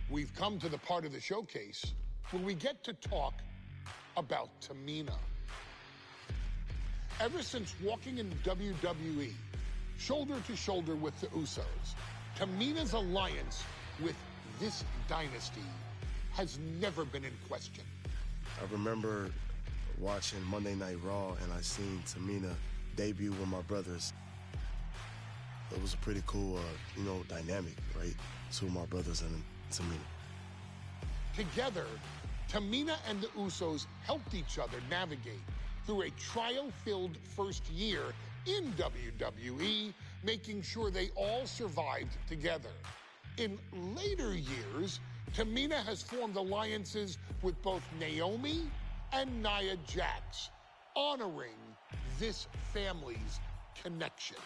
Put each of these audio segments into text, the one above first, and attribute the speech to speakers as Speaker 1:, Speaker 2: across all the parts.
Speaker 1: We've come to the part of the showcase where we get to talk about Tamina. Ever since walking in WWE, shoulder to shoulder with the Usos, Tamina's alliance with this dynasty has never been in question.
Speaker 2: I remember watching Monday Night Raw, and I seen Tamina debut with my brothers. It was a pretty cool, dynamic, right? Two of my brothers and Tamina.
Speaker 1: Together, Tamina and the Usos helped each other navigate through a trial-filled first year in WWE, making sure they all survived together. In later years, Tamina has formed alliances with both Naomi and Nia Jax, honoring this family's connection.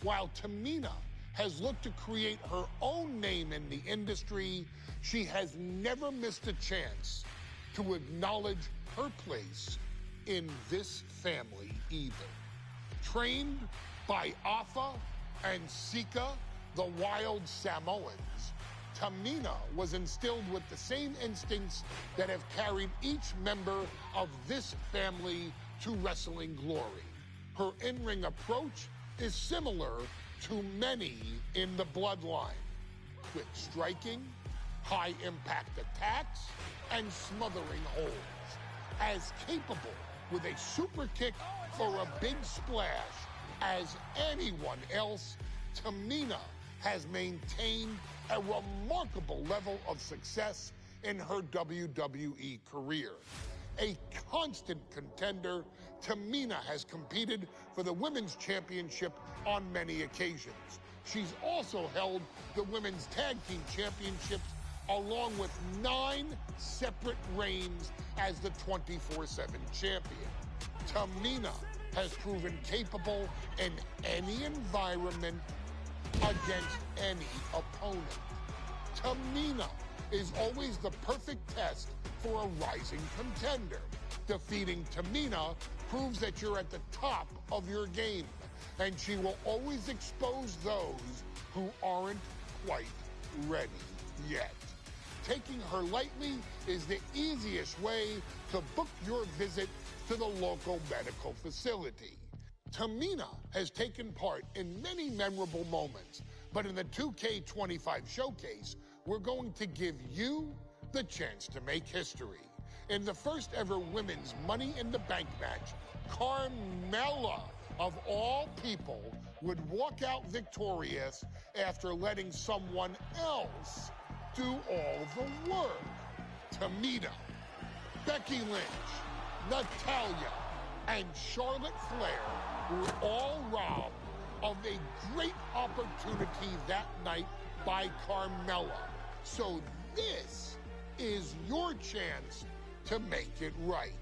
Speaker 1: While Tamina has looked to create her own name in the industry, she has never missed a chance to acknowledge her place in this family either. Trained by Afa and Sika, the wild Samoans, Tamina was instilled with the same instincts that have carried each member of this family to wrestling glory. Her in-ring approach is similar to many in the bloodline. Quick striking, high-impact attacks, and smothering holds. As capable with a super kick or a big splash as anyone else, Tamina has maintained a remarkable level of success in her WWE career. A constant contender, Tamina has competed for the Women's Championship on many occasions. She's also held the Women's Tag Team Championships along with 9 separate reigns as the 24/7 champion. Tamina has proven capable in any environment against any opponent. Tamina is always the perfect test for a rising contender. Defeating Tamina proves that you're at the top of your game, and she will always expose those who aren't quite ready yet. Taking her lightly is the easiest way to book your visit to the local medical facility. Tamina has taken part in many memorable moments, but in the 2K25 showcase, we're going to give you the chance to make history. In the first ever women's Money in the Bank match, Carmella, of all people, would walk out victorious after letting someone else do all the work. Tamina, Becky Lynch, Natalya, and Charlotte Flair were all robbed of a great opportunity that night by Carmella. So this is your chance to make it right.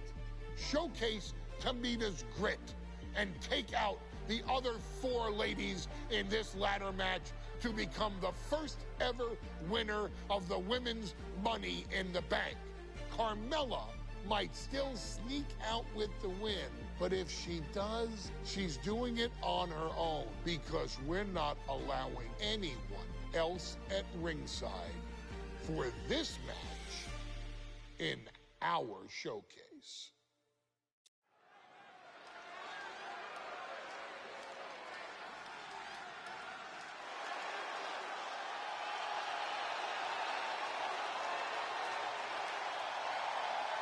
Speaker 1: Showcase Tamina's grit and take out the other 4 ladies in this ladder match to become the first ever winner of the Women's Money in the Bank. Carmella might still sneak out with the win, but if she does, she's doing it on her own because we're not allowing anyone else at ringside for this match in our showcase.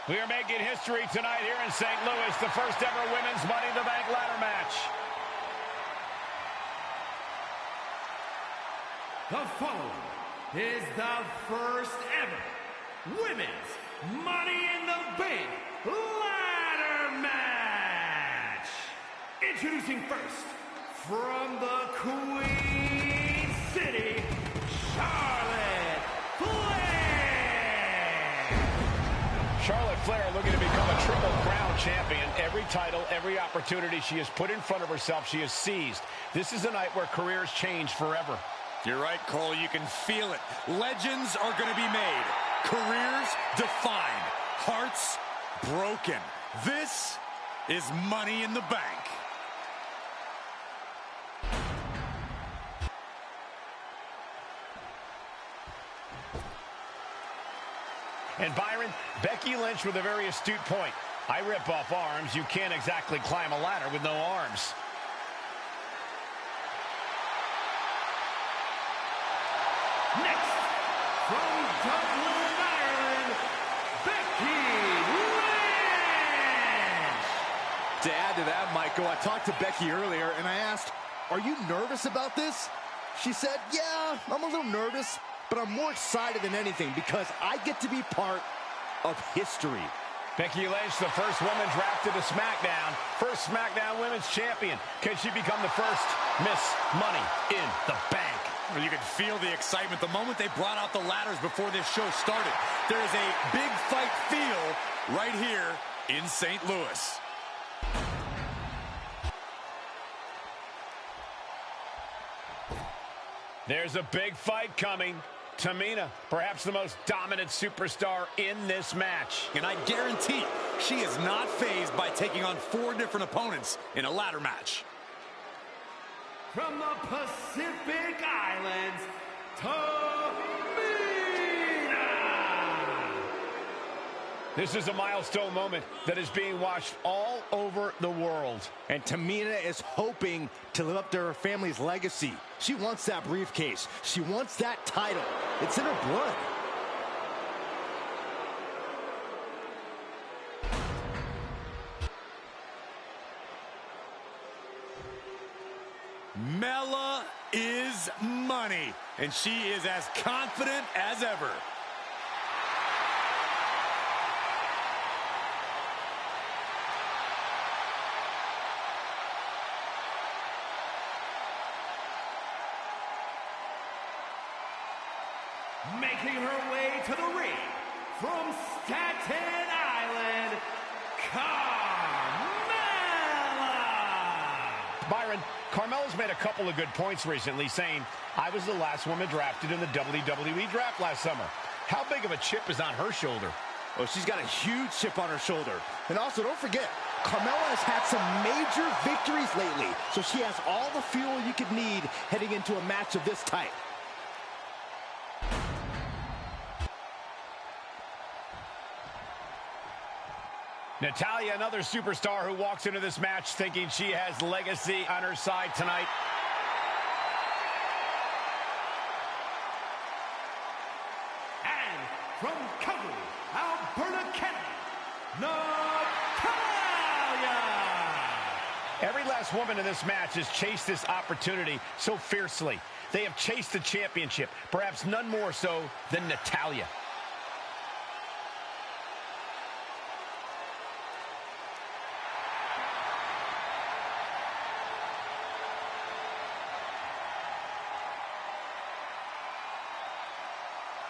Speaker 3: We are making history tonight here in St. Louis, the first ever Women's Money in the Bank ladder match.
Speaker 4: The following is the first ever Women's Money in the Bank ladder match. Introducing first, from the Queen City, Charlotte Flair.
Speaker 3: Charlotte Flair looking to become a Triple Crown champion. Every title, every opportunity she has put in front of herself, she has seized. This is a night where careers change forever.
Speaker 5: You're right, Cole. You can feel it. Legends are going to be made. Careers defined. Hearts broken. This is Money in the Bank.
Speaker 3: And Byron, Becky Lynch with a very astute point. I rip off arms. You can't exactly climb a ladder with no arms.
Speaker 4: Next, from Dublin, Ireland, Becky Lynch.
Speaker 6: To add to that, Michael, I talked to Becky earlier, and I asked, are you nervous about this? She said, yeah, I'm a little nervous, but I'm more excited than anything because I get to be part of history.
Speaker 3: Becky Lynch, the first woman drafted to SmackDown. First SmackDown Women's Champion. Can she become the first Miss Money in the Bank?
Speaker 5: Well, you could feel the excitement the moment they brought out the ladders before this show started. There is a big fight feel right here in St. Louis.
Speaker 3: There's a big fight coming. Tamina, perhaps the most dominant superstar in this match.
Speaker 5: And I guarantee she is not fazed by taking on 4 different opponents in a ladder match.
Speaker 4: From the Pacific Islands, Tamina.
Speaker 3: This is a milestone moment that is being watched all over the world.
Speaker 6: And Tamina is hoping to live up to her family's legacy. She wants that briefcase. She wants that title. It's in her blood.
Speaker 5: Mela is money, and she is as confident as ever.
Speaker 4: Making her way to the ring from Staten Island, Carmella.
Speaker 3: Byron, Carmella's made a couple of good points recently, saying, I was the last woman drafted in the WWE draft last summer. How big of a chip is on her shoulder?
Speaker 6: Oh, she's got a huge chip on her shoulder. And also, don't forget, Carmella has had some major victories lately, so she has all the fuel you could need heading into a match of this type.
Speaker 3: Natalya, another superstar who walks into this match thinking she has legacy on her side tonight.
Speaker 4: And from Calgary, Alberta, Canada, Natalya.
Speaker 3: Every last woman in this match has chased this opportunity so fiercely. They have chased the championship, perhaps none more so than Natalya.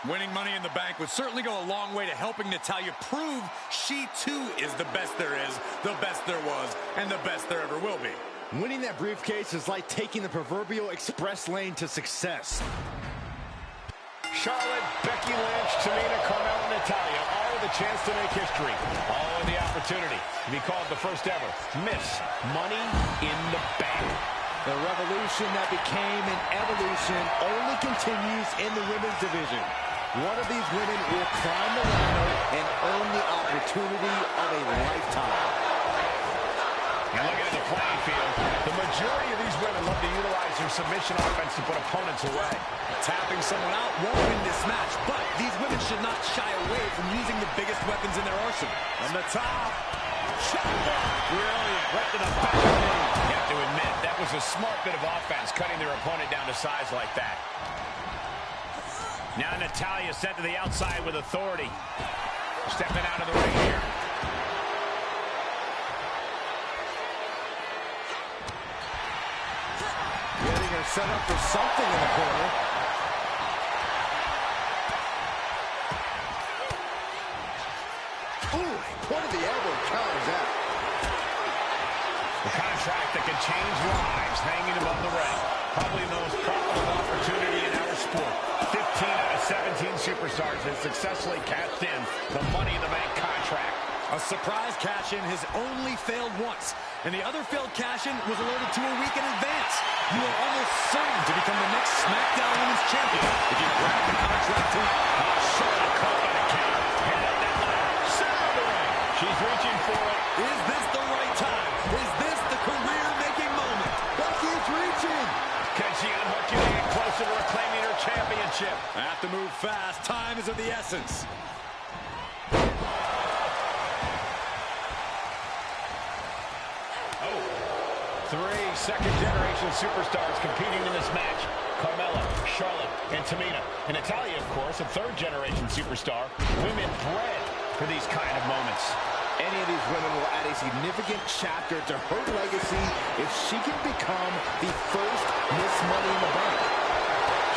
Speaker 5: Winning Money in the Bank would certainly go a long way to helping Natalya prove she too is the best there is, the best there was, and the best there ever will be.
Speaker 6: Winning that briefcase is like taking the proverbial express lane to success.
Speaker 3: Charlotte, Becky Lynch, Tamina, Carmella, Natalya, all with a chance to make history. All with the opportunity to be called the first ever Miss Money in the Bank.
Speaker 6: The revolution that became an evolution only continues in the women's division. One of these women will climb the ladder and earn the opportunity of a lifetime.
Speaker 3: And looking at the playing field, the majority of these women love to utilize their submission offense to put opponents away.
Speaker 5: Tapping someone out won't win this match, but these women should not shy away from using the biggest weapons in their arsenal.
Speaker 3: On the top, brilliant, right to the back of the knee. You have to admit, that was a smart bit of offense, cutting their opponent down to size like that. Now Natalya sent to the outside with authority. Stepping out of the ring here.
Speaker 6: Getting her set up for something in the corner. Ooh, point of the elbow counters that.
Speaker 3: The contract that can change lives hanging above the ring. Probably the most profitable opportunity in our sport. 15 out of 17 superstars have successfully cashed in the Money in the Bank contract.
Speaker 5: A surprise cash-in has only failed once, and the other failed cash-in was alerted to a week in advance. You are almost certain to become the next SmackDown Women's Champion if you grab the contract too.
Speaker 3: Charlotte caught by the counter.
Speaker 5: is of the essence.
Speaker 3: Three second-generation superstars competing in this match. Carmella, Charlotte, and Tamina. And Natalya, of course, a third-generation superstar. Women bred for these kind of moments.
Speaker 6: Any of these women will add a significant chapter to her legacy if she can become the first Miss Money in the Bank.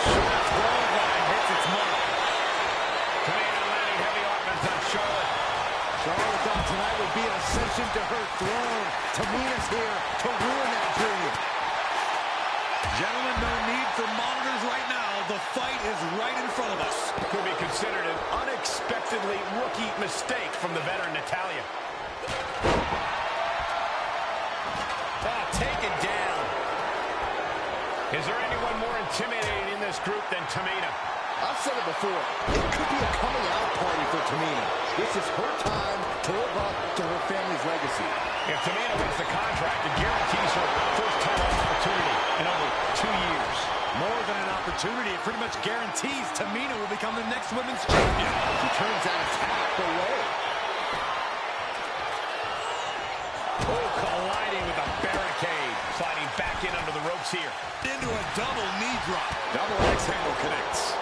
Speaker 5: Short clothesline hits its mark.
Speaker 3: Tamina landing heavy offense on Charlotte.
Speaker 6: Charlotte thought tonight would be an ascension to her throne. Tamina's here to ruin that dream.
Speaker 5: Gentlemen, no need for monitors right now. The fight is right in front of us.
Speaker 3: Could be considered an unexpectedly rookie mistake from the veteran Natalya.
Speaker 5: Taken down.
Speaker 3: Is there anyone more intimidating in this group than Tamina?
Speaker 6: I've said it before, it could be a coming out party for Tamina. This is her time to live up to her family's legacy.
Speaker 3: If Tamina wins the contract, it guarantees her first title opportunity in over 2 years.
Speaker 5: More than an opportunity, it pretty much guarantees Tamina will become the next women's champion.
Speaker 6: She turns that attack away.
Speaker 3: Oh, colliding with a barricade. Sliding back in under the ropes here.
Speaker 5: Into a double knee drop.
Speaker 3: Double X handle connects.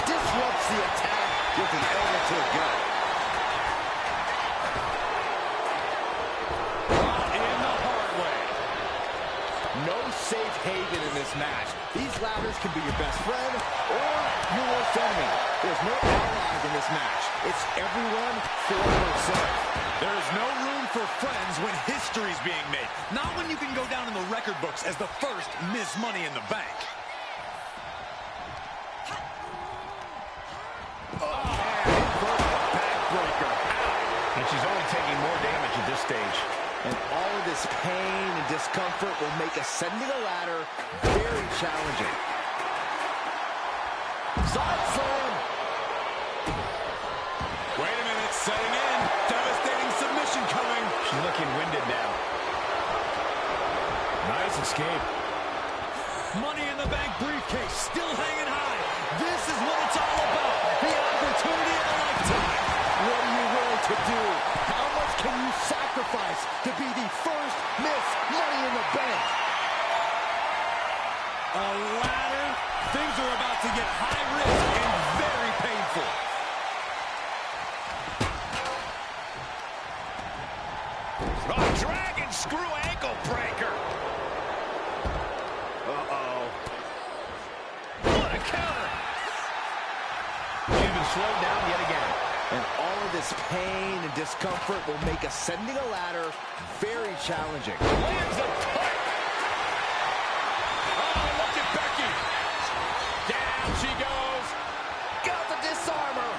Speaker 6: Disrupts the attack with an elbow to the gut.
Speaker 5: In the hard way.
Speaker 6: No safe haven in this match. These ladders can be your best friend or your worst enemy. There's no allies in this match. It's everyone for herself.
Speaker 5: There is no room for friends when history's being made. Not when you can go down in the record books as the first Miss Money in the Bank.
Speaker 3: Backbreaker. And she's only taking more damage at this stage.
Speaker 6: And all of this pain and discomfort will make ascending a ladder very challenging. Side slam.
Speaker 5: Wait a minute, setting in. Devastating submission coming.
Speaker 3: She's looking winded now. Nice escape.
Speaker 5: Money in the Bank briefcase still hanging high. This is what it's all about. The opportunity of a lifetime.
Speaker 6: What are you willing to do? How much can you sacrifice to be the first Miss Money in the Bank?
Speaker 5: A ladder. Things are about to get high risk and very painful.
Speaker 3: Oh, dragon screw ankle breaker. Uh-oh. What a counter. She's been slowed down yet again.
Speaker 6: And all of this pain and discomfort will make ascending a ladder very challenging.
Speaker 3: Lands a cut. Oh, look at Becky. Down she goes.
Speaker 6: Got the disarmer.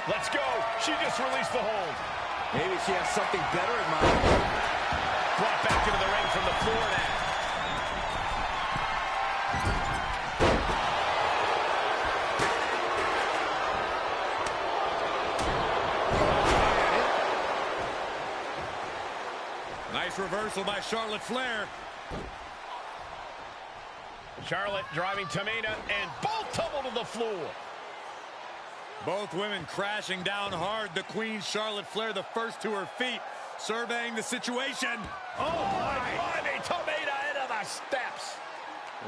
Speaker 3: Let's go. She just released the hold.
Speaker 6: Maybe she has something better in mind.
Speaker 3: Brought back into the ring from the floor now.
Speaker 5: Nice reversal by Charlotte Flair.
Speaker 3: Charlotte driving Tamina, and both tumble to the floor.
Speaker 5: Both women crashing down hard. The Queen, Charlotte Flair, the first to her feet, surveying the situation.
Speaker 3: Oh, my God, Tamina into the steps.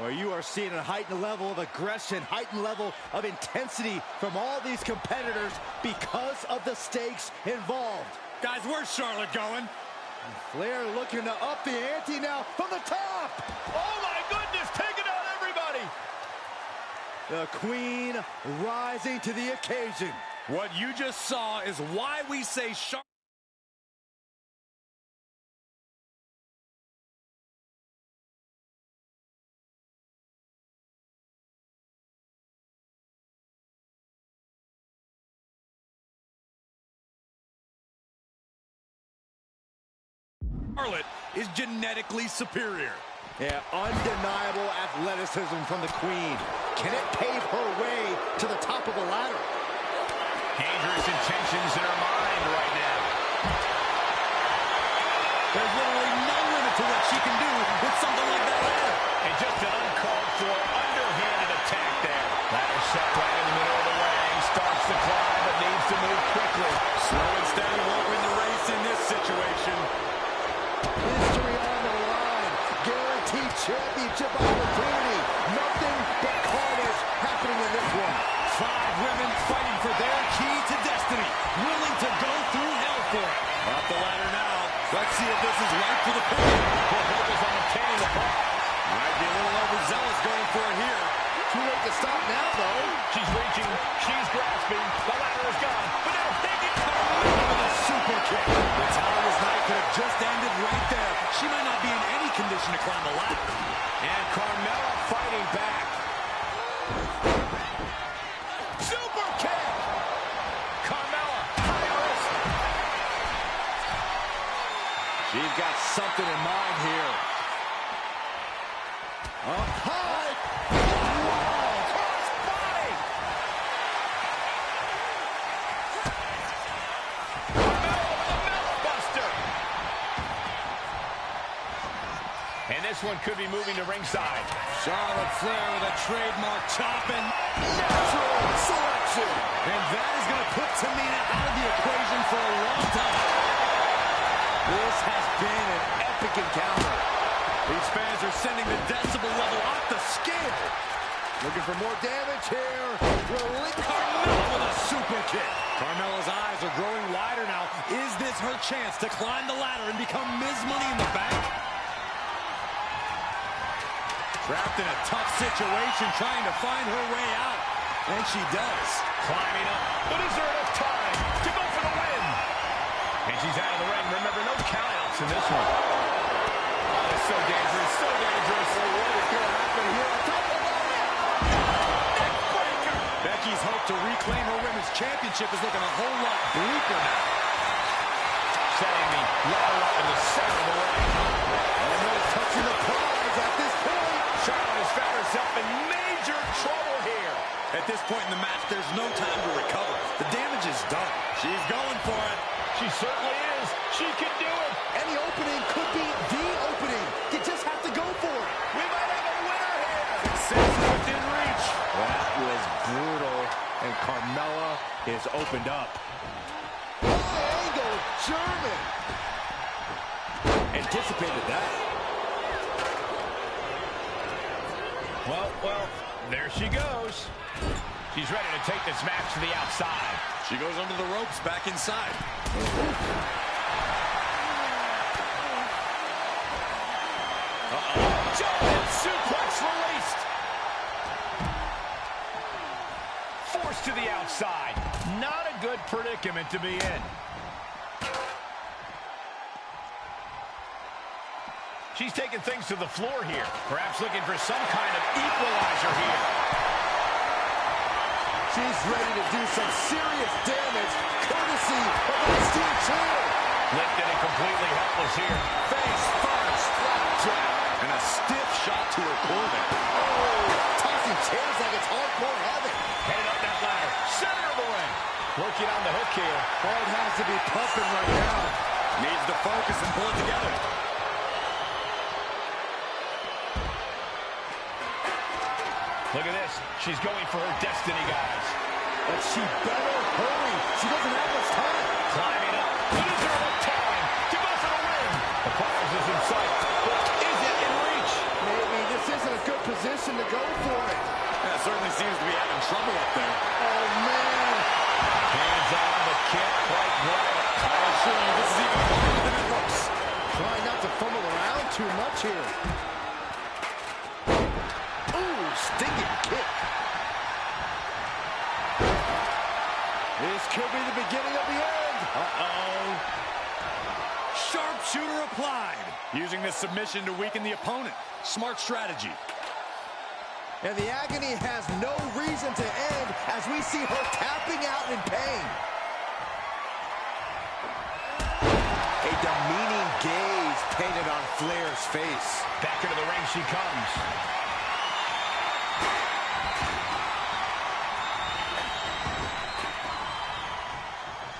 Speaker 6: Well, you are seeing a heightened level of aggression, heightened level of intensity from all these competitors because of the stakes involved.
Speaker 5: Guys, where's Charlotte going?
Speaker 6: Flair looking to up the ante now from the top.
Speaker 3: Oh, my goodness, taking out everybody.
Speaker 6: The Queen rising to the occasion.
Speaker 5: What you just saw is why we say Charlotte. Charlotte is genetically superior.
Speaker 6: Yeah, undeniable athleticism from the Queen. Can it pave her way to the top of the ladder?
Speaker 3: Dangerous intentions in her mind right now.
Speaker 6: championship opportunity. Nothing but carnage happening in this one.
Speaker 5: 5 women fighting for their key to destiny, willing to go through hell for it. Up the ladder now. Let's see if this is right for the pin.
Speaker 3: Full focus on obtaining the pop.
Speaker 5: Might be a little overzealous going for it here.
Speaker 6: Too late to stop now, though.
Speaker 3: She's reaching. She's grasping. The ladder is gone. But now taking
Speaker 5: With a super kick. The Towers night could have just ended right there. She might not be in any condition to climb the ladder.
Speaker 3: And Carmella fighting back. Super kick. Carmella, high risk.
Speaker 6: She's got something in mind here. Up high.
Speaker 3: Whoa, cross body. Carmella with a mouth buster. And this one could be moving to ringside.
Speaker 5: Charlotte Flair with a trademark chopping. Natural selection. And that is going to put Tamina out of the equation for a long time.
Speaker 6: This has been an epic encounter.
Speaker 5: These fans are sending the decibel level off the scale.
Speaker 6: Looking for more damage here.
Speaker 5: Carmella with a super kick. Carmella's eyes are growing wider now. Is this her chance to climb the ladder and become Ms. Money in the Bank? Trapped in a tough situation, trying to find her way out. And she does.
Speaker 3: Climbing up. But is there enough time to go for the win? And she's out of the ring. Remember, no countouts in this one. Oh, it's so dangerous, so dangerous.
Speaker 6: What is going to happen here?
Speaker 3: Neckbreaker.
Speaker 5: Becky's hope to reclaim her women's championship is looking a whole lot bleaker now.
Speaker 3: Setting the ladder up in the center of the ring.
Speaker 6: And no touching the prize at this point.
Speaker 3: Charlotte has found herself in major trouble here.
Speaker 5: At this point in the match, there's no time to recover. The damage is done. She's going for it.
Speaker 3: She certainly is. She can do it.
Speaker 6: Any opening could be the opening. You just have to go for it.
Speaker 3: We might have a winner here.
Speaker 5: Success within reach.
Speaker 6: That was brutal. And Carmella is opened up. High angle German. Anticipated that.
Speaker 3: Well, there she goes. She's ready to take this match to the outside.
Speaker 5: She goes under the ropes, back inside.
Speaker 3: Jumping suplex released. Forced to the outside. Not a good predicament to be in. She's taking things to the floor here. Perhaps looking for some kind of equalizer here.
Speaker 6: She's ready to do some serious damage, courtesy of the steel chair.
Speaker 3: Lifted and completely helpless here.
Speaker 6: Face first, flapjack.
Speaker 5: And a stiff shot to her core there.
Speaker 6: Oh, tossing chairs like it's hardcore heaven.
Speaker 3: Headed up that ladder. Center of the ring. Working on the hook here.
Speaker 6: Heart has to be pumping right now.
Speaker 5: Needs to focus and pull it together.
Speaker 3: Look at this. She's going for her destiny, guys.
Speaker 6: But she better hurry. She doesn't have much time.
Speaker 3: Climbing up. But is there enough time to go for the win? The prize is in sight. But is it in reach?
Speaker 6: Maybe this isn't a good position to go for it.
Speaker 5: That certainly seems to be having trouble up there.
Speaker 6: Oh, man.
Speaker 3: Hands on, but can't quite grab it.
Speaker 5: I'm sure this is even harder than it looks.
Speaker 6: Trying not to fumble around too much here. Ooh, stinging kick. This could be the beginning of the end.
Speaker 5: Uh-oh. Sharpshooter applied. Using this submission to weaken the opponent. Smart strategy.
Speaker 6: And the agony has no reason to end as we see her tapping out in pain. A demeaning gaze painted on Flair's face.
Speaker 3: Back into the ring she comes.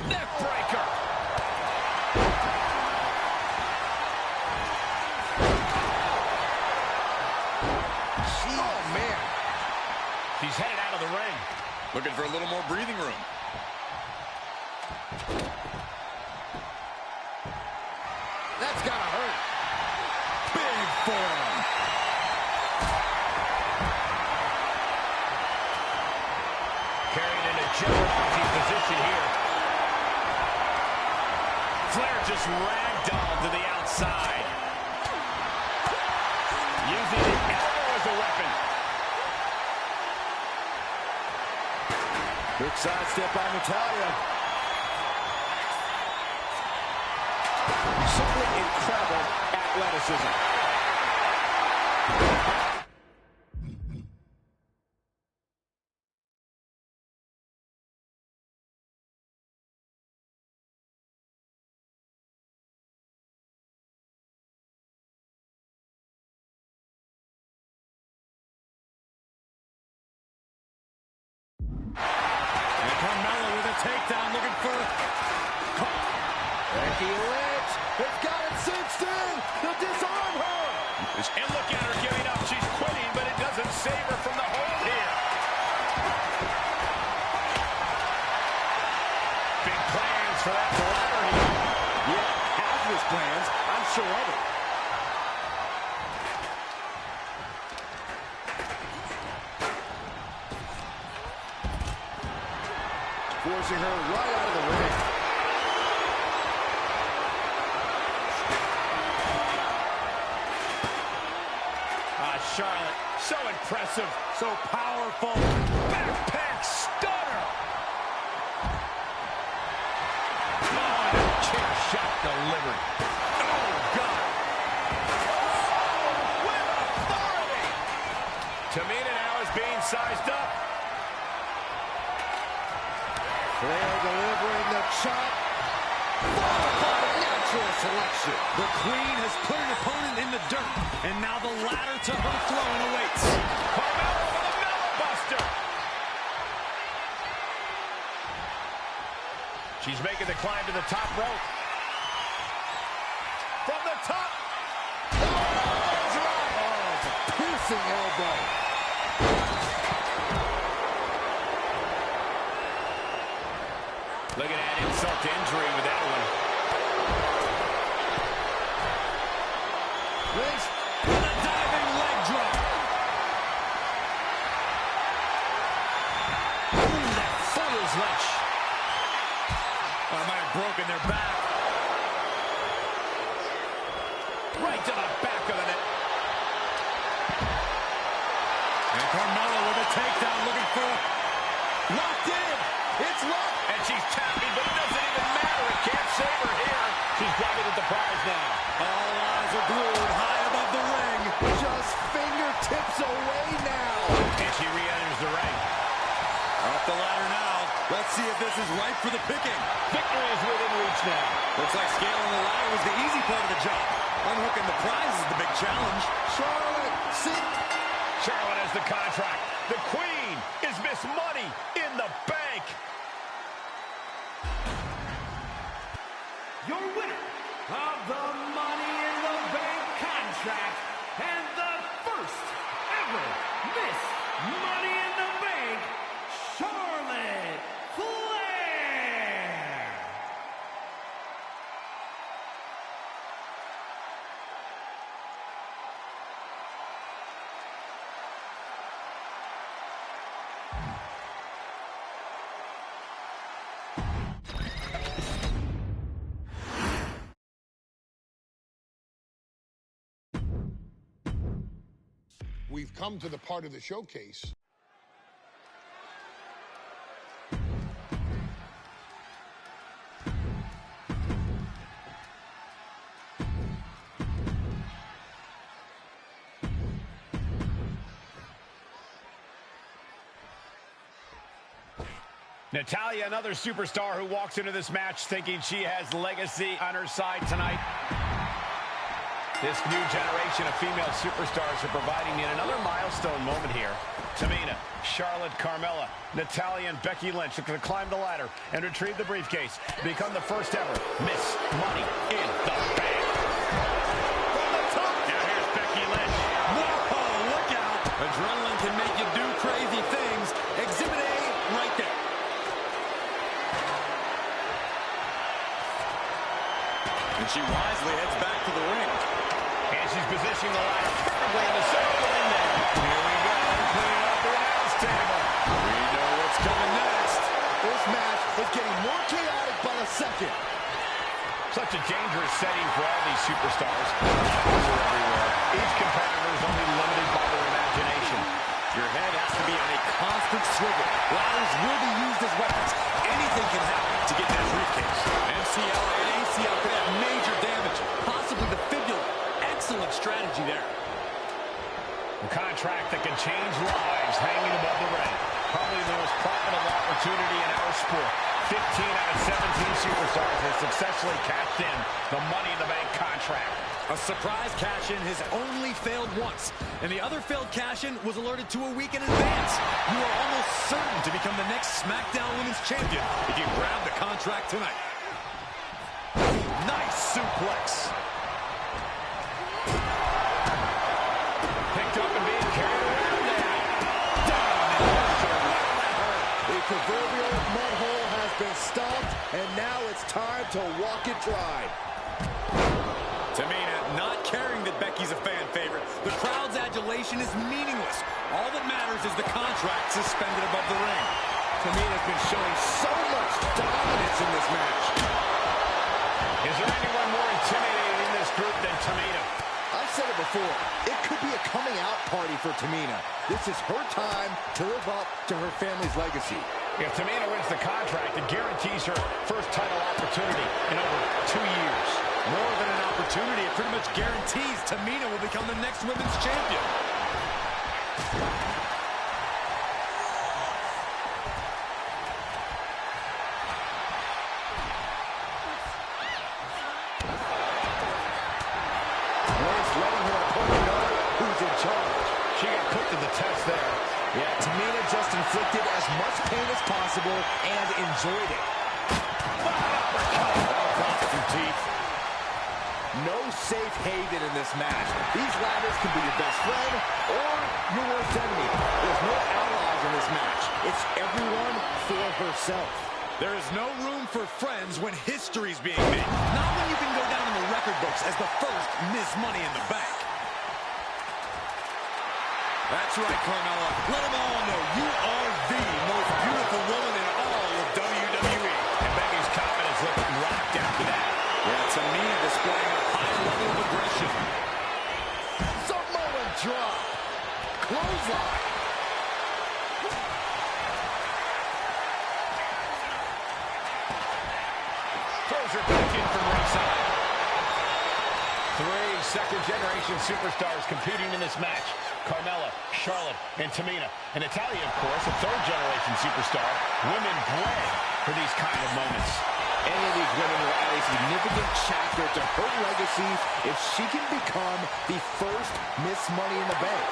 Speaker 3: Neckbreaker.
Speaker 6: Oh, man.
Speaker 3: She's headed out of the ring.
Speaker 5: Looking for a little more breathing room.
Speaker 6: That's gotta hurt.
Speaker 5: Big forearm.
Speaker 3: just ragdolled to the outside. Using the elbow as a weapon.
Speaker 6: Big side step by Natalya. Simply incredible athleticism.
Speaker 5: Carmella with a takedown, looking for...
Speaker 6: Becky Lynch has got it cinched in to disarm her.
Speaker 3: And look at her giving up. She's quitting, but it doesn't save her from the hold here. Big plans for that ladder here.
Speaker 6: Yeah, hazardous plans. I'm sure of it. Forcing her right out of the ring.
Speaker 3: Charlotte, so impressive, so powerful. Backpack stunner. Oh, and a chair shot delivered. Oh, God. With authority. Tamina now is being sized up.
Speaker 6: Flair delivering the chop. Followed by a natural selection.
Speaker 5: The Queen has put an opponent in the dirt, and now the ladder to her throne awaits.
Speaker 3: Carmella with a Mellow Buster. She's making the climb to the top rope. From the top.
Speaker 6: Oh, drop. Oh, it's a piercing elbow.
Speaker 3: Look at that insult to injury with that one.
Speaker 6: Lynch
Speaker 5: With a diving leg drop. Ooh, that foot is Lynch. Oh, might have broken their back.
Speaker 3: Right to the back of the net.
Speaker 5: And Carmella with a takedown, looking for...
Speaker 6: locked in. It's locked.
Speaker 3: And she's tapping, but it doesn't even matter. It can't save her here. She's grabbing at the prize now.
Speaker 5: All eyes are glued high above the ring.
Speaker 6: Just fingertips away now.
Speaker 3: And she re-enters the ring.
Speaker 5: Up the ladder now. Let's see if this is ripe for the picking.
Speaker 3: Victory is within reach now.
Speaker 5: Looks like scaling the ladder was the easy part of the job. Unhooking the prize is the big challenge.
Speaker 6: Charlotte, sit.
Speaker 3: Charlotte has the contract. The Queen is Miss Money in the Bank.
Speaker 4: Your winner of the Money in the Bank contract and the first ever Miss Money in the Bank, Charlotte Flair.
Speaker 1: We've come to the part of the showcase
Speaker 3: Natalya, another superstar who walks into this match thinking she has legacy on her side tonight. This new generation of female superstars are providing yet another milestone moment here. Tamina, Charlotte, Carmella, Natalya, and Becky Lynch are going to climb the ladder and retrieve the briefcase. Become the first ever Miss Money in the Bank. From the top. Now here's Becky Lynch.
Speaker 5: Whoa, look out. Adrenaline can make you do crazy things. Exhibit A right there. And she wisely heads back to the ring.
Speaker 3: And she's positioning the ladder perfectly in the circle in there. Here we go, cleaning up the announce table.
Speaker 5: We know what's coming next.
Speaker 6: This match is getting more chaotic by the second.
Speaker 3: Such a dangerous setting for all these superstars. Ladders are everywhere. Each competitor is only limited by their imagination.
Speaker 5: Your head has to be on a constant swivel. Ladders will be used as weapons. Anything can happen to get that briefcase. MCL and ACL could have major damage, possibly the fibula. Excellent strategy there.
Speaker 3: A contract that can change lives hanging above the ring. Probably the most profitable opportunity in our sport. 15 out of 17 superstars have successfully cashed in the Money in the Bank contract.
Speaker 5: A surprise cash-in has only failed once, and the other failed cash-in was alerted to a week in advance. You are almost certain to become the next SmackDown Women's Champion if you grab the contract tonight. Nice suplex.
Speaker 3: Picked up and being carried around now. Down and
Speaker 6: The proverbial mud hole has been stopped, and now it's time to walk it dry.
Speaker 5: Tamina not caring that Becky's a fan favorite. The crowd's adulation is meaningless. All that matters is the contract suspended above the ring.
Speaker 6: Tamina's been showing so much dominance in this match.
Speaker 3: Is there anyone more intimidating in this group than Tamina?
Speaker 6: I've said it before, it could be a coming out party for Tamina. This is her time to live up to her family's legacy.
Speaker 3: If Tamina wins the contract, it guarantees her first title opportunity in over 2 years.
Speaker 5: More than an opportunity, it pretty much guarantees Tamina will become the next women's champion.
Speaker 6: Letting her opponent know who's in charge.
Speaker 3: She got put to the test there.
Speaker 6: Yeah, Tamina just inflicted as much pain as possible and enjoyed it. No safe haven in this match. These ladders can be your best friend or your worst enemy. There's no allies in this match. It's everyone for herself.
Speaker 5: There is no room for friends when history's being made. Not when you can go down in the record books as the first Miss Money in the Bank. That's right, Carmella. Let them all know you are the most beautiful woman in all of WWE.
Speaker 3: And Becky's confidence looked rocked after that.
Speaker 5: Yeah, Tamina displaying a high level of aggression.
Speaker 6: Samoa drop. Clothesline.
Speaker 3: Throws her back in from ringside. 3 second-generation superstars competing in this match. Carmella, Charlotte, and Tamina. And Natalya, of course, a 3rd-generation superstar. Women bred for these kind of moments.
Speaker 6: Any of these women will add a significant chapter to her legacy if she can become the first Miss Money in the Bank.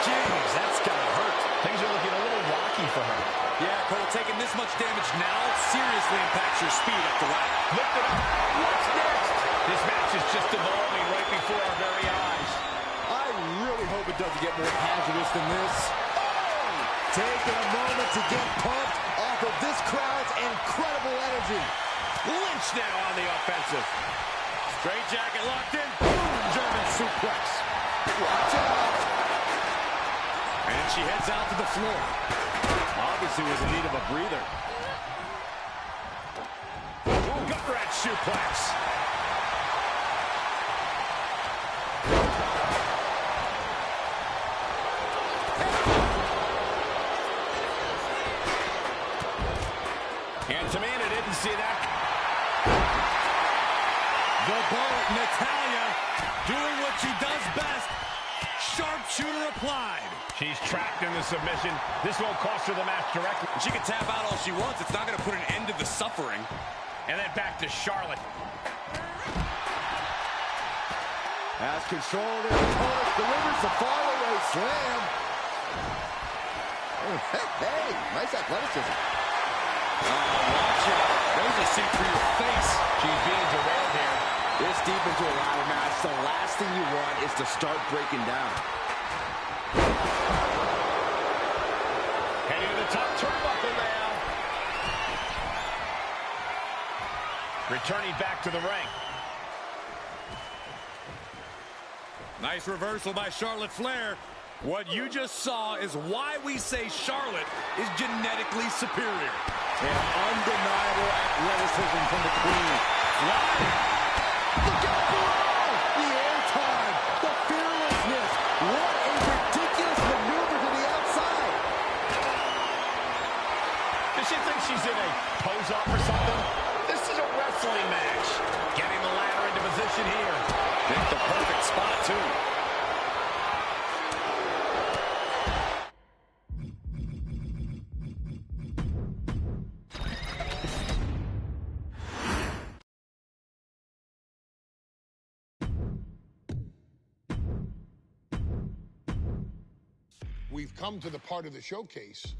Speaker 5: Jeez, that's gotta hurt.
Speaker 3: Things are looking a little rocky for her.
Speaker 5: Yeah, Cole, taking this much damage now seriously impacts your speed up the ladder.
Speaker 3: Lift it up. What's next? This match is just evolving right before our very eyes.
Speaker 6: I really hope it doesn't get more hazardous than this. Oh! Taking a moment to get pumped off of this crowd's incredible energy.
Speaker 3: Lynch now on the offensive.
Speaker 5: Straight jacket locked in. Boom, German suplex.
Speaker 6: Watch out.
Speaker 5: And she heads out to the floor. Obviously was in need of a breather.
Speaker 3: Ooh, gut wrench suplex. And Tamina didn't see that.
Speaker 5: The boat, Natalya, doing what she does best. Sharpshooter applied.
Speaker 3: She's trapped in the submission. This won't cost her the match directly.
Speaker 5: She can tap out all she wants. It's not going to put an end to the suffering.
Speaker 3: And then back to Charlotte.
Speaker 6: Has control of their opponent, delivers the fall-away slam. Oh, hey, nice athleticism.
Speaker 5: Watch out. There's a seat for your face.
Speaker 3: She's being derailed here.
Speaker 6: This deep into a ladder match, the last thing you want is to start breaking down.
Speaker 3: Heading to the top turnbuckle now. Returning back to the ring.
Speaker 5: Nice reversal by Charlotte Flair. What you just saw is why we say Charlotte is genetically superior.
Speaker 6: And undeniable athleticism from the Queen. Flying. Look out below! The airtime, the fearlessness. What a ridiculous maneuver to the outside.
Speaker 3: Does she think she's in a pose-off or something? This is a wrestling match. Getting the ladder into position here.
Speaker 5: Picked the perfect spot, too.
Speaker 1: We've come to the part of the showcase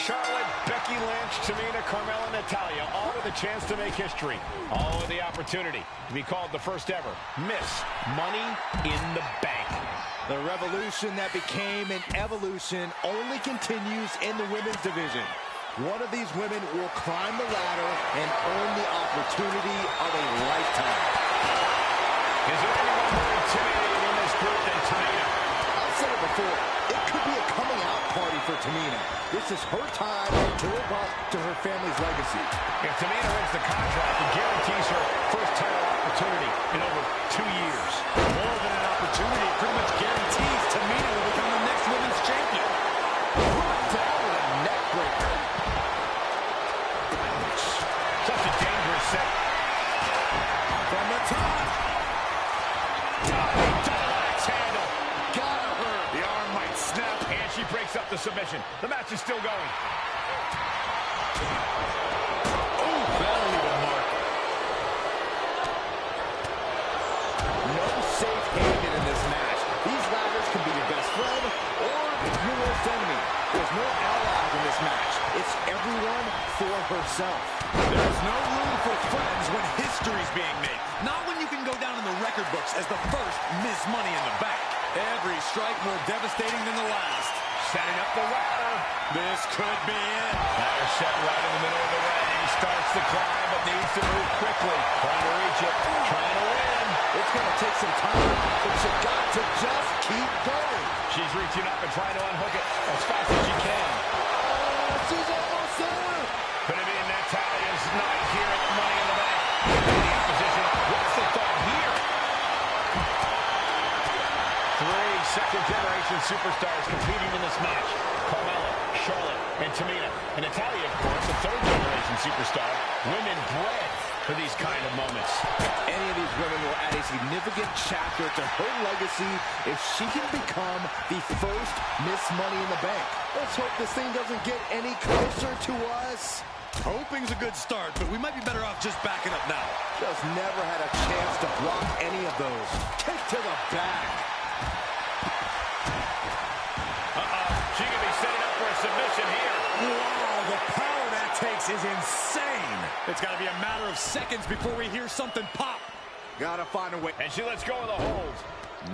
Speaker 3: Charlotte, Becky Lynch, Tamina, Carmella, Natalya, all with a chance to make history. All with the opportunity to be called the first ever Miss Money in the Bank.
Speaker 6: The revolution that became an evolution only continues in the women's division. One of these women will climb the ladder and earn the opportunity of a lifetime.
Speaker 3: Is there anyone more intimidating in this group than Tamina?
Speaker 6: I've said it before, it could be a coming out party for Tamina. This is her time to live up to her family's legacy.
Speaker 3: If Tamina wins the contract, it guarantees her first title opportunity in over 2 years.
Speaker 5: More than an opportunity, it pretty much guarantees Tamina will become the next women's champion.
Speaker 6: Brought down with a neck breaker.
Speaker 3: Such a dangerous set.
Speaker 5: From the top.
Speaker 3: Double axe handle.
Speaker 6: Gotta hurt.
Speaker 3: The arm might snap, and she breaks up the submission. The match is still going.
Speaker 5: Oh, that'll leave a mark.
Speaker 6: No safe haven in this match. These ladders can be your best friend or your worst enemy. There's no allies in this match. It's everyone for herself.
Speaker 5: There's no room for friends when history's being made. Not when you can go down in the record books as the first Miss Money in the Bank. Every strike more devastating than the last.
Speaker 3: Setting up the ladder.
Speaker 5: This could be it.
Speaker 3: Ladder set right in the middle of the ring. Starts to climb, but needs to move quickly. Trying to reach it. Trying to win.
Speaker 6: It's going to take some time, but you got to just keep going.
Speaker 3: She's reaching up and trying to unhook it as fast as she can.
Speaker 6: She's almost there.
Speaker 3: Could it be Natalya's night here at Money in the Bank? The opposition. What's the thought here? 3 second-generation superstars competing in this match. Carmella, Charlotte, and Tamina. And Natalya, of course, a third-generation superstar. Women bred for these kind of moments.
Speaker 6: Any of these women will add a significant chapter to her legacy if she can become the first Miss Money in the Bank. Let's hope this thing doesn't get any closer to us.
Speaker 5: Hoping's a good start, but we might be better off just backing up now.
Speaker 6: Just never had a chance to block any of those. Kick to the back.
Speaker 3: She could be setting up for a submission here.
Speaker 5: Wow, the power that takes is insane. It's got to be a matter of seconds before we hear something pop.
Speaker 6: Gotta find a way.
Speaker 3: And she lets go of the hold.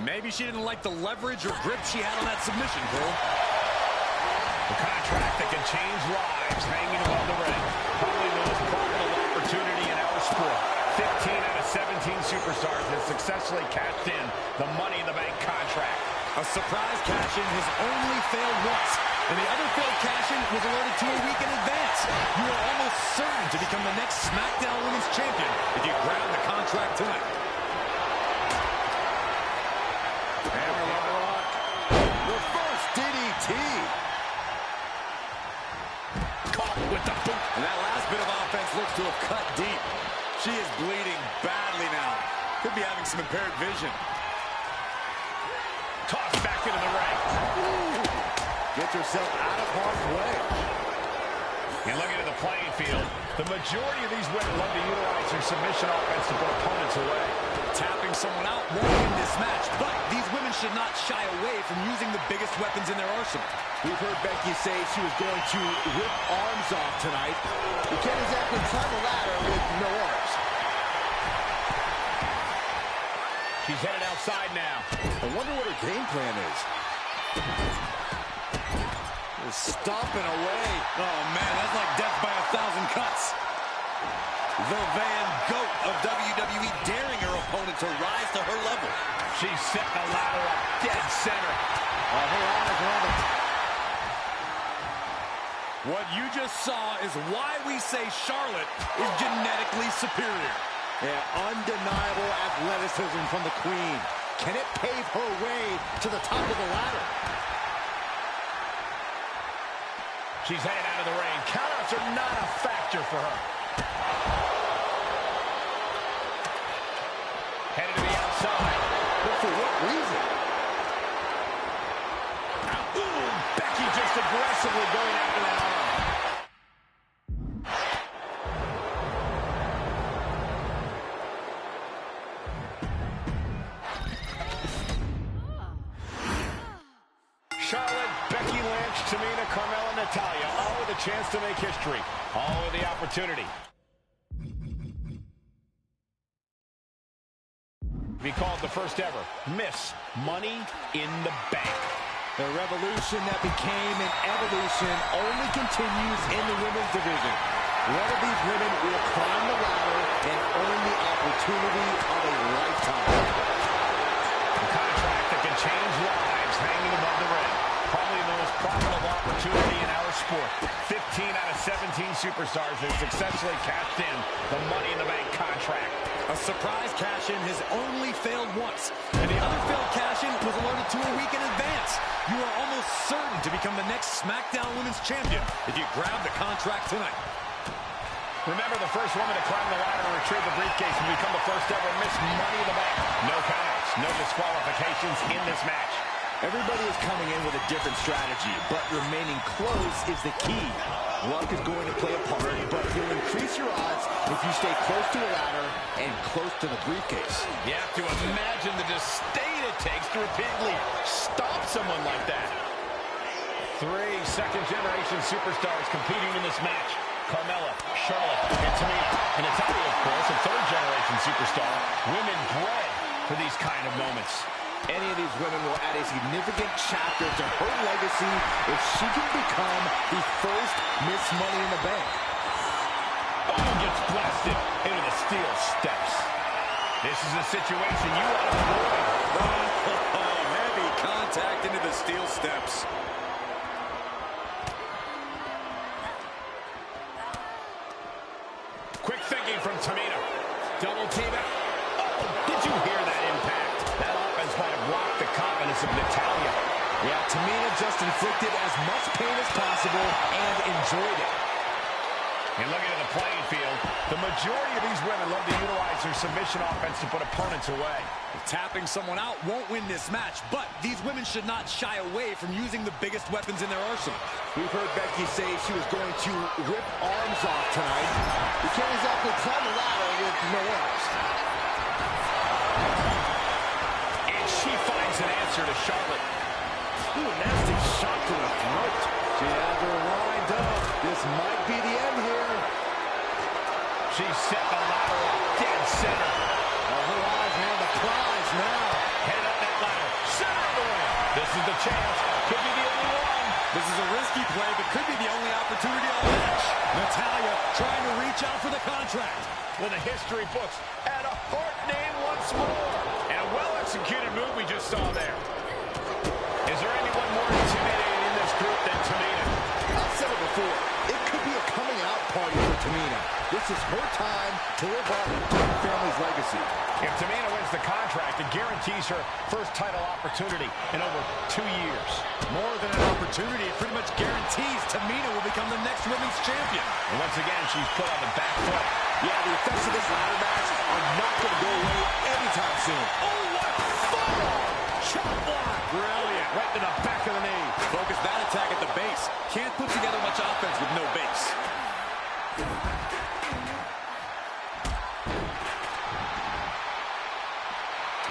Speaker 5: Maybe she didn't like the leverage or grip she had on that submission, Cole.
Speaker 3: The contract that can change lives hanging above the ring. Probably the most profitable opportunity in our sport. 15 out of 17 superstars have successfully cashed in the Money in the Bank contract.
Speaker 5: A surprise cash-in has only failed once, and the other failed cash-in was alerted to a week in advance. You are almost certain to become the next SmackDown Women's Champion if you grab the contract tonight.
Speaker 6: Hammerlock lock. Reverse DDT.
Speaker 5: Caught with the boot. And that last bit of offense looks to have cut deep. She is bleeding badly now. Could be having some impaired vision.
Speaker 3: Tossed back into the ring.
Speaker 6: Gets herself out of harm's way.
Speaker 3: And looking at the playing field, the majority of these women love to utilize their submission offense to put opponents away.
Speaker 5: Tapping someone out won't win this match, but these women should not shy away from using the biggest weapons in their arsenal.
Speaker 6: We've heard Becky say she was going to rip arms off tonight. You can't exactly climb a ladder with no arms.
Speaker 3: She's headed outside now.
Speaker 6: I wonder what her game plan is.
Speaker 5: Stomping away. Oh, man, that's like death by 1,000 cuts. The Van Goat of WWE daring her opponent to rise to her level.
Speaker 3: She's setting the ladder up dead center.
Speaker 5: Her eyes are on it. What you just saw is why we say Charlotte is genetically superior.
Speaker 6: Yeah, undeniable athleticism from the Queen. Can it pave her way to the top of the ladder?
Speaker 3: She's headed out of the ring. Countouts are not a factor for her. Headed to the outside.
Speaker 6: But for what reason?
Speaker 3: Ooh, Becky just aggressively going after that arm. Charlotte, Becky Lynch, Tamina, Carmella, Natalya, all with a chance to make history. All with the opportunity. Be called the first ever Miss Money in the Bank.
Speaker 6: The revolution that became an evolution only continues in the women's division. One of these women will climb the ladder and earn the opportunity of a lifetime.
Speaker 3: A contract that can change lives hanging above the ring. Probably the most profitable opportunity in our sport. 15 out of 17 superstars have successfully cashed in the Money in the Bank contract.
Speaker 5: A surprise cash-in has only failed once, and the other failed cash-in was alerted to a week in advance. You are almost certain to become the next SmackDown Women's Champion if you grab the contract tonight.
Speaker 3: Remember, the first woman to climb the ladder and retrieve the briefcase will become the first ever Miss Money in the Bank. No countouts, no disqualifications in this match.
Speaker 6: Everybody is coming in with a different strategy, but remaining close is the key. Luck is going to play a part, but you'll increase your odds if you stay close to the ladder and close to the briefcase.
Speaker 3: You have to imagine the disdain it takes to repeatedly stop someone like that. 3 second-generation superstars competing in this match. Carmella, Charlotte, and Tamina. And Natalya, of course, a third-generation superstar. Women bred for these kind of moments.
Speaker 6: Any of these women will add a significant chapter to her legacy if she can become the first Miss Money in the Bank.
Speaker 3: Oh, gets blasted into the steel steps. This is a situation you want to avoid.
Speaker 5: Oh, heavy contact into the steel steps.
Speaker 3: Quick thinking from Tamina. Double team out. Oh, did you hear that impact? That offense might have rocked the confidence of Natalya.
Speaker 6: Yeah, Tamina just inflicted as much pain as possible and enjoyed it.
Speaker 3: And looking at the playing field, the majority of these women love to utilize their submission offense to put opponents away.
Speaker 5: Tapping someone out won't win this match, but these women should not shy away from using the biggest weapons in their arsenal.
Speaker 6: We've heard Becky say she was going to rip arms off tonight. You can't exactly climb a ladder with no arms.
Speaker 3: And she finds an answer to Charlotte.
Speaker 6: Ooh, nasty shot to the throat. She has her lined up. This might be the end here.
Speaker 3: She's set the ladder up dead center.
Speaker 6: Oh, her eyes are on the prize now.
Speaker 3: Head up that ladder. Center of the ring. This is the chance. Could be the only one.
Speaker 5: This is a risky play, but could be the only opportunity on the match. Natalya trying to reach out for the contract.
Speaker 3: Well, the history books add a heart name once more. And a well-executed move we just saw there. Is there anyone more intimidating in this group than Tamina?
Speaker 6: I've said it before. It could be a coming out party for Tamina. This is her time to live up to her family's legacy.
Speaker 3: If Tamina wins the contract, it guarantees her first title opportunity in over 2 years.
Speaker 5: More than an opportunity, it pretty much guarantees Tamina will become the next women's champion.
Speaker 3: And once again, she's put on the back foot.
Speaker 6: Yeah, the effects of this ladder match are not going to go away anytime soon.
Speaker 3: Oh, what forearm! Chop block!
Speaker 5: Brilliant.
Speaker 3: Right to the back of the knee.
Speaker 5: Focus that attack at the base. Can't put together much offense with no base.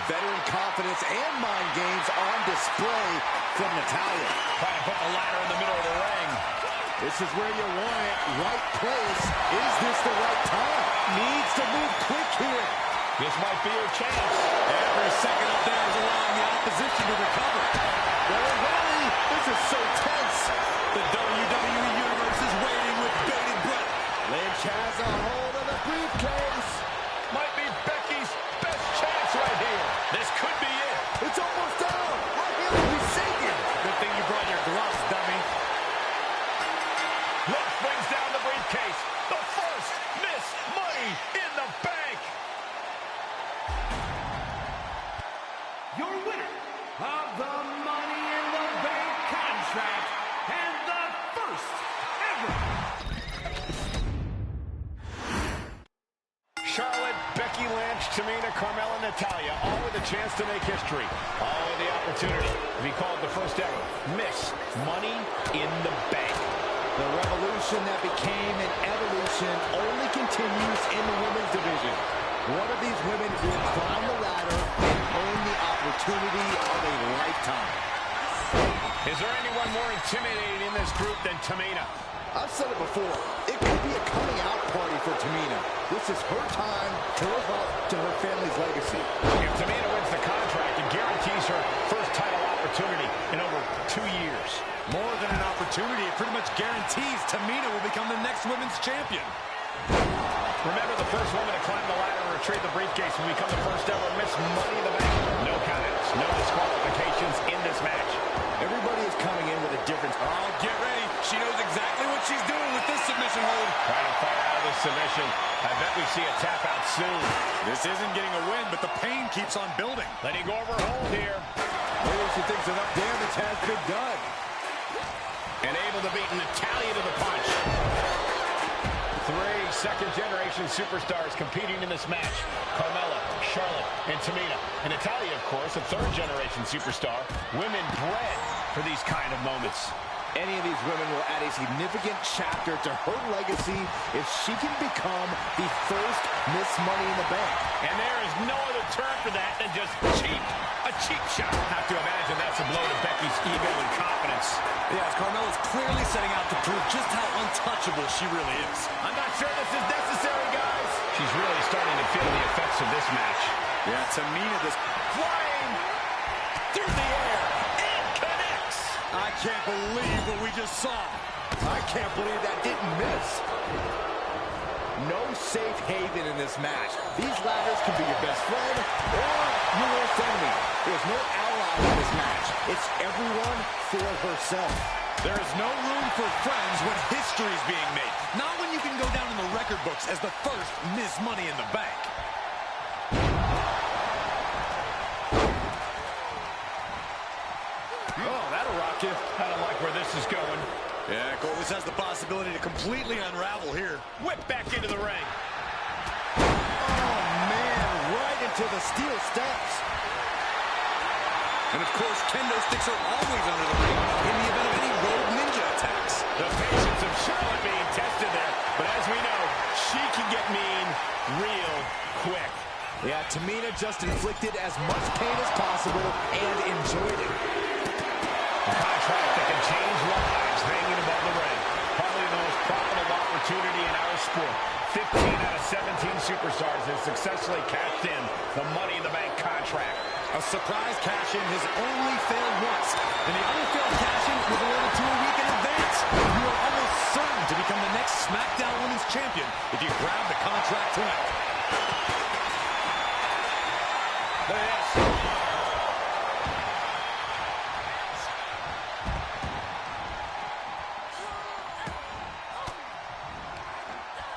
Speaker 6: Veteran confidence and mind games on display from Natalya.
Speaker 3: Trying to put the ladder in the middle of the ring.
Speaker 6: This is where you want it. Right place. Is this the right time? Needs to move quick here.
Speaker 3: This might be her chance.
Speaker 5: Every second up there is allowing the opposition to recover.
Speaker 6: Really? This is so tense.
Speaker 5: The WWE Universe is waiting with bated breath.
Speaker 6: Lynch has a hold of the briefcase.
Speaker 3: Might be Becky's best chance right here. This could be it.
Speaker 6: It's almost down. Her heel will be sinking.
Speaker 5: Good thing you brought your gloves, dummy.
Speaker 3: Lynch brings down the briefcase. The first Miss Money in the Bank.
Speaker 4: Your winner of the Money in the Bank contract and the first ever.
Speaker 3: Charlotte, Becky Lynch, Tamina, Carmella, Natalya, all with a chance to make history. All with the opportunity to be called the first ever Miss Money in the Bank.
Speaker 6: The revolution that became an evolution only continues in the women's division. One of these women will climb the ladder and earn the opportunity of a lifetime.
Speaker 3: Is there anyone more intimidating in this group than Tamina?
Speaker 6: I've said it before, it could be a coming out party for Tamina. This is her time to live up to her family's legacy.
Speaker 3: If Tamina wins the contract, it guarantees her first title opportunity in over 2 years.
Speaker 5: More than an opportunity, it pretty much guarantees Tamina will become the next women's champion.
Speaker 3: Remember, the first woman to climb the ladder and retrieve the briefcase will become the first ever Miss Money in the Bank. No countouts, no disqualifications in this match.
Speaker 6: Everybody is coming in with a difference.
Speaker 5: Oh, get ready. She knows exactly what she's doing with this submission hold.
Speaker 3: Trying to fire out of this submission. I bet we see a tap out soon.
Speaker 5: This isn't getting a win, but the pain keeps on building.
Speaker 3: Letting go of her hold here.
Speaker 6: Maybe she thinks enough damage has been done.
Speaker 3: And able to beat Natalya to the punch. 3 second-generation superstars competing in this match. Carmella, Charlotte, and Tamina. And Natalya, of course, a third-generation superstar. Women bred for these kind of moments.
Speaker 6: Any of these women will add a significant chapter to her legacy if she can become the first Miss Money in the Bank.
Speaker 3: And there is no other term for that than just cheap. A cheap shot. Have to imagine that's a blow to Becky's ego and confidence.
Speaker 5: Yes, Carmella's clearly setting out to prove just how untouchable she really is.
Speaker 3: I'm not sure this is necessary, guys. She's really starting to feel the effects of this match.
Speaker 5: Yeah, Tamina just
Speaker 3: Flying through the air. It connects.
Speaker 5: I can't believe what we just saw.
Speaker 6: I can't believe that didn't miss. No safe haven in this match. These ladders can be your best friend or your worst enemy. There's no ally in this match. It's everyone for herself.
Speaker 5: There is no room for friends when history is being made. Not when you can go down in the record books as the first Miss Money in the Bank.
Speaker 3: Oh, that'll rock you. I don't like where this is going.
Speaker 5: Yeah, Cole, this has the possibility to completely unravel here.
Speaker 3: Whip back into the ring.
Speaker 6: Oh, man, right into the steel steps.
Speaker 5: And, of course, kendo sticks are always under the ring in the event of any rogue ninja attacks.
Speaker 3: The patience of Charlotte being tested there. But as we know, she can get mean real quick.
Speaker 6: Yeah, Tamina just inflicted as much pain as possible and enjoyed it.
Speaker 3: A contract that can change lives hanging above the ring. Probably the most profitable opportunity in our sport. 15 out of 17 superstars have successfully cashed in the Money in the Bank contract.
Speaker 5: A surprise cash-in has only failed once, and the only failed cash-in was awarded to a week in advance. You are almost certain to become the next SmackDown Women's Champion if you grab the contract tonight.
Speaker 3: Look at this.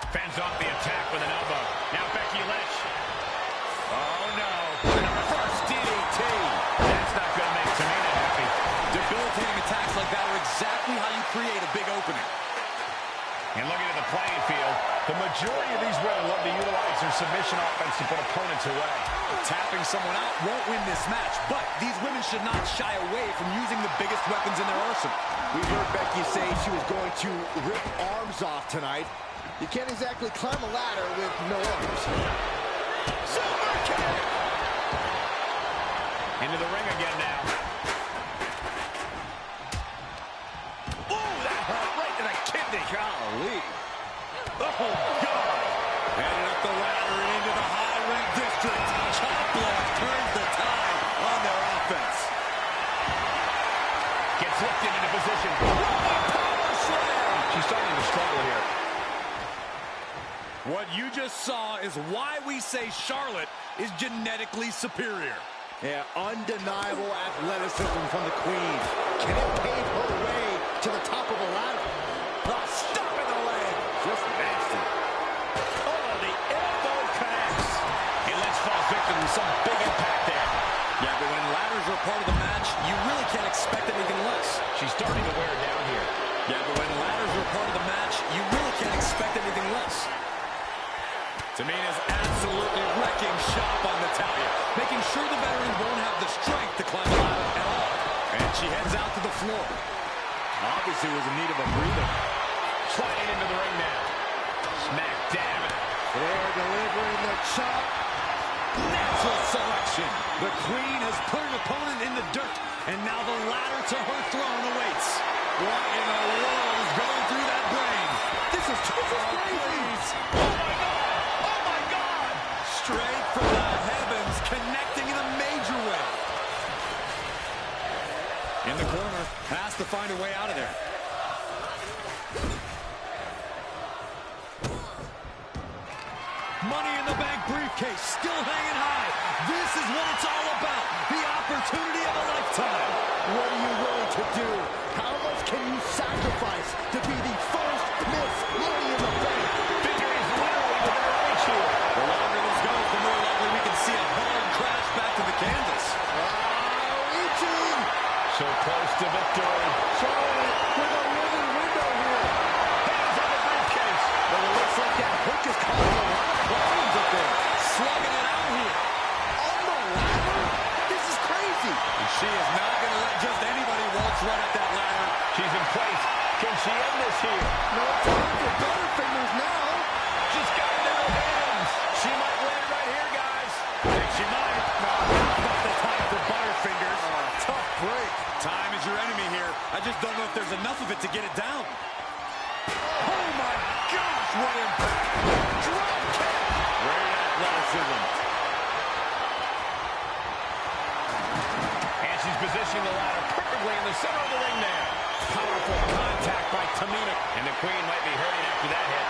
Speaker 3: Fends off the attack with an elbow. Now Becky Lynch. Oh no. And a reverse DDT. That's not going to make Tamina happy.
Speaker 5: Debilitating attacks like that are exactly how you create a big opening.
Speaker 3: And looking at the playing field, the majority of these women love to utilize their submission offense to put opponents away.
Speaker 5: Tapping someone out won't win this match, but these women should not shy away from using the biggest weapons in their arsenal.
Speaker 6: We heard Becky say she was going to rip arms off tonight. You can't exactly climb a ladder with no arms.
Speaker 3: Super kick! Into the ring again now. Ooh, that hurt right to the kidney.
Speaker 6: Golly.
Speaker 3: Oh, God.
Speaker 5: Headed up the ladder and into the high high-ranked district. Chop block turns the tide on their offense.
Speaker 3: Gets lifted into position. Power slam. She's starting to struggle here.
Speaker 5: What you just saw is why we say Charlotte is genetically superior.
Speaker 6: Yeah, undeniable athleticism from the Queen. Can it pave her way to the top of the ladder? Stop in the leg. Just nasty.
Speaker 3: Oh, the elbow connects. And Lynch falls victim to some big impact there.
Speaker 5: Yeah, but when ladders are part of the match, you really can't expect anything less.
Speaker 3: She's starting to wear down here.
Speaker 5: Yeah, but when ladders are part of the match, you really can't expect anything less. Tamina's absolutely wrecking shop on Natalya, making sure the veteran won't have the strength to climb the ladder at all. And she heads out to the floor. Obviously was in need of a breather.
Speaker 3: Sliding into the ring now. Smack down.
Speaker 6: They're delivering the chop.
Speaker 5: Natural selection. The Queen has put an opponent in the dirt, and now the ladder to her throne awaits. What in the world is going through that brain? This is crazy. Oh my God! Oh my God! Straight from the heavens, connecting in a major way. In the corner, has to find a way out of there. Money in the Bank briefcase, still hanging high. This is what it's all about. The opportunity of a lifetime.
Speaker 6: What are you willing to do? How much can you sacrifice to be the first Miss Money in the Bank?
Speaker 3: Victory is literally within reach here.
Speaker 5: The longer this goes, the more likely we can see a hard crash back to the canvas.
Speaker 6: Reaching.
Speaker 3: So close to victory.
Speaker 6: Charlotte with a living window here.
Speaker 3: Hands on the briefcase.
Speaker 6: But it looks like that hook is causing a lot of problems up there.
Speaker 5: Slugging it out here.
Speaker 6: On the ladder? This is crazy.
Speaker 5: And she is not going to let just anybody waltz right up that ladder.
Speaker 3: She's in place. Can she end this here?
Speaker 6: No time for Butterfingers now.
Speaker 3: She's got it in her hands. She might land right here, guys.
Speaker 5: Think she might. Not the time for Butterfingers.
Speaker 6: Tough break.
Speaker 5: Time is your enemy here. I just don't know if there's enough of it to get it down. Oh my gosh, what impact! Drop kick! Great athleticism.
Speaker 3: And she's positioning the ladder perfectly in the center of the ring there. Powerful contact by Tamina. And the Queen might be hurting after that hit.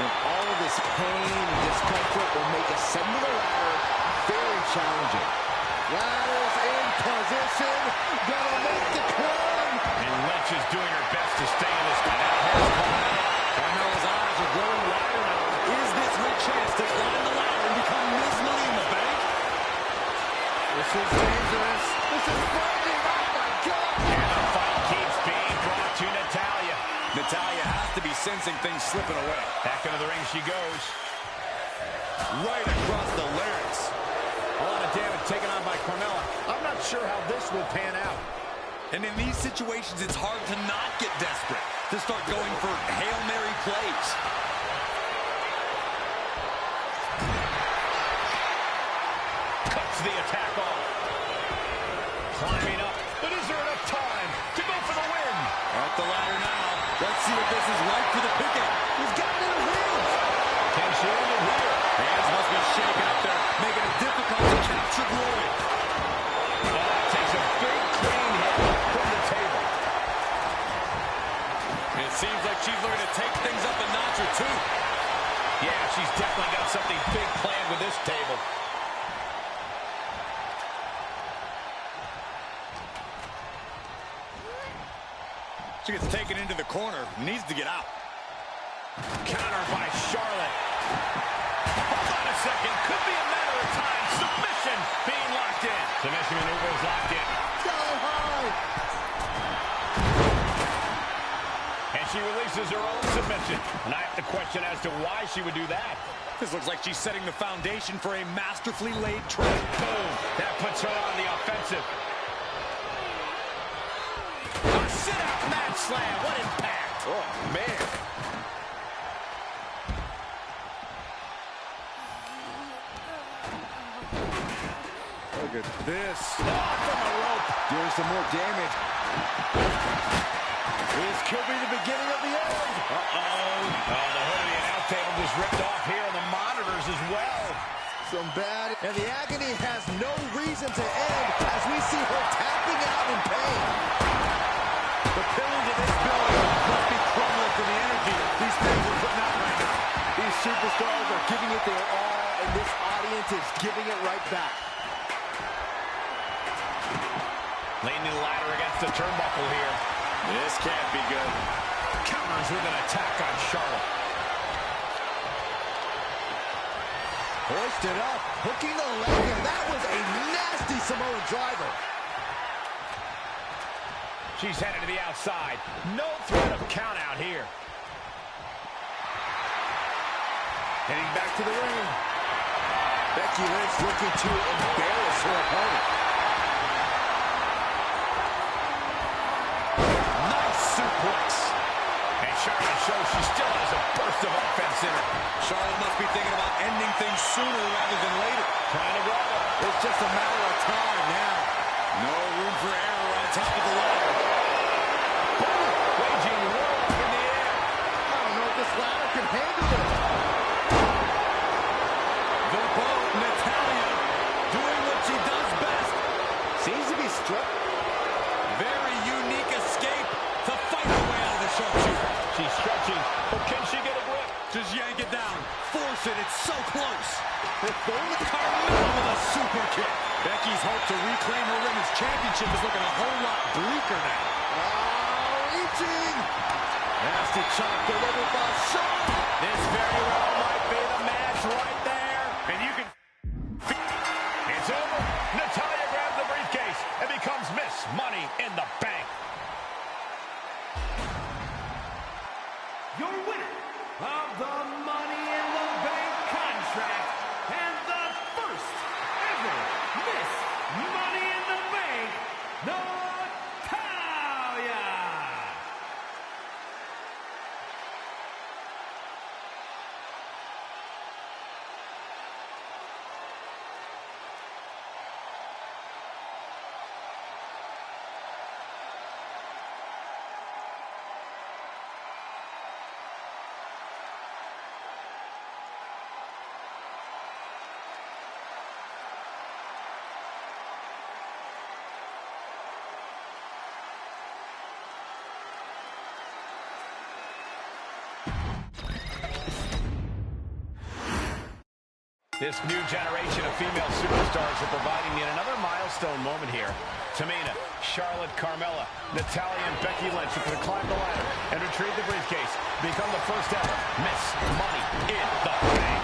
Speaker 6: And all of this pain and discomfort will make ascending the ladder very challenging. Ladder's in position. Gonna make the climb.
Speaker 3: And Lynch is doing her best to stay in this. Now here's Carmella.
Speaker 5: Carmella's eyes are growing wider now. Is this her chance to climb the ladder and become Miss Money in the Bank?
Speaker 6: This is dangerous. This is frightening. Oh my God.
Speaker 3: And the fight keeps being brought to Natalya.
Speaker 5: Natalya has to be sensing things slipping away.
Speaker 3: Back into the ring she goes.
Speaker 5: Right across the larynx.
Speaker 3: A lot of damage taken on by Carmella. I'm not sure how this will pan out.
Speaker 5: And in these situations, it's hard to not get desperate, to start going for Hail Mary plays.
Speaker 3: Cuts the attack off. Climbing up. But is there enough time to go for the win?
Speaker 5: At the ladder now. Let's see if this is right for the picking.
Speaker 6: He's got it in his hands.
Speaker 3: Can she end it here?
Speaker 5: Hands must be shaking up there, making it difficult to capture glory.
Speaker 3: Takes a big clean hit from the table.
Speaker 5: And it seems like she's learning to take things up a notch or two.
Speaker 3: Yeah, she's definitely got something big planned with this table.
Speaker 5: She gets taken into the corner, needs to get out.
Speaker 3: Counter by Charlotte. Hold on a second. Could be a matter of time. Submission being locked in. Submission maneuvers locked in.
Speaker 6: Go high.
Speaker 3: And she releases her own submission. And I have to question as to why she would do that.
Speaker 5: This looks like she's setting the foundation for a masterfully laid trap.
Speaker 3: Boom. That puts her on the offensive. A sit-out mat slam. What impact.
Speaker 6: Oh, man. Look at this.
Speaker 3: Off from a rope.
Speaker 6: Doing some more damage. This could be the beginning of the end.
Speaker 3: Uh-oh. Oh, the hood of the announce table just ripped off here on the monitors as well.
Speaker 6: Some bad. And the agony has no reason to end as we see her tapping out in pain.
Speaker 5: The pillars of this building must be crumbling for the energy these fans are putting out right now.
Speaker 6: These superstars are giving it their all, and this audience is giving it right back.
Speaker 3: Laying the ladder against the turnbuckle here.
Speaker 5: This can't be good.
Speaker 3: Counters with an attack on Charlotte.
Speaker 6: Hoisted up, hooking the leg, and that was a nasty Samoan driver.
Speaker 3: She's headed to the outside. No threat of count out here.
Speaker 6: Heading back to the ring. Becky Lynch looking to embarrass her opponent.
Speaker 3: Nice suplex. And Charlotte shows she still has a burst of offense in her.
Speaker 5: Charlotte must be thinking about ending things sooner rather than later.
Speaker 3: Trying to grab her.
Speaker 6: It's just a matter of time now.
Speaker 5: No room for error on top of the ladder.
Speaker 3: Waging war up in the air.
Speaker 6: I don't know if this ladder can handle it.
Speaker 5: The boat, Natalya, doing what she does best.
Speaker 6: Seems to be struck.
Speaker 5: Very unique escape to fight her way out of the sharpshooter.
Speaker 3: She's stretching, but can she get a grip?
Speaker 5: Just yank it down. Force it. It's so close. Carmella with a super kick. Becky's hope to reclaim her women's championship is looking a whole lot bleaker now.
Speaker 6: Reaching. Nasty chop delivered by Charlotte.
Speaker 3: This very well might be the match right there. And you can... It's over. Natalya grabs the briefcase and becomes Miss Money in the Bank.
Speaker 4: Your winner of the Money in the Bank contract and the first ever Miss Money in the Bank, Natalya.
Speaker 3: This new generation of female superstars are providing yet another milestone moment here. Tamina, Charlotte, Carmella, Natalya, and Becky Lynch are going to climb the ladder and retrieve the briefcase. Become the first ever Miss Money in the Bank.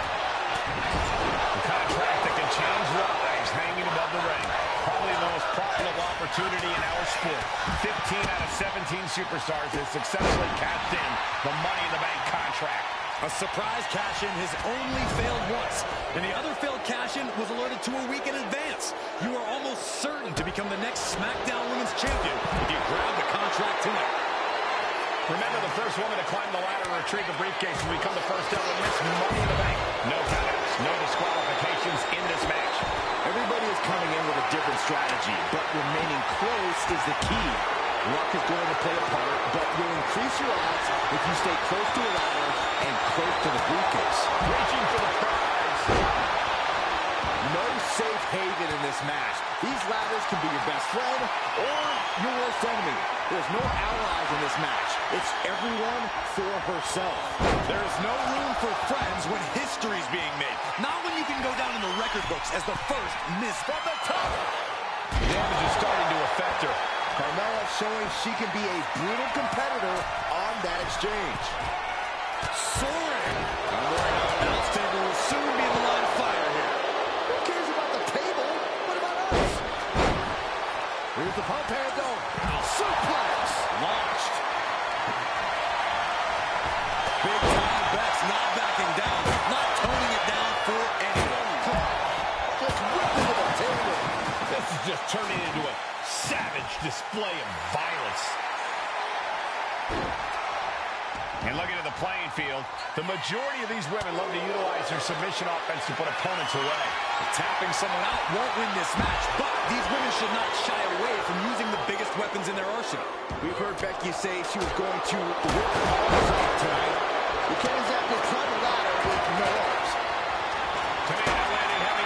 Speaker 3: The contract that can change lives hanging above the ring. Probably the most profitable opportunity in our sport. 15 out of 17 superstars have successfully cashed in the Money in the Bank contract.
Speaker 5: A surprise cash-in has only failed once, and the other failed cash-in was alerted to a week in advance. You are almost certain to become the next SmackDown Women's Champion if you grab the contract tonight.
Speaker 3: Remember, the first woman to climb the ladder and retrieve the briefcase will become the first ever Miss Money in the Bank. No countouts, no disqualifications in this match.
Speaker 6: Everybody is coming in with a different strategy, but remaining close is the key. Luck is going to play a part, but will increase your odds if you stay close to the ladder and close to the briefcase.
Speaker 3: Reaching for the prize.
Speaker 6: No safe haven in this match. These ladders can be your best friend or your worst enemy. There's no allies in this match. It's everyone for herself.
Speaker 5: There is no room for friends when history's being made. Not when you can go down in the record books as the first Miss from the top.
Speaker 3: The damage is starting to affect her.
Speaker 6: Carmella showing she can be a brutal competitor on that exchange.
Speaker 5: Soaring. I'm worried our announce table will soon be in the line of fire here.
Speaker 6: Who cares about the table? What about us? Here's the pump handle. Suplex.
Speaker 5: Launched. Big time Bex not backing down. Not toning it down for anyone.
Speaker 6: Just whipping to the table.
Speaker 3: This is just turning into a savage display of violence. And looking at the playing field, the majority of these women love to utilize their submission offense to put opponents away.
Speaker 5: Tapping someone out won't win this match, but these women should not shy away from using the biggest weapons in their arsenal.
Speaker 6: We've heard Becky say she was going to work her arms out tonight. You can't exactly climb a ladder with no arms.
Speaker 3: Tamina landing heavy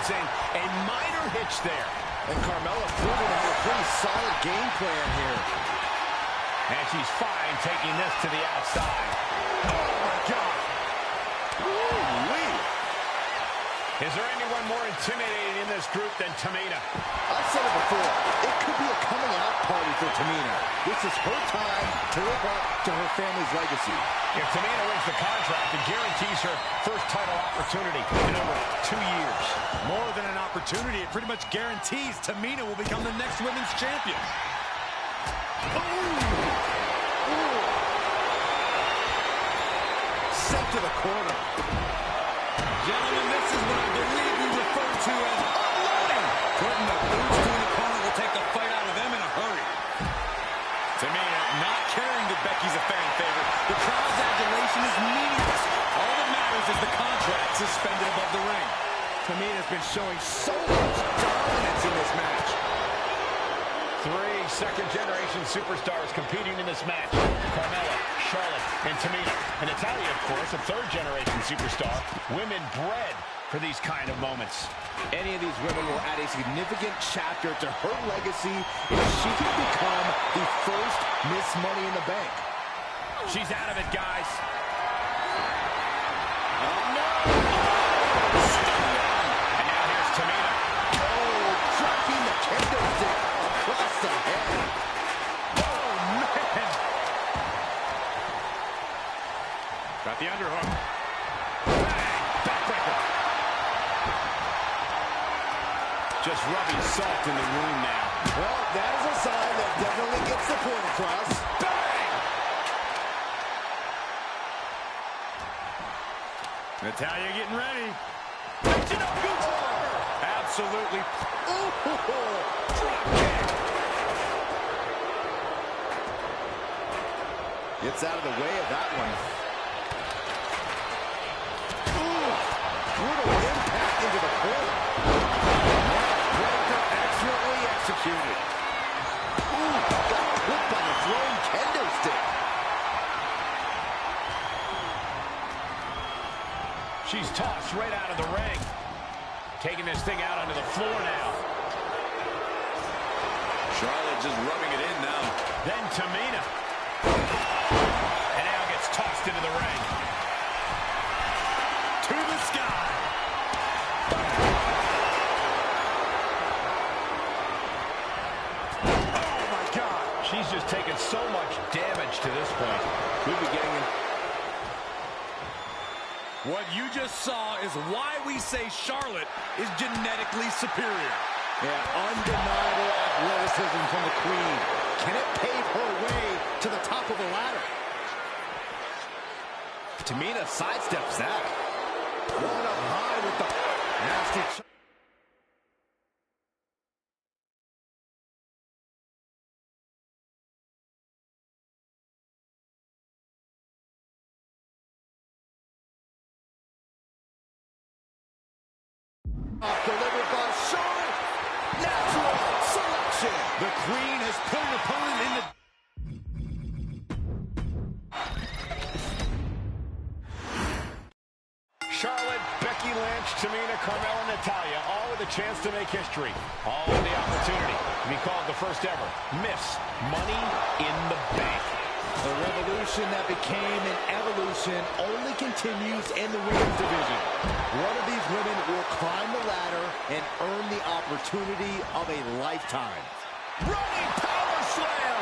Speaker 3: experiencing a minor hitch there.
Speaker 6: And Carmella proving to have a pretty solid game plan here.
Speaker 3: And she's fine taking this to the outside. Oh, my God.
Speaker 6: Woo-wee.
Speaker 3: Is there anyone more intimidating in this group than Tamina?
Speaker 6: I've said it before. It could be a coming out party for Tamina. This is her time to live up to her family's legacy.
Speaker 3: If Tamina wins the contract, it guarantees her first title opportunity in over 2 years.
Speaker 5: More than an opportunity, it pretty much guarantees Tamina will become the next women's champion.
Speaker 6: Sent to the corner.
Speaker 5: Gentlemen, this is what I believe we refer to as unloading. Putting the boots to an opponent will take the fight out of them in a hurry. Tamina not caring that Becky's a fan favorite. The crowd's adulation is meaningless. All that matters is the contract suspended above the ring.
Speaker 6: Tamina's been showing so much dominance in this match.
Speaker 3: 3 second-generation superstars competing in this match. Carmella, Charlotte, and Tamina. And Natalya, of course, a third-generation superstar. Women bred for these kind of moments.
Speaker 6: Any of these women will add a significant chapter to her legacy if she can become the first Miss Money in the Bank.
Speaker 3: She's out of it, guys.
Speaker 6: Oh, no!
Speaker 3: And now here's Tamina.
Speaker 6: Oh, dropping the kendo stick across the head.
Speaker 3: Oh, man.
Speaker 5: Got the underhook.
Speaker 3: Backbreaker. Just rubbing salt in the wound now.
Speaker 6: Well, that is a sign that definitely gets the point across.
Speaker 3: Bang!
Speaker 5: Natalya getting ready.
Speaker 3: Absolutely.
Speaker 6: Ooh,
Speaker 3: Drop kick.
Speaker 6: gets out of the way of that one. Ooh, brutal impact into the corner. Breaker excellently executed. Ooh, got whipped by the thrown kendo stick.
Speaker 3: She's tossed right out of the ring. Taking this thing out onto the floor now.
Speaker 5: Charlotte just rubbing it in now.
Speaker 3: Then Tamina. And now gets tossed into the ring.
Speaker 5: To the sky.
Speaker 3: Oh, my God. She's just taken so much damage to this point.
Speaker 6: We'll be getting in.
Speaker 5: What you just saw is why we say Charlotte is genetically superior.
Speaker 6: Yeah, undeniable athleticism from the Queen. Can it pave her way to the top of the ladder? Tamina sidesteps that. One up high with the nasty... Delivered by Charlotte. Natural selection.
Speaker 5: The Queen has put an opponent in the...
Speaker 3: Charlotte, Becky Lynch, Tamina, Carmella, Natalya, all with a chance to make history. All with the opportunity to be called the first ever Miss Money in the Bank.
Speaker 6: The revolution that became an evolution only continues in the women's division. One of these women will climb the ladder and earn the opportunity of a lifetime.
Speaker 3: Running power slam!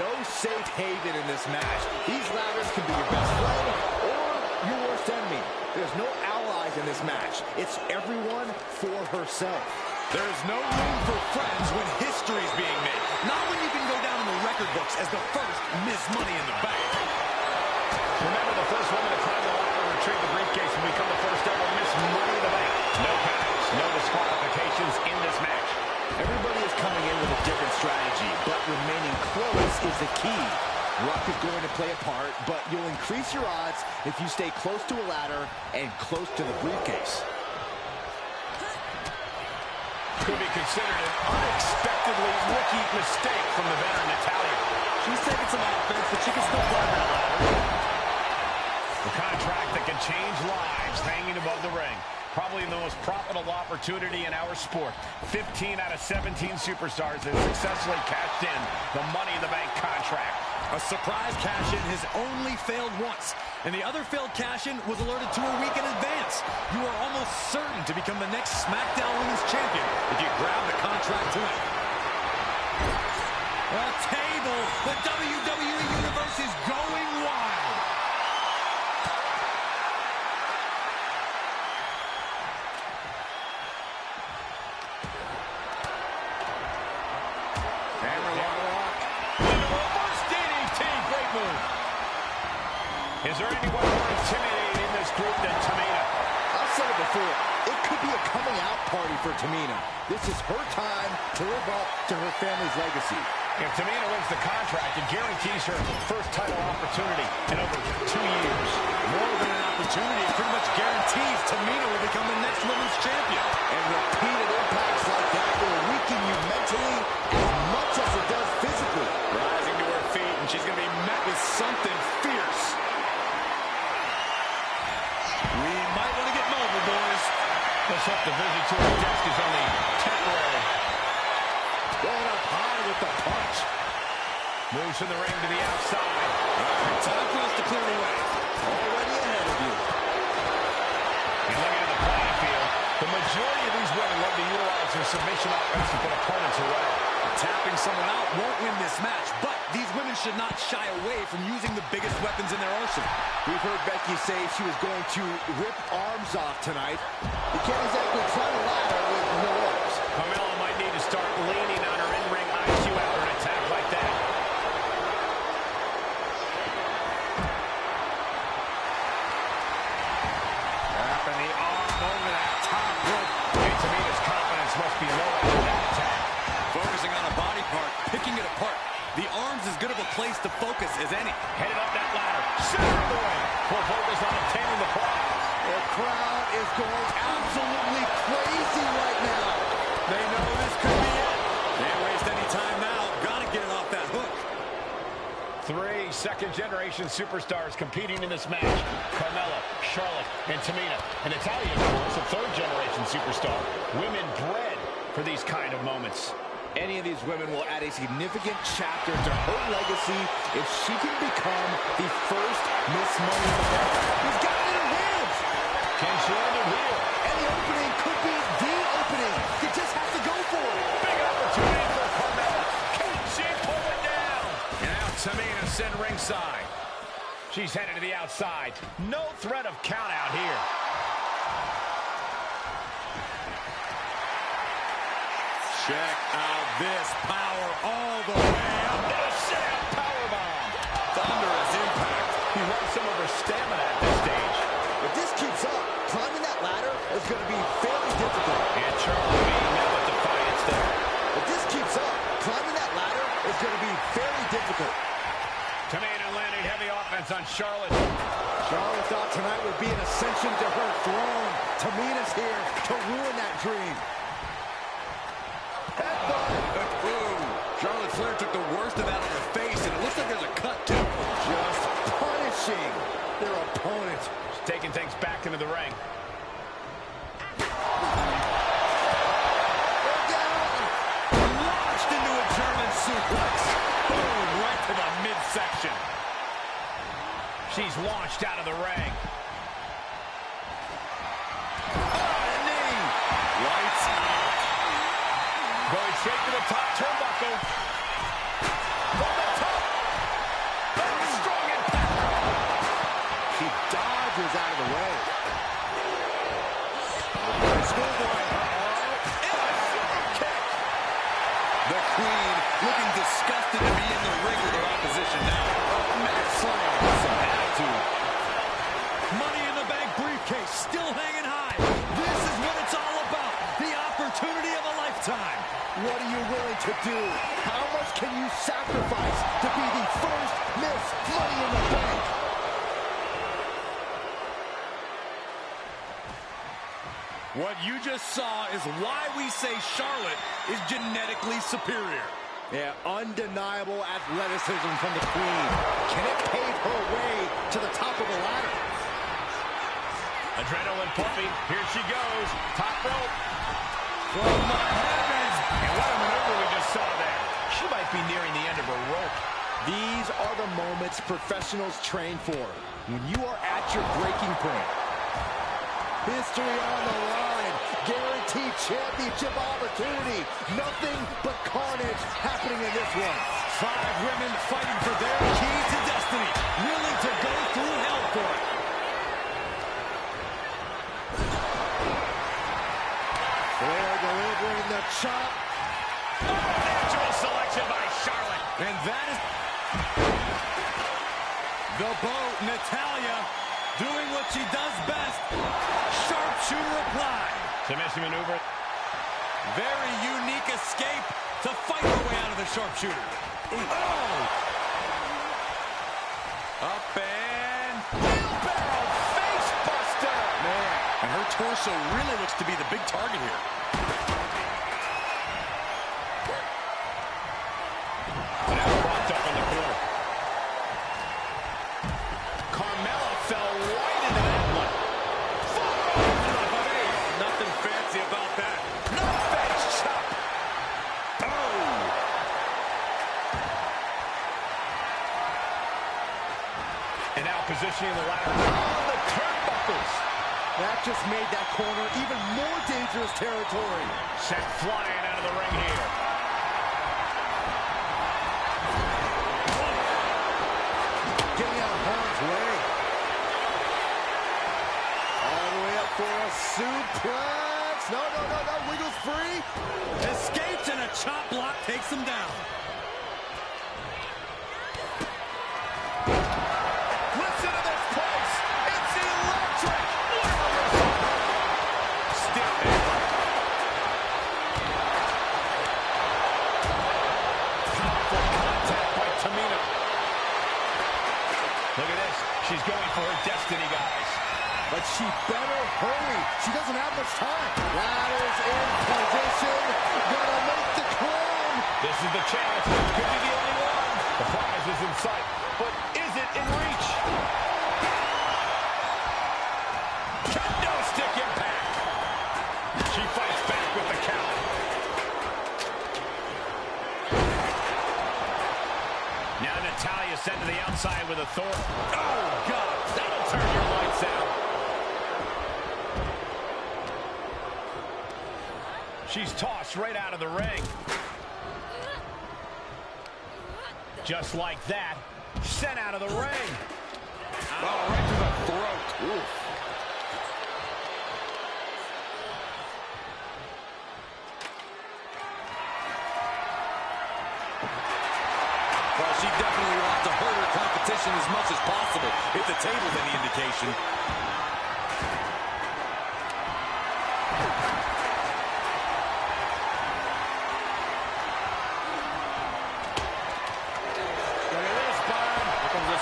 Speaker 6: No safe haven in this match. These ladders can be your best friend or your worst enemy. There's no allies in this match. It's everyone for herself.
Speaker 5: There is no room for friends when history is being made. Not when you can go down in the record books as the first Miss Money in the Bank.
Speaker 3: Remember, the first woman to climb the ladder and retrieve the briefcase will become the first ever Miss Money in the Bank. No countouts, no disqualifications in this match.
Speaker 6: Everybody is coming in with a different strategy, but remaining close is the key. Luck is going to play a part, but you'll increase your odds if you stay close to a ladder and close to the briefcase.
Speaker 3: Could be considered an unexpectedly rookie mistake from the veteran Natalya.
Speaker 5: She's taking some offense, but she can still climb that ladder.
Speaker 3: The contract that can change lives hanging above the ring. Probably the most profitable opportunity in our sport. 15 out of 17 superstars have successfully cashed in the Money in the Bank contract.
Speaker 5: A surprise cash-in has only failed once, and the other failed cash-in was alerted to a week in advance. You are almost certain to become the next SmackDown Women's Champion if you grab the contract tonight. A table. The WWE Universe is going wild.
Speaker 3: Is there anyone more intimidating in this group than Tamina?
Speaker 6: I've said it before. It could be a coming out party for Tamina. This is her time to live up to her family's legacy.
Speaker 3: If Tamina wins the contract, it guarantees her first title opportunity in over 2 years.
Speaker 5: More than an opportunity, it pretty much guarantees Tamina will become the next women's champion.
Speaker 6: And repeated impacts like that will weaken you mentally as much as it does physically.
Speaker 5: Rising to her feet, and she's going to be met with something fierce. We might want to get mobile, boys.
Speaker 3: Let's hope the visit to her desk is only temporary.
Speaker 6: Going up high with the punch.
Speaker 3: Moves from the ring to the outside.
Speaker 5: Time for us to clear the way.
Speaker 6: Already ahead of you.
Speaker 3: And looking at the playing field, the majority of these women love to utilize their submission offense to put opponents away.
Speaker 5: Tapping someone out won't win this match, but these women should not shy away from using the biggest weapons in their arsenal.
Speaker 6: We've heard Becky say she was going to rip arms off tonight. You can't exactly climb a ladder with no arms.
Speaker 3: Carmella might need to start leaning on her in-ring IQ after an attack like that. Wrapping the arm over that top rope. And Tamina's confidence must be low after that attack.
Speaker 5: Focusing on a body part, picking it apart. The arm's as good of a place to focus as any.
Speaker 3: Headed up that ladder. Center of the ring. Full focus on obtaining the prize.
Speaker 6: The crowd is going absolutely crazy right now.
Speaker 5: They know this could be it. Can't waste any time now. Gotta get it off that hook.
Speaker 3: 3 second-generation superstars competing in this match. Carmella, Charlotte, and Tamina. And Natalya, of course, a third-generation superstar. Women bred for these kind of moments.
Speaker 6: Any of these women will add a significant chapter to her legacy if she can become the first Miss Money in the Bank. She's got it in her hands.
Speaker 3: Can she end it here?
Speaker 6: And the opening could be the opening. You just have to go for it.
Speaker 3: Big opportunity for Carmella. Can she pull it down? And now Tamina sent ringside. She's headed to the outside. No threat of count out here.
Speaker 5: Check out this power all the way up.
Speaker 3: A sham powerbomb.
Speaker 5: Thunderous impact.
Speaker 3: He lost some of her stamina at this stage.
Speaker 6: If this keeps up, climbing that ladder is going to be fairly difficult.
Speaker 3: And Charlotte being met with defiance there.
Speaker 6: If this keeps up, climbing that ladder is going to be fairly difficult.
Speaker 3: Tamina landing heavy offense on Charlotte.
Speaker 6: Charlotte thought tonight would be an ascension to her throne. Tamina's here to ruin that dream.
Speaker 5: Charlotte Flair took the worst of that on her face, and it looks like there's a cut, too.
Speaker 6: Just punishing their opponent.
Speaker 3: She's taking things back into the ring.
Speaker 5: Launched into a German suplex. Boom, right to the midsection.
Speaker 3: She's launched out of the ring.
Speaker 5: Knee. Lights out.
Speaker 3: Going straight to the top turnbuckle. From the top. Very strong impact.
Speaker 6: She dodges out of the way.
Speaker 5: Schoolboy.
Speaker 3: Kick.
Speaker 5: The Queen looking disgusted to be in the ring with her opposition now.
Speaker 6: Mat slam with some attitude.
Speaker 5: Money in the Bank briefcase still hanging high. This is what it's all about. The opportunity of a lifetime.
Speaker 6: What are you willing to do? How much can you sacrifice to be the first Miss Money in the Bank?
Speaker 5: What you just saw is why we say Charlotte is genetically superior.
Speaker 6: Yeah, undeniable athleticism from the Queen. Can it pave her way to the top of the ladder?
Speaker 3: Adrenaline pumping. Here she goes. Top rope.
Speaker 5: From the heavens.
Speaker 3: And what a maneuver we just saw there. She might be nearing the end of her rope.
Speaker 6: These are the moments professionals train for. When you are at your breaking point. History on the line. Guaranteed championship opportunity. Nothing but carnage happening in this one.
Speaker 5: 5 women fighting for their keys to destiny. Willing to go through hell for it.
Speaker 6: Flair delivering the chop.
Speaker 3: Natural selection by Charlotte.
Speaker 5: And that is the boat, Natalya, doing what she does best. Sharpshooter applied.
Speaker 3: Submission maneuver.
Speaker 5: Very unique escape to fight her way out of the sharpshooter. Oh! Up and
Speaker 3: Wheelbarrow face buster.
Speaker 5: man, and her torso really looks to be the big target here.
Speaker 3: Now propped up in the corner. Carmella fell right into that one.
Speaker 5: Nothing fancy about that.
Speaker 3: No face chop. Oh. And now positioning the ladder on the turnbuckles.
Speaker 6: That just made that corner even more dangerous territory.
Speaker 3: Sent flying out of the ring here.
Speaker 6: Getting out of harm's way. All the way up for a suplex. No, wiggles free.
Speaker 5: Escapes and a chop block takes him down.
Speaker 3: Listen to this place. It's electric. Stiff ankle. Powerful contact by Tamina. Look at this. She's going for her destiny, guys.
Speaker 6: But she better hurry. She doesn't have much time. Ladder's in position. Gonna make the climb.
Speaker 3: This is the chance. Could be the only one. The prize is in sight, but is it in reach? Kendo stick impact. She fights back with the count. Now Natalya sent to the outside with authority. Oh, God. That'll turn your lights out. She's tossed right out of the ring. Just like that, sent out of the ring.
Speaker 5: Oh, right to the throat. Oof. Well, she definitely wants to hurt her competition as much as possible, if the table's any indication.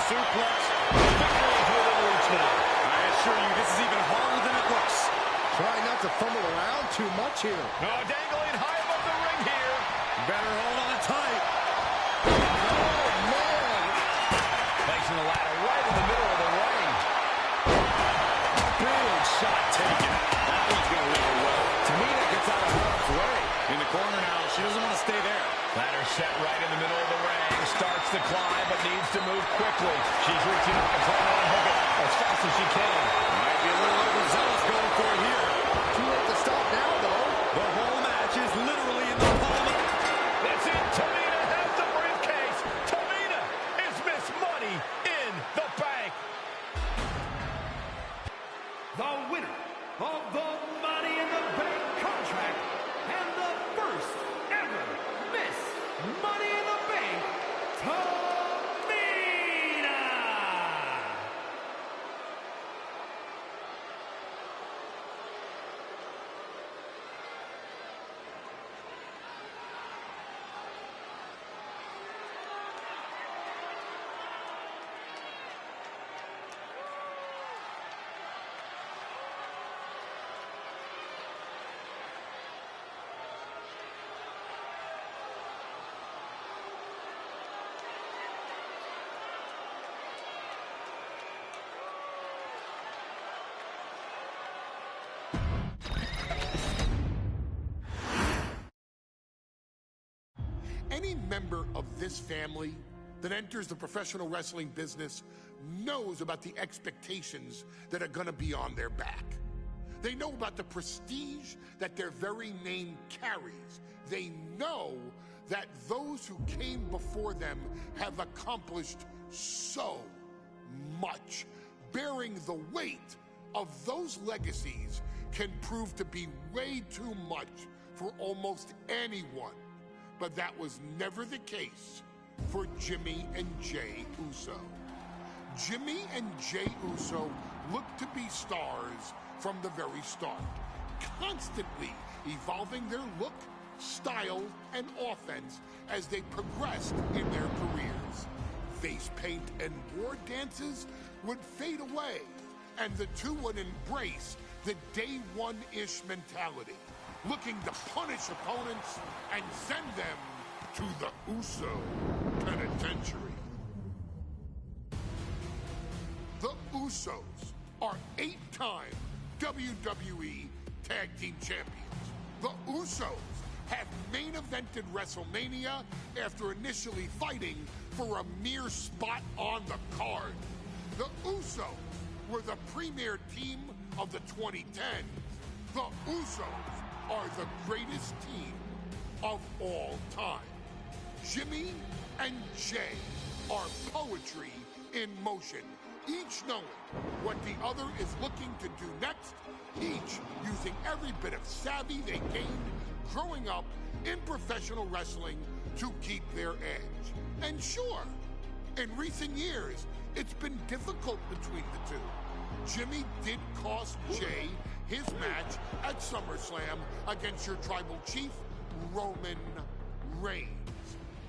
Speaker 3: Suplex. Victory is within reach now.
Speaker 5: I assure you, this is even harder than it looks.
Speaker 6: Try not to fumble around too much here.
Speaker 3: Oh, dangling high above the ring here.
Speaker 5: Better hold on tight.
Speaker 6: Oh, man.
Speaker 3: Placing the ladder right in the middle of the ring.
Speaker 5: Big shot taken. That one's going to live well.
Speaker 6: Tamina gets out of harm's way.
Speaker 5: In the corner now. She doesn't want to stay there.
Speaker 3: Ladder set right in the middle of the ring. Starts to climb, but needs to move quickly. She's reaching up and trying to unhook it as fast as she can.
Speaker 5: Might be a little overzealous going for it here.
Speaker 6: Too late to stop now, though.
Speaker 5: The whole match is literally in the palm of...
Speaker 3: That's it. Tamina has the briefcase. Tamina is Miss Money in the Bank.
Speaker 4: The winner of the Money in the Bank contract and the first ever Miss Money in the Bank, Tamina!
Speaker 1: Any member of this family that enters the professional wrestling business knows about the expectations that are going to be on their back. They know about the prestige that their very name carries. They know that those who came before them have accomplished so much. Bearing the weight of those legacies can prove to be way too much for almost anyone. But that was never the case for Jimmy and Jey Uso. Jimmy and Jey Uso looked to be stars from the very start, constantly evolving their look, style, and offense as they progressed in their careers. Face paint and war dances would fade away, and the two would embrace the day one-ish mentality, looking to punish opponents and send them to the Uso penitentiary. The Usos are 8-time WWE Tag Team Champions. The Usos have main evented WrestleMania after initially fighting for a mere spot on the card. The Usos were the premier team of the 2010s. The Usos are the greatest team of all time. Jimmy and Jey are poetry in motion, each knowing what the other is looking to do next, each using every bit of savvy they gained growing up in professional wrestling to keep their edge. And sure, in recent years, it's been difficult between the two. Jimmy did cost Jey his match at SummerSlam against your tribal chief, Roman Reigns.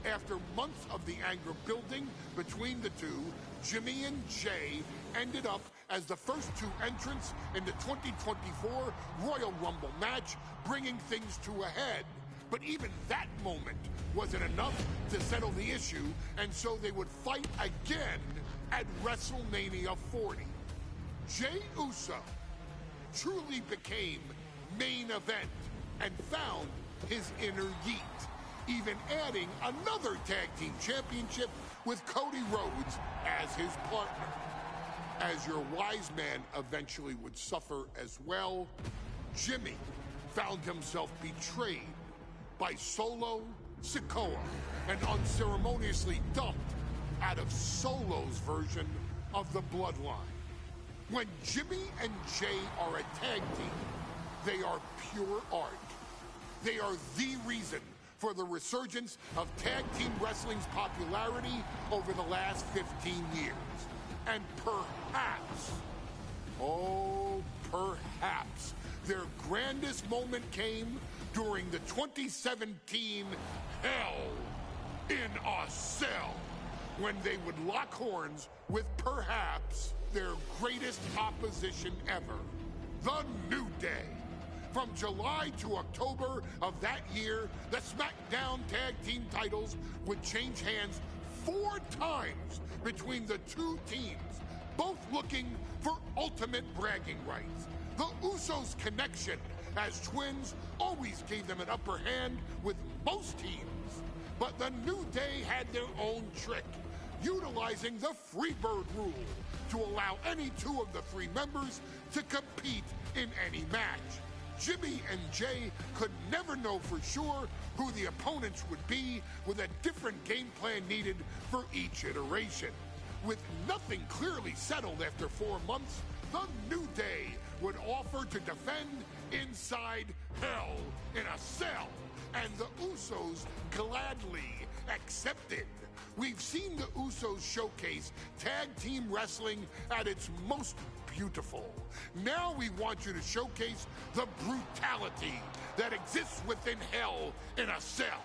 Speaker 1: After months of the anger building between the two, Jimmy and Jey ended up as the first two entrants in the 2024 Royal Rumble match, bringing things to a head. But even that moment wasn't enough to settle the issue, and so they would fight again at WrestleMania 40. Jey Uso truly became main event and found his inner yeet, even adding another tag team championship with Cody Rhodes as his partner. As your wise man eventually would suffer as well, Jimmy found himself betrayed by Solo Sikoa and unceremoniously dumped out of Solo's version of the Bloodline. When Jimmy and Jey are a tag team, they are pure art. They are the reason for the resurgence of tag team wrestling's popularity over the last 15 years. And perhaps, oh, perhaps, their grandest moment came during the 2017 Hell in a Cell, when they would lock horns with perhaps their greatest opposition ever, The New Day. From July to October of that year, the SmackDown Tag Team titles would change hands 4 times between the two teams, both looking for ultimate bragging rights. The Usos' connection as twins always gave them an upper hand with most teams. But the New Day had their own trick, utilizing the Freebird rule to allow any 2 of the 3 members to compete in any match. Jimmy and Jey could never know for sure who the opponents would be, with a different game plan needed for each iteration. With nothing clearly settled after 4 months, the New Day would offer to defend inside Hell in a Cell, and the Usos gladly accepted. We've seen the Usos showcase tag team wrestling at its most beautiful. Now we want you to showcase the brutality that exists within Hell in a Cell.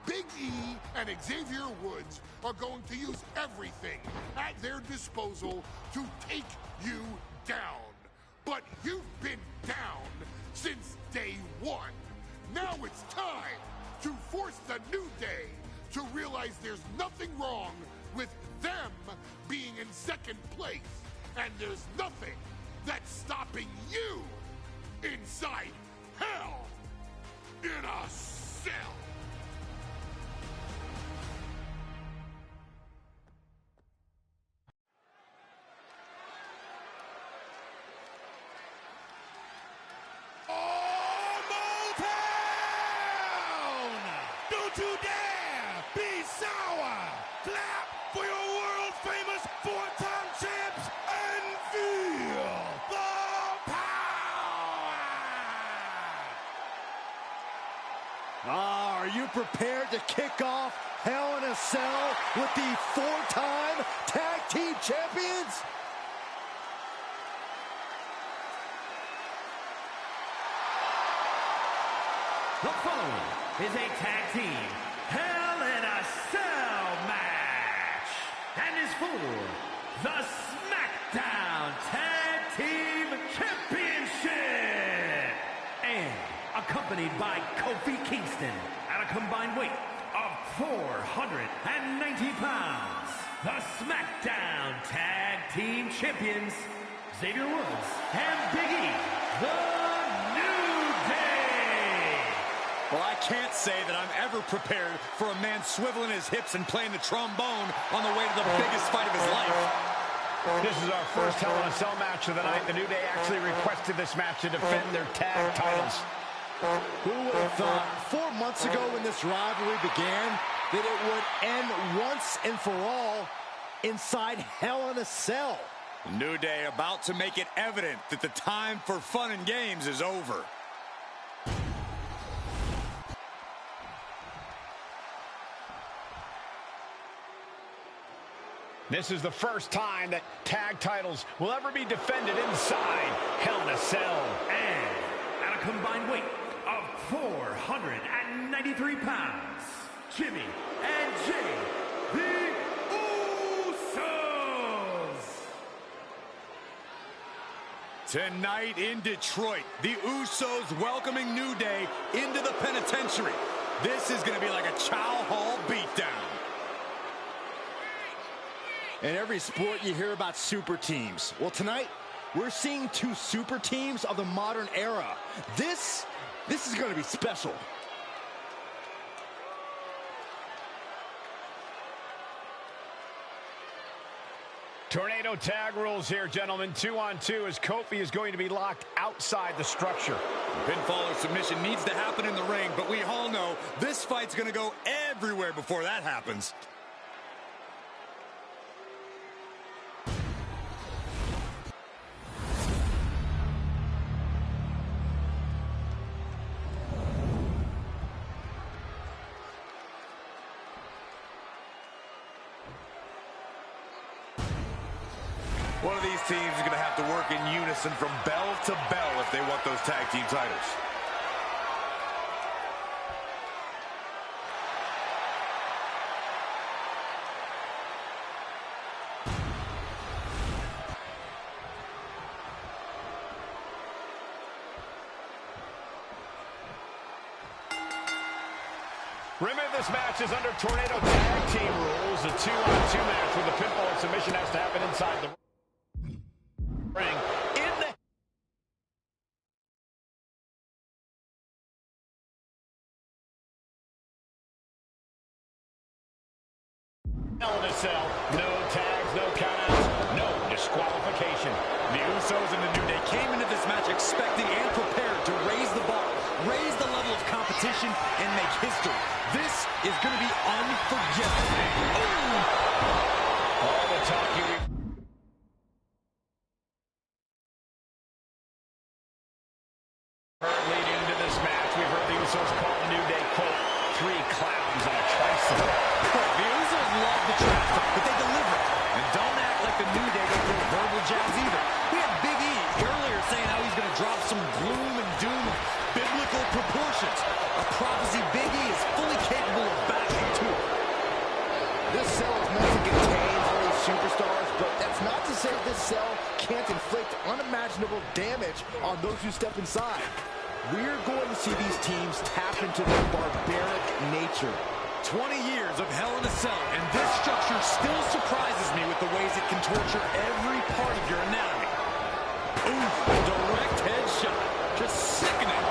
Speaker 1: Big E and Xavier Woods are going to use everything at their disposal to take you down. But you've been down since day one. Now it's time to force the New Day to realize there's nothing wrong with them being in second place, and there's nothing that's stopping you inside Hell in a Cell.
Speaker 7: to dare be sour. Clap for your world-famous four-time champs and feel the power.
Speaker 6: Are you prepared to kick off Hell in a Cell with the four-time tag team champions?
Speaker 4: The following is a tag team Hell in a Cell match and is for the SmackDown Tag Team Championship and accompanied by Kofi Kingston at a combined weight of 490 pounds. The SmackDown Tag Team Champions, Xavier Woods and Big E, the New Day.
Speaker 5: Well, I can't say that I'm ever prepared for a man swiveling his hips and playing the trombone on the way to the biggest fight of his life.
Speaker 3: This is our first Hell in a Cell match of the night. The New Day actually requested this match to defend their tag titles.
Speaker 6: Who would have thought 4 months ago when this rivalry began that it would end once and for all inside Hell in a Cell?
Speaker 5: New Day about to make it evident that the time for fun and games is over.
Speaker 3: This is the first time that tag titles will ever be defended inside Hell in a Cell.
Speaker 4: And at a combined weight of 493 pounds, Jimmy and Jay, the Usos.
Speaker 5: Tonight in Detroit, the Usos welcoming New Day into the penitentiary. This is going to be like a Chow Hall beatdown.
Speaker 6: In every sport, you hear about super teams. Well, tonight, we're seeing two super teams of the modern era. This is going to be special.
Speaker 3: Tornado tag rules here, gentlemen. 2-on-2 as Kofi is going to be locked outside the structure.
Speaker 5: Pinfall or submission needs to happen in the ring, but we all know this fight's going to go everywhere before that happens. One of these teams is going to have to work in unison from bell to bell if they want those tag team titles.
Speaker 3: Remember, this match is under Tornado tag team rules. A 2-on-2 match where the pinfall and submission has to happen inside the ring. In the Hell in a Cell, no tags, no countouts, no disqualification.
Speaker 5: The Usos and the New Day came into this match expecting and prepared to raise the bar, raise the level of competition, and make history. This is going to be unforgettable.
Speaker 3: All the talking leading into this match, we've heard the Usos call the New Day, quote, 3 clowns on a tricycle.
Speaker 5: The Usos love the traffic, but they deliver. And don't act like the New Day don't throw verbal jabs either. We had Big E earlier saying how he's going to drop some gloom and doom of biblical proportions. A prophecy Big E is fully capable of backing too.
Speaker 6: This cell is meant to contain all these superstars, but that's not to say this cell can't inflict unimaginable damage on those who step inside. We're going to see these teams tap into their barbaric nature.
Speaker 5: 20 years of Hell in a Cell, and this structure still surprises me with the ways it can torture every part of your anatomy. Ooh, direct headshot. Just sickening.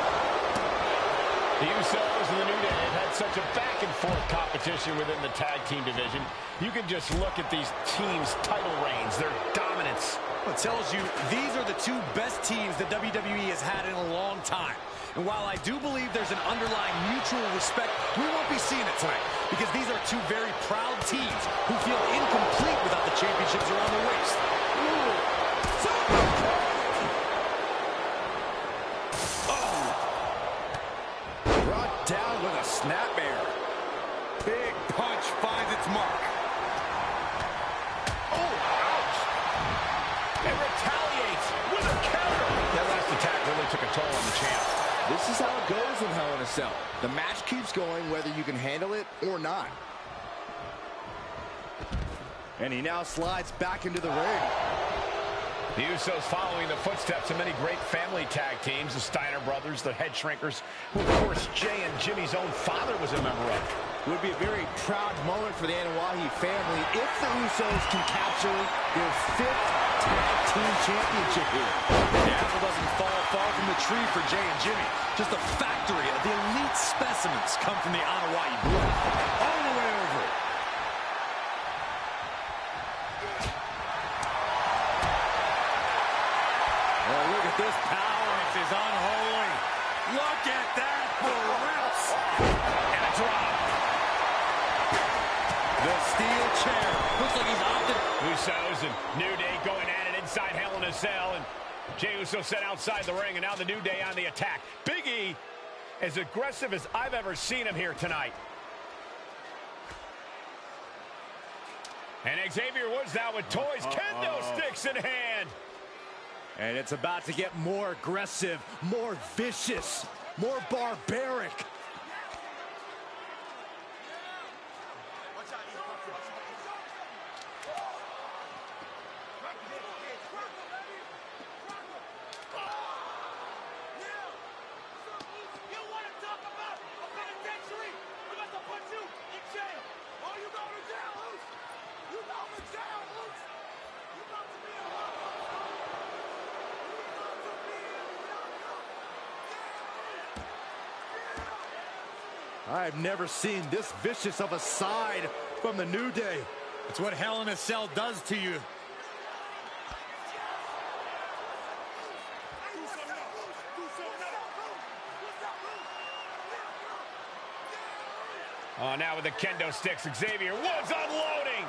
Speaker 3: The Usos and the New Day have had such a back-and-forth competition within the tag team division. You can just look at these teams' title reigns, their dominance.
Speaker 5: It tells you these are the two best teams that WWE has had in a long time. And while I do believe there's an underlying mutual respect, we won't be seeing it tonight because these are two very proud teams who feel incomplete without the championships around their waist.
Speaker 6: Brought down with a snapmare. Big punch finds its mark.
Speaker 3: Oh, ouch! And retaliates with a counter. That last attack really took a toll on the champ.
Speaker 6: This is how it goes in Hell in a Cell. The match keeps going whether you can handle it or not. And he now slides back into the ring.
Speaker 3: The Usos following the footsteps of many great family tag teams, the Steiner brothers, the Head Shrinkers, who of course Jay and Jimmy's own father was a member of.
Speaker 6: It would be a very proud moment for the Anoa'i family if the Usos can capture their 5th tag team championship here.
Speaker 5: The apple doesn't fall far from the tree for Jay and Jimmy. Just a factory of the elite specimens come from the Anoa'i blood. All the way over. Oh, look at this power. This is unholy. Look at that for rips.
Speaker 3: And a drop.
Speaker 5: The steel chair. Looks like he's opted.
Speaker 3: Usos and New Day going at it inside Hell in a Cell. And Jey Uso set outside the ring. And now the New Day on the attack. Big E, as aggressive as I've ever seen him here tonight. And Xavier Woods now with toys. Kendo sticks in hand.
Speaker 6: And it's about to get more aggressive, more vicious, more barbaric. I've never seen this vicious of a side from the New Day.
Speaker 5: It's what Hell in a Cell does to you.
Speaker 3: Oh, now with the kendo sticks, Xavier Woods unloading.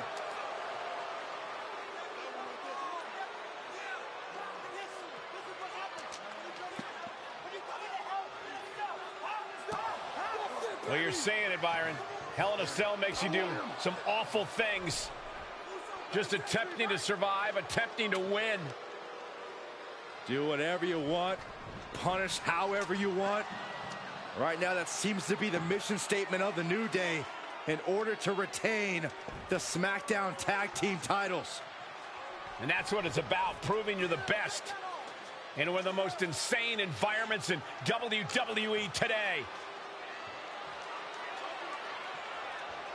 Speaker 3: Well, you're saying it, Byron. Hell in a Cell makes you do some awful things. Just attempting to survive, attempting to win.
Speaker 6: Do whatever you want, punish however you want. Right now, that seems to be the mission statement of the New Day in order to retain the SmackDown Tag Team titles.
Speaker 3: And that's what it's about, proving you're the best in one of the most insane environments in WWE today.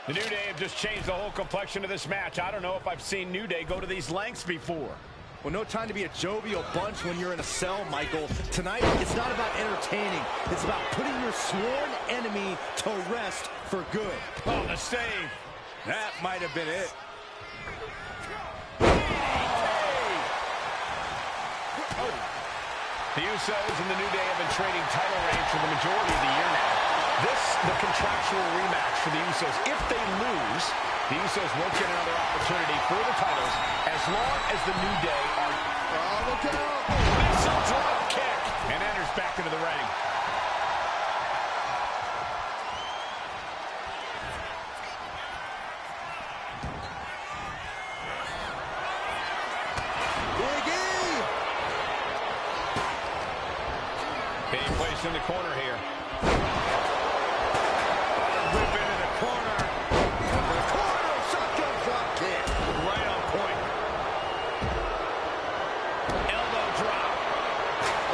Speaker 3: The New Day have just changed the whole complexion of this match. I don't know if I've seen New Day go to these lengths before.
Speaker 6: Well, no time to be a jovial bunch when you're in a cell, Michael. Tonight, it's not about entertaining. It's about putting your sworn enemy to rest for good.
Speaker 3: Oh, the save.
Speaker 6: That might have been it.
Speaker 3: The Usos and the New Day have been trading title reigns for the majority of the year now. This, the contractual rematch for the Usos. If they lose, the Usos won't get another opportunity for the titles as long as the New Day are...
Speaker 6: Oh, look out!
Speaker 3: Missile drop kick! And enters back into the ring.
Speaker 6: Big E!
Speaker 3: Being placed in the corner here.
Speaker 6: Whip into the corner. The corner shotgun drop kick.
Speaker 3: Right on point. Elbow drop.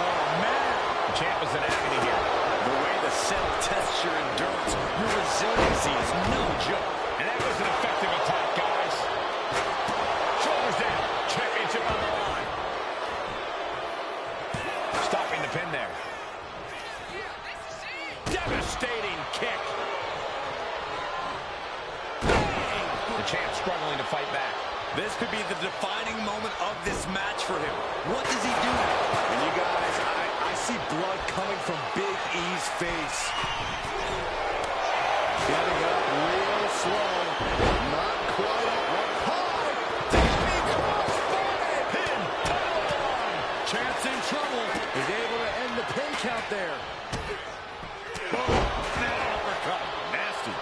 Speaker 6: Oh, man.
Speaker 3: The champ is in agony here.
Speaker 5: The way the cell tests your endurance, your resiliency is no joke.
Speaker 3: And that was an effective attack, guys. Shoulders down. Championship on the line. Stopping the pin there. Devastating kick. Bang! The champ struggling to fight back.
Speaker 5: This could be the defining moment of this match for him. What does he do now?
Speaker 6: And you guys, I see blood coming from Big E's face. Getting up real slow. Not quite up high. Diving crossbody. Pin on. Chance in trouble. Is able to end the pin count there.
Speaker 3: Boom. Now uppercut. Nasty.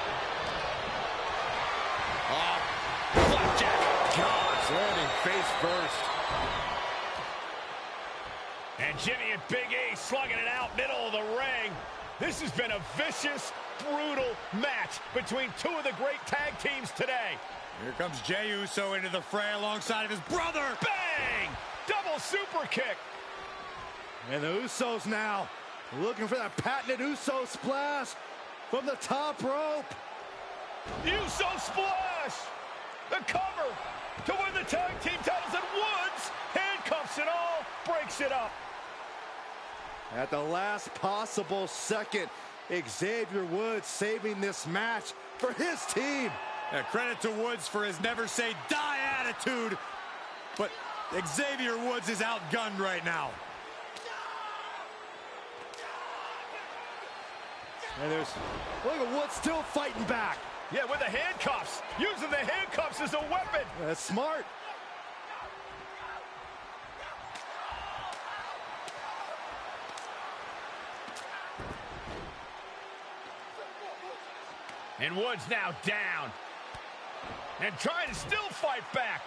Speaker 3: Flapjack. Gosh, landing face first. And Jimmy and Big E slugging it out middle of the ring. This has been a vicious, brutal match between two of the great tag teams today.
Speaker 8: Here comes Jey Uso into the fray alongside of his brother.
Speaker 3: Bang! Double super kick.
Speaker 6: And the Usos now looking for that patented Uso splash from the top rope.
Speaker 3: Uso splash. The cover to win the tag team titles, and Woods handcuffs it all, breaks it up.
Speaker 6: At the last possible second, Xavier Woods saving this match for his team.
Speaker 8: Credit to Woods for his never say die attitude, but Xavier Woods is outgunned right now.
Speaker 6: And look at Woods still fighting back.
Speaker 3: Yeah, with the handcuffs, using the handcuffs as a weapon.
Speaker 6: That's smart.
Speaker 3: And Woods now down. And trying to still fight back.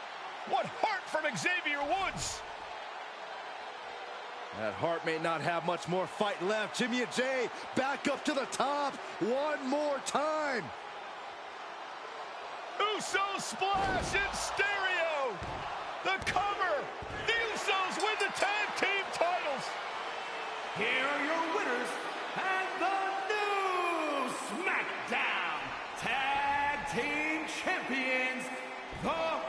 Speaker 3: What heart from Xavier Woods.
Speaker 6: That Hart may not have much more fight left. Jimmy and Jey back up to the top one more time.
Speaker 3: Uso splash in stereo. The cover. The Usos win the tag team titles.
Speaker 4: Here are your winners and the new SmackDown Tag Team Champions, the Usos.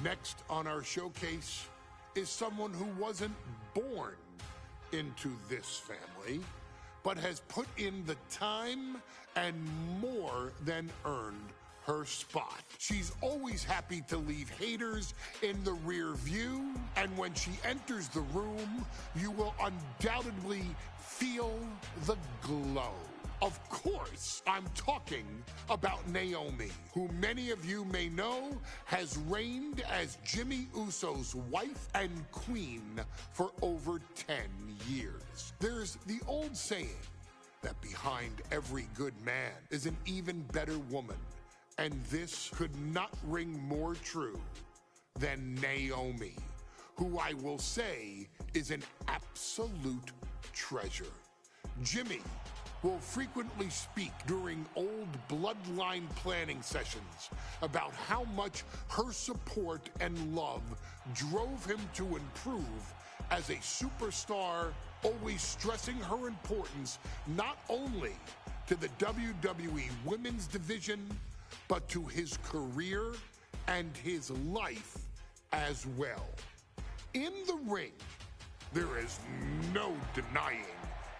Speaker 1: Next on our showcase is someone who wasn't born into this family, but has put in the time and more than earned her spot. She's always happy to leave haters in the rear view, and when she enters the room, you will undoubtedly feel the glow. Of course, I'm talking about Naomi, who many of you may know has reigned as Jimmy Uso's wife and queen for over 10 years. There's the old saying, that behind every good man is an even better woman, and this could not ring more true than Naomi, who I will say is an absolute treasure. Jimmy will frequently speak during old bloodline planning sessions about how much her support and love drove him to improve as a superstar, always stressing her importance not only to the WWE Women's Division, but to his career and his life as well. In the ring, there is no denying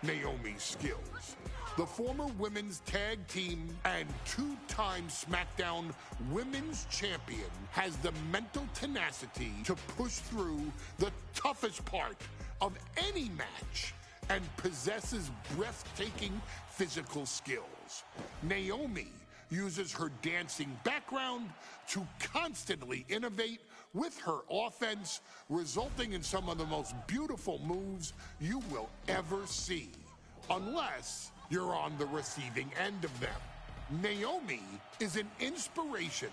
Speaker 1: Naomi's skills. The former women's tag team and two-time SmackDown Women's Champion has the mental tenacity to push through the toughest part of any match and possesses breathtaking physical skills. Naomi uses her dancing background to constantly innovate with her offense, resulting in some of the most beautiful moves you will ever see, unless you're on the receiving end of them. Naomi is an inspiration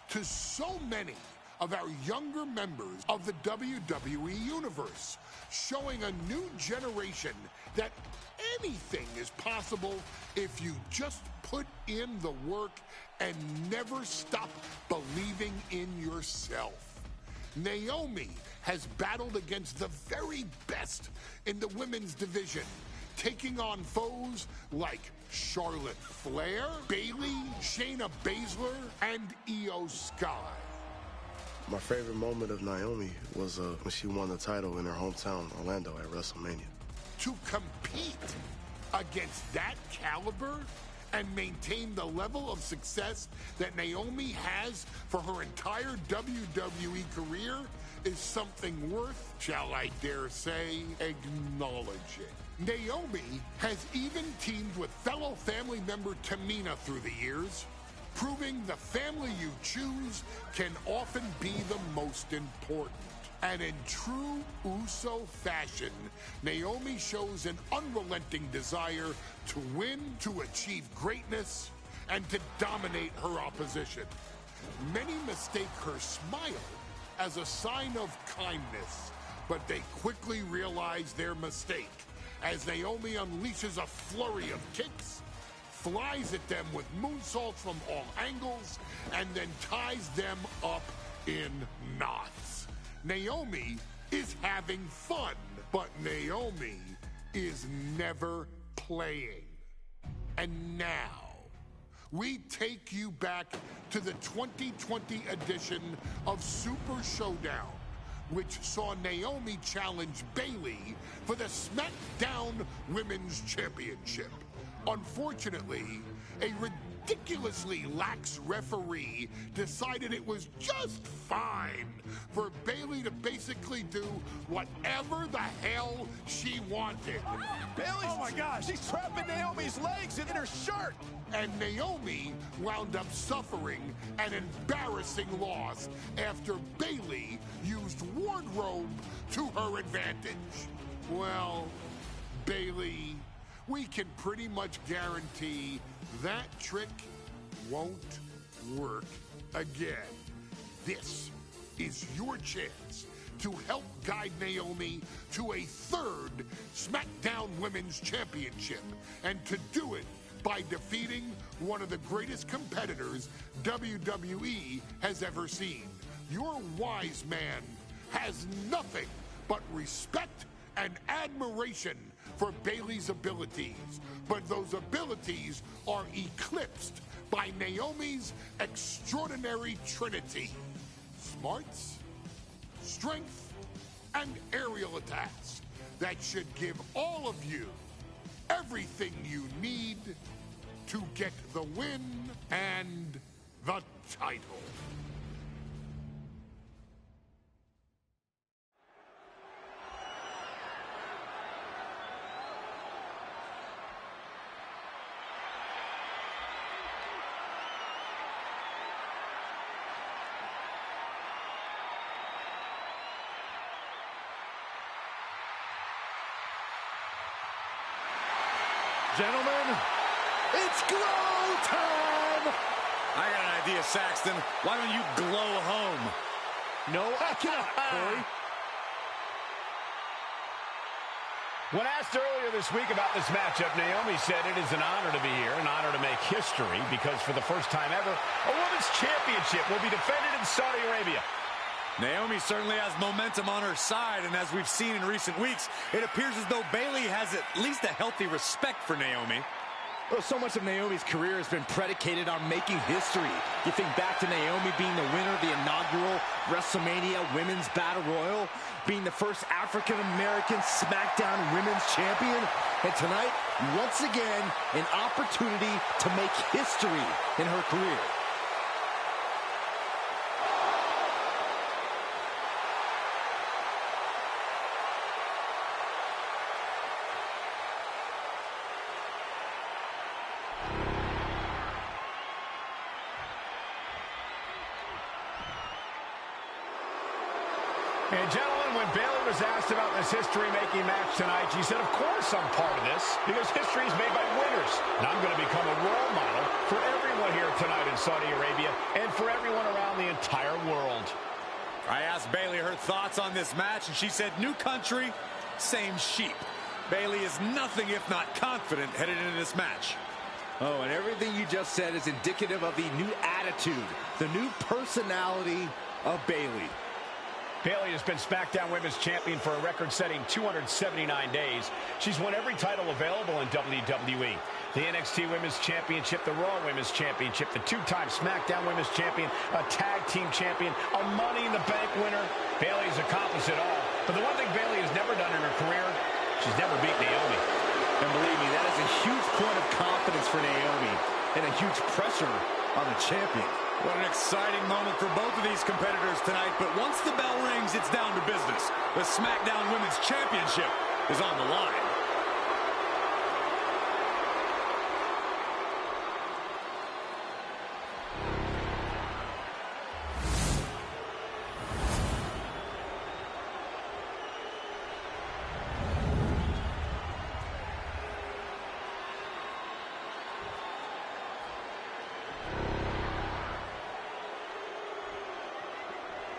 Speaker 1: to so many of our younger members of the WWE Universe, showing a new generation that anything is possible if you just put in the work and never stop believing in yourself. Naomi has battled against the very best in the women's division, taking on foes like Charlotte Flair, Bayley, Shayna Baszler, and Io Sky.
Speaker 2: My favorite moment of Naomi was when she won the title in her hometown, Orlando, at WrestleMania.
Speaker 1: To compete against that caliber and maintain the level of success that Naomi has for her entire WWE career is something worth, shall I dare say, acknowledging. Naomi has even teamed with fellow family member Tamina through the years, proving the family you choose can often be the most important. And in true Uso fashion, Naomi shows an unrelenting desire to win, to achieve greatness, and to dominate her opposition. Many mistake her smile as a sign of kindness, but they quickly realize their mistake as Naomi unleashes a flurry of kicks, flies at them with moonsaults from all angles, and then ties them up in knots. Naomi is having fun, but Naomi is never playing. And now, we take you back to the 2020 edition of Super Showdown, which saw Naomi challenge Bayley for the SmackDown Women's Championship. Unfortunately, a ridiculously lax referee decided it was just fine for Bayley to basically do whatever the hell she wanted.
Speaker 7: Oh my gosh, she's trapping Naomi's legs in her shirt.
Speaker 1: And Naomi wound up suffering an embarrassing loss after Bayley used wardrobe to her advantage. Well, Bayley, we can pretty much guarantee that trick won't work again. This is your chance to help guide Naomi to a third SmackDown Women's Championship, and to do it by defeating one of the greatest competitors WWE has ever seen. Your wise man has nothing but respect and admiration for Bayley's abilities, but those abilities are eclipsed by Naomi's extraordinary trinity: smarts, strength, and aerial attacks that should give all of you everything you need to get the win and the title.
Speaker 6: gentlemen, it's glow time!
Speaker 8: I got an idea, Saxton. Why don't you glow home?
Speaker 6: No, I cannot, Corey.
Speaker 3: When asked earlier this week about this matchup, Naomi said it is an honor to be here, an honor to make history, because for the first time ever, a women's championship will be defended in Saudi Arabia.
Speaker 8: Naomi certainly has momentum on her side, and as we've seen in recent weeks, it appears as though Bayley has at least a healthy respect for Naomi.
Speaker 6: Well, so much of Naomi's career has been predicated on making history. You think back to Naomi being the winner of the inaugural WrestleMania Women's Battle Royal, being the first African-American SmackDown Women's Champion, and tonight, once again, an opportunity to make history in her career.
Speaker 3: And gentlemen, when Bayley was asked about this history-making match tonight, she said, of course I'm part of this, because history is made by winners. And I'm going to become a role model for everyone here tonight in Saudi Arabia and for everyone around the entire world.
Speaker 8: I asked Bayley her thoughts on this match, and she said, new country, same sheep. Bayley is nothing if not confident headed into this match.
Speaker 6: Oh, and everything you just said is indicative of the new attitude, the new personality of Bayley.
Speaker 3: Bayley has been SmackDown Women's Champion for a record-setting 279 days. She's won every title available in WWE. The NXT Women's Championship, the Raw Women's Championship, the two-time SmackDown Women's Champion, a Tag Team Champion, a Money in the Bank winner. Bayley's accomplished it all. But the one thing Bayley has never done in her career, she's never beat Naomi.
Speaker 6: And believe me, that is a huge point of confidence for Naomi and a huge pressure on the champion.
Speaker 8: What an exciting moment for both of these competitors tonight, but once the bell rings, it's down to business. The SmackDown Women's Championship is on the line.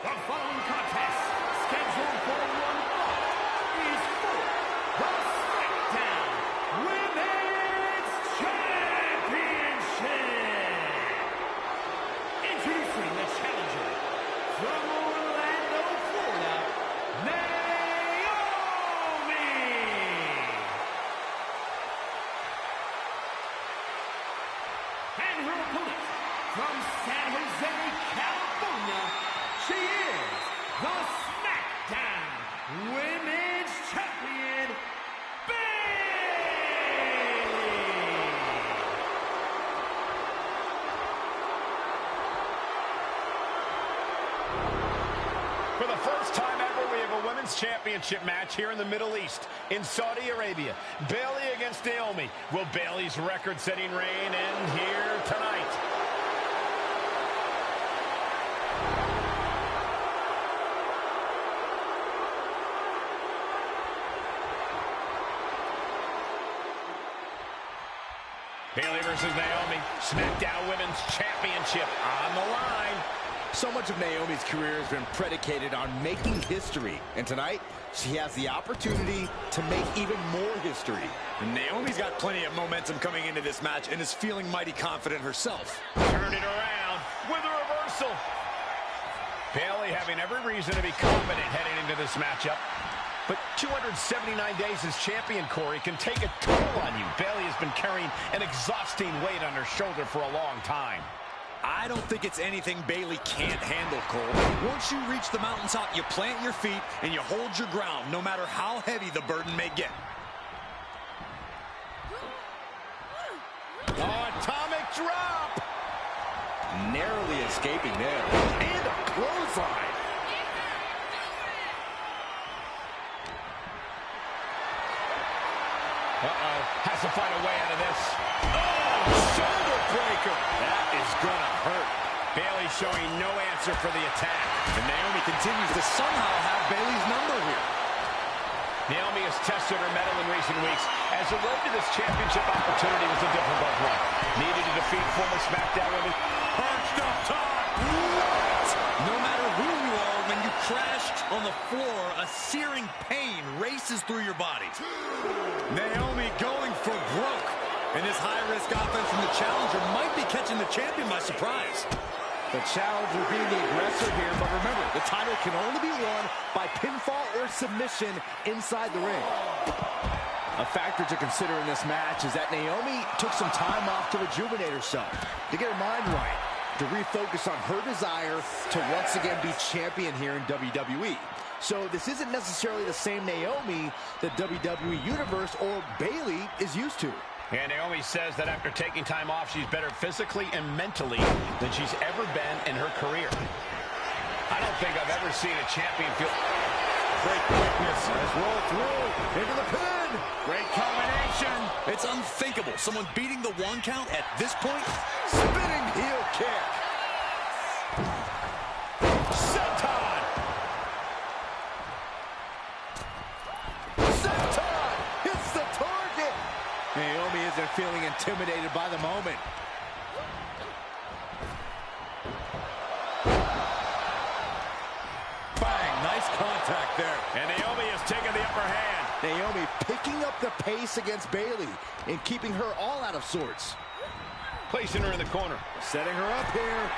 Speaker 4: The following contest, scheduled for one fall, is for the SmackDown Women's Championship. Introducing the challenger from Orlando, Florida, Naomi. And her opponent from San Jose, California, she is the SmackDown Women's Champion, Bayley!
Speaker 3: For the first time ever, we have a Women's Championship match here in the Middle East, in Saudi Arabia. Bayley against Naomi. Will Bayley's record-setting reign end here tonight? Bayley versus Naomi, SmackDown Women's Championship on the line.
Speaker 6: So much of Naomi's career has been predicated on making history. And tonight, she has the opportunity to make even more history.
Speaker 8: And Naomi's got plenty of momentum coming into this match and is feeling mighty confident herself.
Speaker 3: Turn it around with a reversal. Bayley having every reason to be confident heading into this matchup. But 279 days as champion, Corey, can take a toll on you. Bayley has been carrying an exhausting weight on her shoulder for a long time.
Speaker 8: I don't think it's anything Bayley can't handle, Cole. Once you reach the mountaintop, you plant your feet and you hold your ground, no matter how heavy the burden may get.
Speaker 3: Oh, atomic drop!
Speaker 6: Narrowly escaping there. And a clothesline.
Speaker 3: Uh-oh, has to find a way out of this. Oh, shoulder breaker. That is gonna hurt. Bayley showing no answer for the attack.
Speaker 8: And Naomi continues to somehow have Bayley's number here.
Speaker 3: Naomi has tested her mettle in recent weeks, as the road to this championship opportunity was a difficult one. Needed to defeat former SmackDown women.
Speaker 8: Perched up top. What? No matter who you are, when you crash on the floor, a searing pain races through your body. Naomi going for broke. And this high-risk offense from the challenger might be catching the champion by surprise.
Speaker 6: The challenger being the aggressor here, but remember, the title can only be won by pinfall or submission inside the ring. A factor to consider in this match is that Naomi took some time off to rejuvenate herself, to get her mind right, to refocus on her desire to once again be champion here in WWE. So this isn't necessarily the same Naomi the WWE Universe or Bayley is used to.
Speaker 3: And Naomi says that after taking time off, she's better physically and mentally than she's ever been in her career. I don't think I've ever seen a champion feel...
Speaker 8: Great quickness. Let's roll through into the pin. Great combination. It's unthinkable. Someone beating the 1 count at this point. Spinning heel kick. Senton. Senton hits the target.
Speaker 6: Naomi isn't feeling intimidated by the moment.
Speaker 8: Bang, nice contact there.
Speaker 3: And Naomi has taken the upper hand.
Speaker 6: Naomi picking up the pace against Bayley and keeping her all out of sorts.
Speaker 3: Placing her in the corner.
Speaker 6: Setting her up here.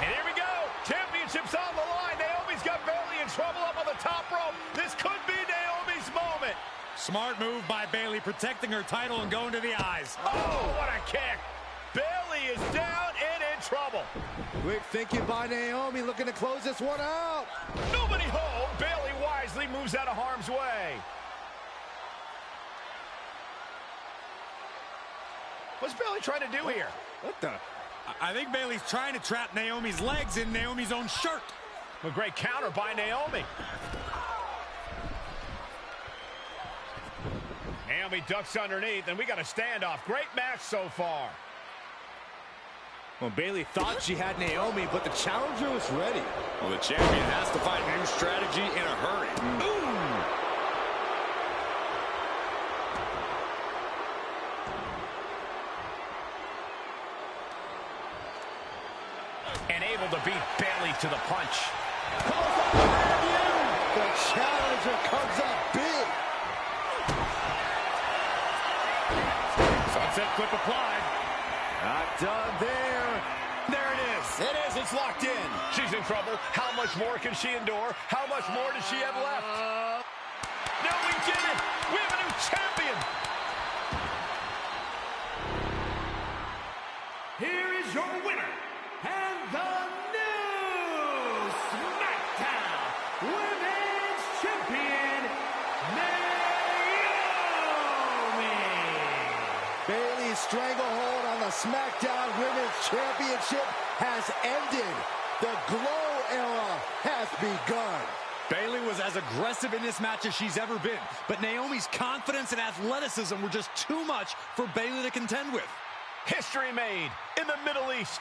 Speaker 3: And here we go. Championship's on the line. Naomi's got Bayley in trouble up on the top rope. This could be Naomi's moment.
Speaker 8: Smart move by Bayley, protecting her title and going to the eyes.
Speaker 3: Oh, what a kick. Bayley is down and in trouble.
Speaker 6: Quick thinking by Naomi, looking to close this one out.
Speaker 3: Nobody home. Bayley wisely moves out of harm's way. What's Bayley trying to do here?
Speaker 6: What the?
Speaker 8: I think Bayley's trying to trap Naomi's legs in Naomi's own shirt.
Speaker 3: A great counter by Naomi. Naomi ducks underneath, and we got a standoff. Great match so far.
Speaker 6: Well, Bayley thought she had Naomi, but the challenger was ready.
Speaker 8: Well, the champion has to find a new strategy in a hurry. Ooh!
Speaker 3: And able to beat Bayley to the punch.
Speaker 6: The challenger comes up big.
Speaker 8: Sunset flip applied.
Speaker 6: Not done there.
Speaker 3: There it is.
Speaker 8: It is. It's locked in.
Speaker 3: She's in trouble. How much more can she endure? How much more does she have left? No, we did it. We have a new champion.
Speaker 4: Here is your winner, and the new SmackDown Women's Champion, Naomi.
Speaker 6: Bayley's stranglehold on the SmackDown Women's Championship has ended. The Glow era has begun.
Speaker 8: Bayley was as aggressive in this match as she's ever been, but Naomi's confidence and athleticism were just too much for Bayley to contend with.
Speaker 3: History made in the Middle East.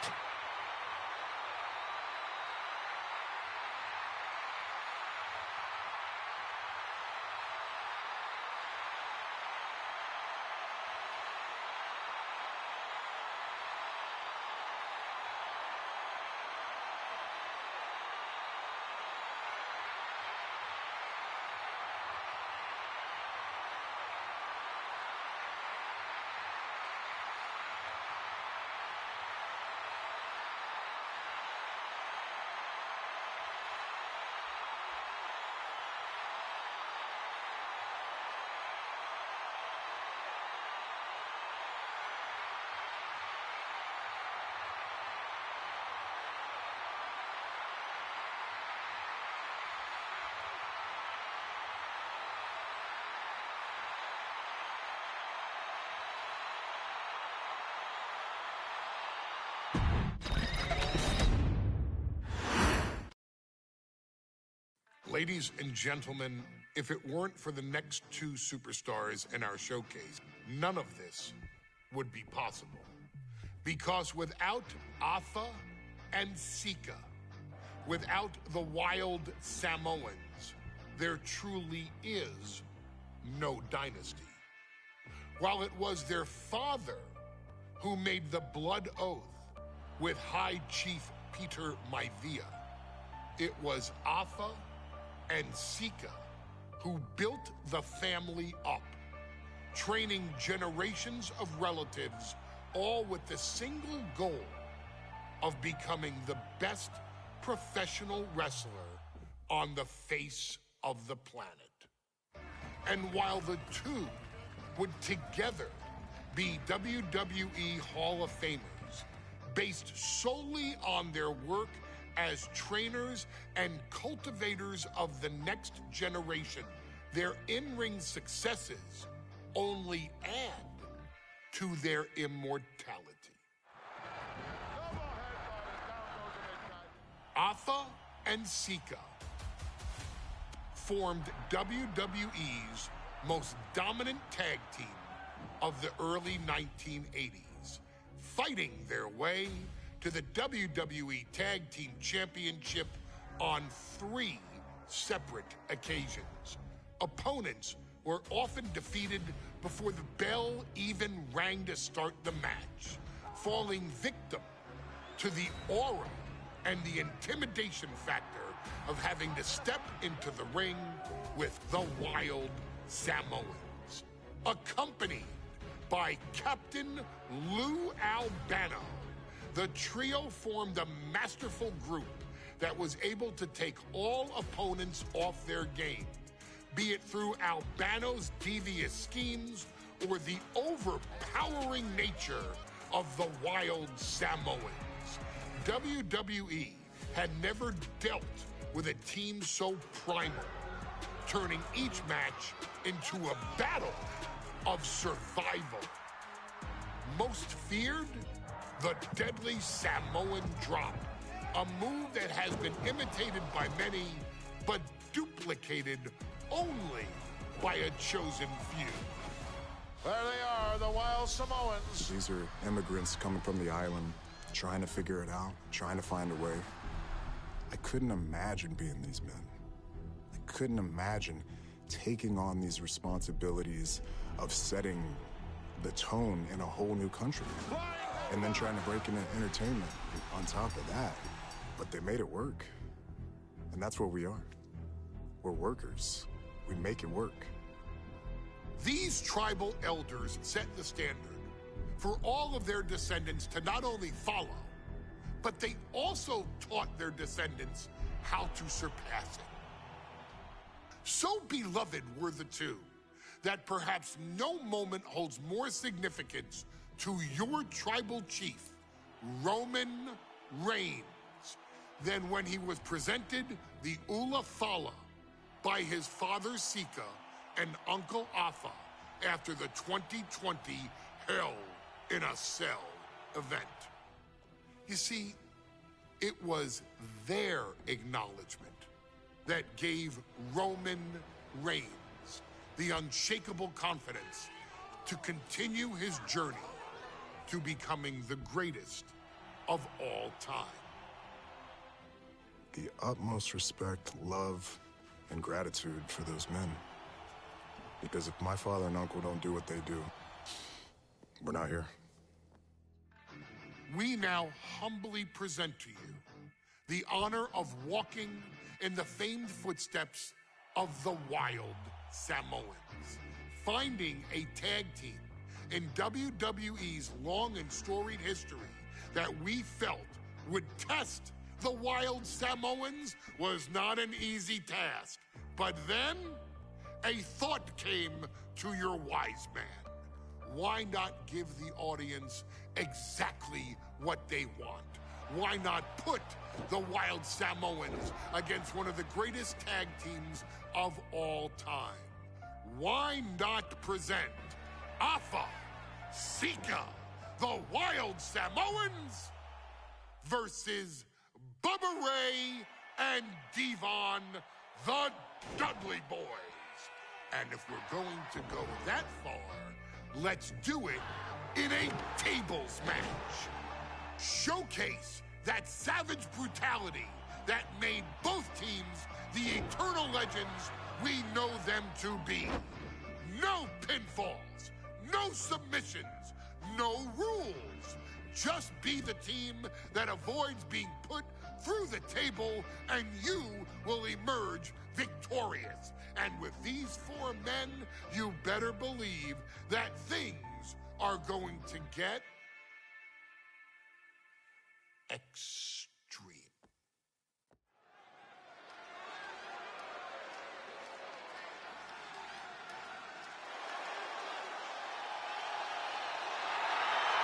Speaker 1: Ladies and gentlemen, if it weren't for the next 2 superstars in our showcase, none of this would be possible. Because without Atha and Sika, without the Wild Samoans, there truly is no dynasty. While it was their father who made the blood oath with High Chief Peter Maivia, it was Afa and Sika who built the family up, training generations of relatives, all with the single goal of becoming the best professional wrestler on the face of the planet. And while the two would together be WWE Hall of Famers, based solely on their work as trainers and cultivators of the next generation, their in-ring successes only add to their immortality. Afa and Sika formed WWE's most dominant tag team of the early 1980s, fighting their way to the WWE Tag Team Championship on 3 separate occasions. Opponents were often defeated before the bell even rang to start the match, falling victim to the aura and the intimidation factor of having to step into the ring with the Wild Samoans. Accompanied by Captain Lou Albano, the trio formed a masterful group that was able to take all opponents off their game, be it through Albano's devious schemes or the overpowering nature of the Wild Samoans. WWE had never dealt with a team so primal, turning each match into a battle of survival. Most feared, the deadly Samoan drop, a move that has been imitated by many, but duplicated only by a chosen few.
Speaker 7: There they are, the Wild Samoans.
Speaker 9: These are immigrants coming from the island, trying to figure it out, trying to find a way. I couldn't imagine being these men. I couldn't imagine taking on these responsibilities of setting the tone in a whole new country. And then trying to break into entertainment on top of that. But they made it work. And that's what we are. We're workers. We make it work.
Speaker 1: These tribal elders set the standard for all of their descendants to not only follow, but they also taught their descendants how to surpass it. So beloved were the two that perhaps no moment holds more significance to your tribal chief, Roman Reigns, than when he was presented the Ula Fala by his father Sika and Uncle Afa after the 2020 Hell in a Cell event. You see, it was their acknowledgement that gave Roman Reigns the unshakable confidence to continue his journey to becoming the greatest of all time.
Speaker 9: The utmost respect, love, and gratitude for those men. Because if my father and uncle don't do what they do, we're not here.
Speaker 1: We now humbly present to you the honor of walking in the famed footsteps of the Wild Samoans, finding a tag team in WWE's long and storied history that we felt would test the Wild Samoans was not an easy task. But then a thought came to your wise man. Why not give the audience exactly what they want? Why not put the Wild Samoans against one of the greatest tag teams of all time? Why not present Afa, Sika, the Wild Samoans versus Bubba Ray and Devon, the Dudley Boys? And if we're going to go that far, let's do it in a tables match. Showcase that savage brutality that made both teams the eternal legends we know them to be. No pinfalls, no submissions, no rules. Just be the team that avoids being put through the table, and you will emerge victorious. And with these 4 men, you better believe that things are going to get extreme.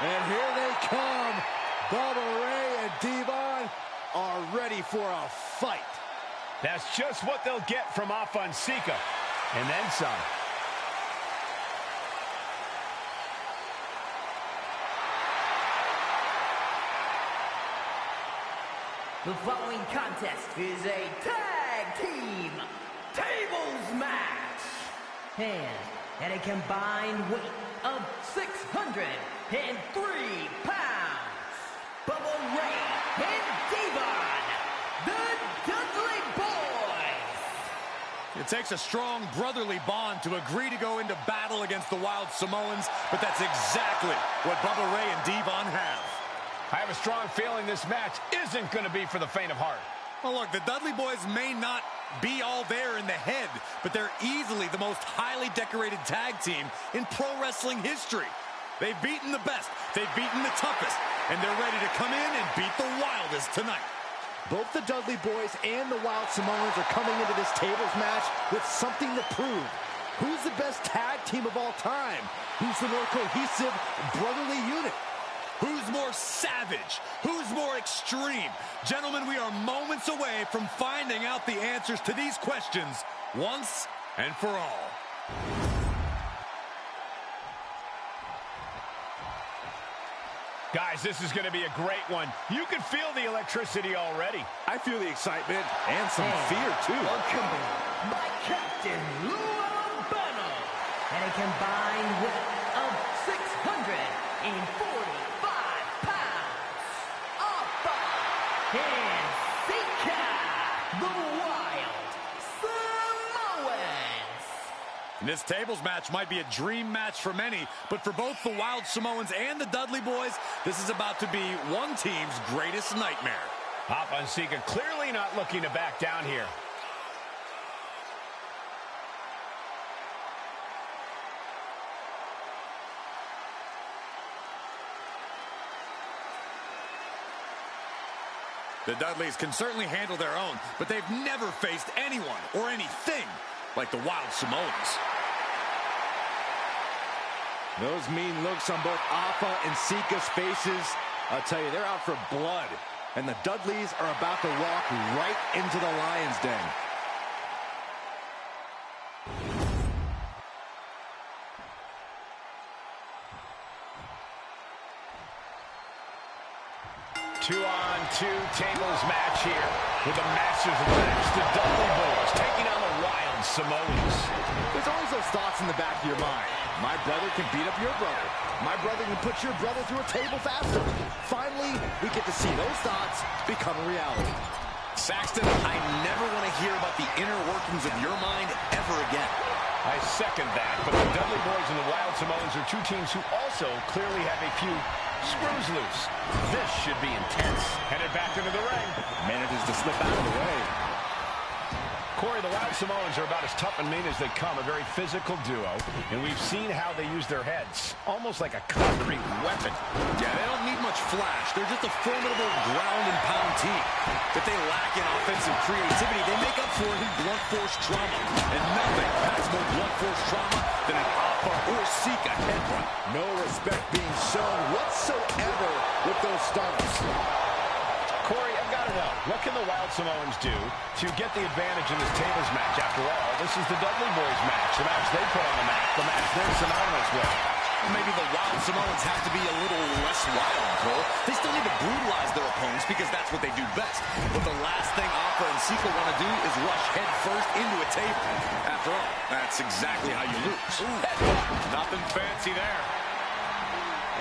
Speaker 6: And here they come. Bubba Ray and Devon are ready for a fight.
Speaker 3: That's just what they'll get from Afa and Sika. And then some.
Speaker 4: The following contest is a tag team tables match. And at a combined weight of 603 pounds, Bubba Ray and Devon, the Dudley Boys.
Speaker 8: It takes a strong brotherly bond to agree to go into battle against the Wild Samoans, but that's exactly what Bubba Ray and Devon have.
Speaker 3: I have a strong feeling this match isn't going to be for the faint of heart.
Speaker 8: Well, look, the Dudley Boys may not be all there in the head, but they're easily the most highly decorated tag team in pro wrestling history. They've beaten the best, they've beaten the toughest, and they're ready to come in and beat the wildest tonight.
Speaker 6: Both the Dudley Boys and the Wild Samoans are coming into this tables match with something to prove. Who's the best tag team of all time? Who's the more cohesive, brotherly unit?
Speaker 8: Who's more savage? Who's more extreme? Gentlemen, we are moments away from finding out the answers to these questions once and for all.
Speaker 3: Guys, this is going to be a great one. You can feel the electricity already.
Speaker 6: I feel the excitement and some fear, too.
Speaker 4: Accompanied by Captain Lou Albano at a combined weight of 645 pounds. Afa and Sika, the Wild Samoans.
Speaker 8: This tables match might be a dream match for many, but for both the Wild Samoans and the Dudley Boys, this is about to be one team's greatest nightmare.
Speaker 3: Afa and Sika clearly not looking to back down here.
Speaker 8: The Dudleys can certainly handle their own, but they've never faced anyone or anything like the Wild Samoans.
Speaker 6: Those mean looks on both Afa and Sika's faces, I'll tell you, they're out for blood. And the Dudleys are about to walk right into the lion's den.
Speaker 3: Two-on-two tables match here with the masters of the match, the Dudley Boys, taking on the Wild Samoans.
Speaker 6: There's always those thoughts in the back of your mind. My brother can beat up your brother. My brother can put your brother through a table faster. Finally, we get to see those thoughts become a reality.
Speaker 5: Saxton, I never want to hear about the inner workings of your mind ever again.
Speaker 3: I second that, but the Dudley Boys and the Wild Samoans are two teams who also clearly have a few screws loose. This should be intense. Headed back into the ring.
Speaker 6: Manages to slip out of the way.
Speaker 3: Corey, the Wild Samoans are about as tough and mean as they come, a very physical duo, and we've seen how they use their heads, almost like a concrete weapon.
Speaker 5: Yeah, they don't need much flash. They're just a formidable ground-and-pound team. If they lack in offensive creativity, they make up for it in blunt force trauma. And nothing packs more blunt force trauma than an Afa or Sika headbutt.
Speaker 6: No respect being shown whatsoever with those stunts.
Speaker 3: Corey, I've got to know, what can the Wild Samoans do to get the advantage in this tables match? After all, this is the Dudley Boys match, the match they put on the map, the match they're synonymous with.
Speaker 5: Maybe the Wild Samoans have to be a little less wild, Cole. They still need to brutalize their opponents because that's what they do best. But the last thing Afa and Sika want to do is rush head first into a table. After all, that's exactly how you lose.
Speaker 8: Nothing fancy there.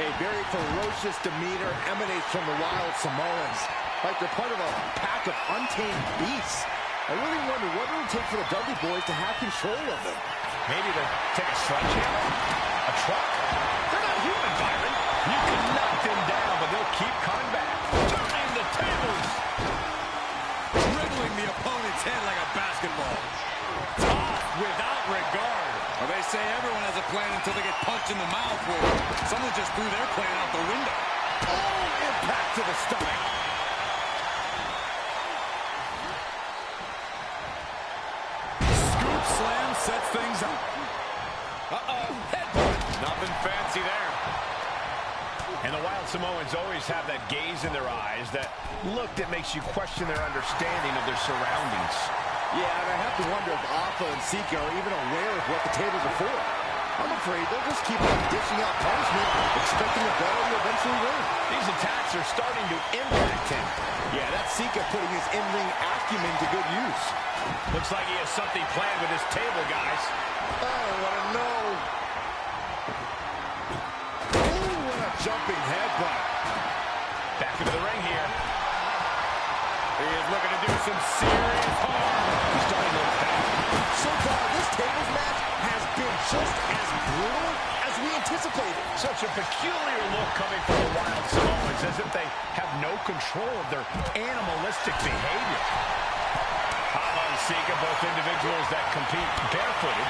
Speaker 6: A very ferocious demeanor emanates from the Wild Samoans, like they're part of a pack of untamed beasts. I really wonder what it will take for the Dudley Boys to have control of them.
Speaker 3: Maybe to take a sledgehammer? A truck? They're not human, Byron. You can knock them down, but they'll keep coming back. Turning the tables.
Speaker 8: Dribbling the opponent's head like a basketball. Tough without regard. Well, they say everyone has a plan until they get punched in the mouth. Well, someone just threw their plan out the window.
Speaker 6: Oh, impact to the stomach.
Speaker 8: Scoop slam sets things up. Uh-oh, headbutt. Nothing fancy there.
Speaker 3: And the Wild Samoans always have that gaze in their eyes, that look that makes you question their understanding of their surroundings.
Speaker 6: Yeah, and I have to wonder if Afa and Sika are even aware of what the tables are for. I'm afraid they'll just keep on dishing out punishment, expecting the bell to eventually ring.
Speaker 3: These attacks are starting to impact him.
Speaker 6: Yeah, that's Sika putting his in-ring acumen to good use.
Speaker 3: Looks like he has something planned with his table, guys.
Speaker 6: I don't want to know. Ooh, what a jumping headbutt.
Speaker 3: Back into the ring here.
Speaker 8: He is looking to do some serious harm.
Speaker 3: He's starting to look bad.
Speaker 6: So far, this tables match has been just as brutal as we anticipated.
Speaker 3: Such a peculiar look coming from the Wild Samoans, as if they have no control of their animalistic behavior. Afa and Sika, both individuals that compete barefooted.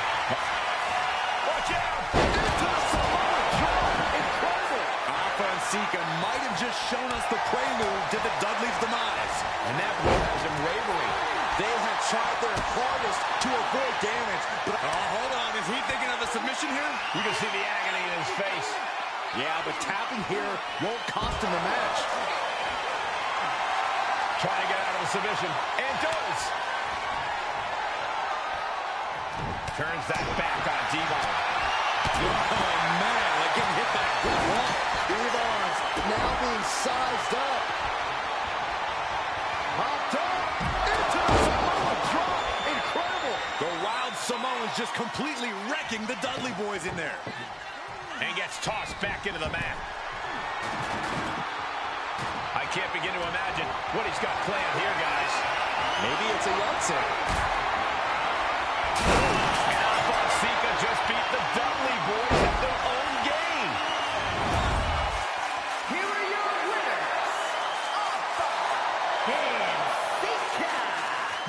Speaker 3: Watch out!
Speaker 6: Into the Samoan drop. Incredible.
Speaker 8: Afa and Sika might have just shown us the prelude to the Dudley's demise.
Speaker 3: And that blow has him wavering.
Speaker 6: They have tried their hardest to avoid damage, but
Speaker 8: Hold on. Is he thinking of a submission here?
Speaker 3: You can see the agony in his face.
Speaker 6: yeah, but tapping here won't cost him the match.
Speaker 3: Trying to get out of the submission. And does. Turns that back on Devon.
Speaker 8: Oh, man. Like getting hit by a brick wall.
Speaker 6: Devon's now being sized up. Hopped up. Into the Samoan drop. Incredible.
Speaker 8: The Wild Samoans just completely wrecking the Dudley Boys in there.
Speaker 3: And gets tossed back into the mat. I can't begin to imagine what he's got planned here, guys.
Speaker 6: Maybe it's a Yahtzee.
Speaker 3: And Afa and Sika just beat the Dudley Boys at their own game.
Speaker 4: Here are your winners, Afa and Sika,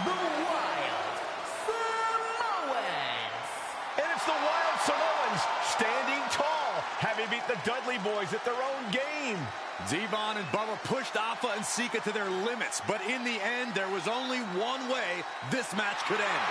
Speaker 4: the Wild Samoans.
Speaker 3: And it's the Wild Samoans standing tall, having beat the Dudley Boys at their own game.
Speaker 8: Devon and Bubba pushed Afa and Sika to their limits, but in the end, there was only one way this match could end.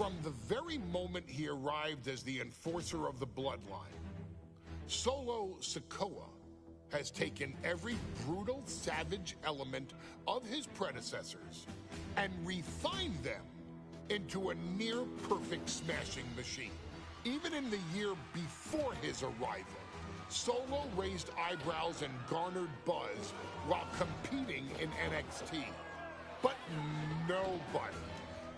Speaker 1: From the very moment he arrived as the enforcer of the bloodline, Solo Sikoa has taken every brutal, savage element of his predecessors and refined them into a near-perfect smashing machine. Even in the year before his arrival, Solo raised eyebrows and garnered buzz while competing in NXT. But nobody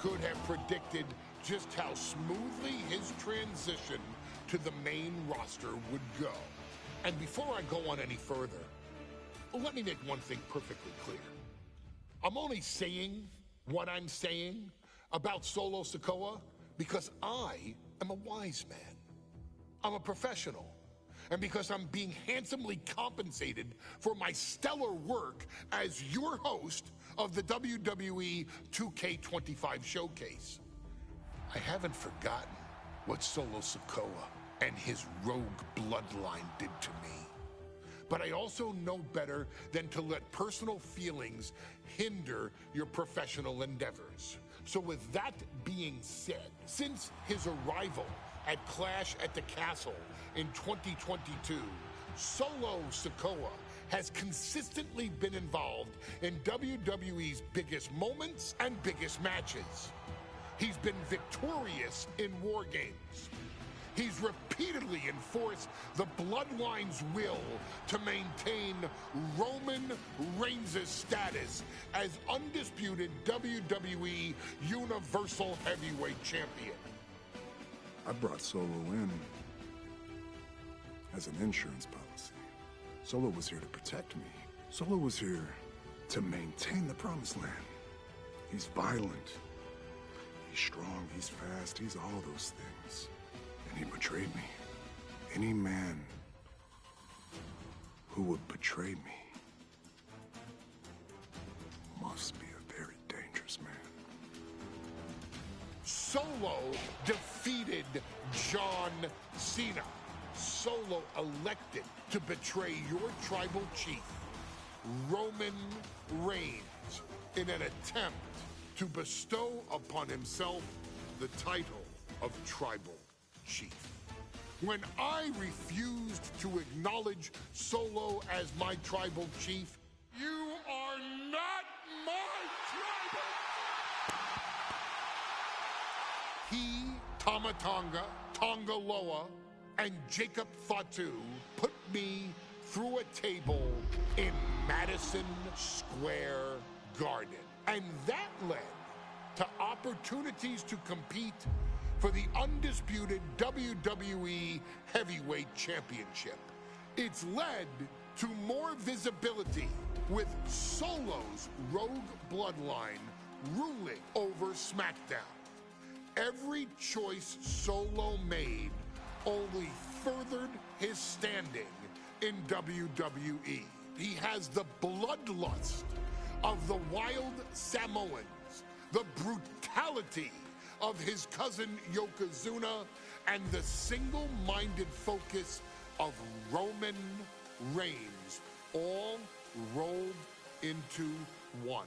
Speaker 1: could have predicted just how smoothly his transition to the main roster would go. And before I go on any further, let me make one thing perfectly clear. I'm only saying what I'm saying about Solo Sikoa because I am a wise man. I'm a professional. And because I'm being handsomely compensated for my stellar work as your host of the WWE 2K25 Showcase. I haven't forgotten what Solo Sikoa and his rogue bloodline did to me. But I also know better than to let personal feelings hinder your professional endeavors. So with that being said, since his arrival at Clash at the Castle in 2022, Solo Sikoa has consistently been involved in WWE's biggest moments and biggest matches. He's been victorious in War Games. He's repeatedly enforced the Bloodline's will to maintain Roman Reigns' status as undisputed WWE Universal Heavyweight Champion.
Speaker 9: I brought Solo in as an insurance policy. Solo was here to protect me. Solo was here to maintain the Promised Land. He's violent. He's strong. He's fast. He's all those things. And he betrayed me. Any man who would betray me must be a very dangerous man.
Speaker 1: Solo defeated John Cena. Solo elected to betray your tribal chief, Roman Reigns, in an attempt to bestow upon himself the title of tribal chief. When I refused to acknowledge Solo as my tribal chief, you are not my tribal. He, Tama Tonga, Tonga Loa, and Jacob Fatu put me through a table in Madison Square Garden. And that led to opportunities to compete for the undisputed WWE Heavyweight Championship. It's led to more visibility with Solo's rogue bloodline ruling over SmackDown. Every choice Solo made only furthered his standing in WWE. He has the bloodlust of the wild Samoans, the brutality of his cousin Yokozuna, and the single-minded focus of Roman Reigns, all rolled into one.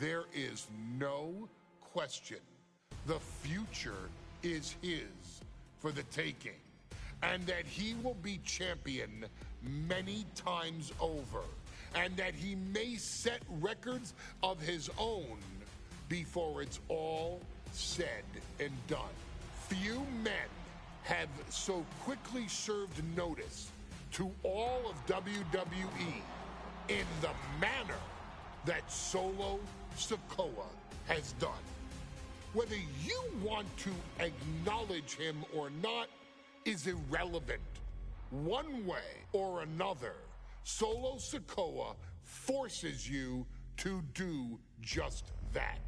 Speaker 1: There is no question the future is his for the taking, and that he will be champion many times over, and that he may set records of his own before it's all said and done. Few men have so quickly served notice to all of WWE in the manner that Solo Sikoa has done. Whether you want to acknowledge him or not is irrelevant. One way or another, Solo Sikoa forces you to do just that,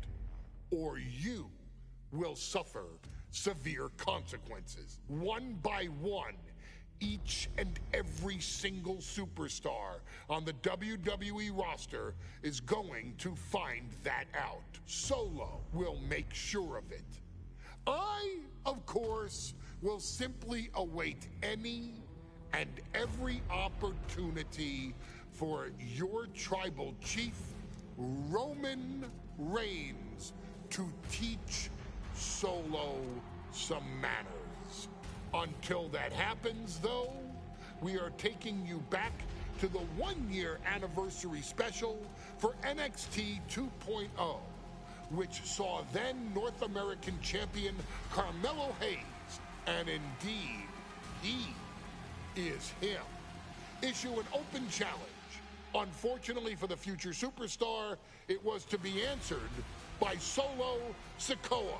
Speaker 1: or you will suffer severe consequences. One by one, each and every single superstar on the WWE roster is going to find that out. Solo will make sure of it. I, of course, will simply await any and every opportunity for your tribal chief, Roman Reigns, to teach Solo some manners. Until that happens, though, we are taking you back to the one-year anniversary special for NXT 2.0, which saw then North American champion Carmelo Hayes, and indeed, he is him, issue an open challenge. Unfortunately for the future superstar, it was to be answered by Solo Sikoa,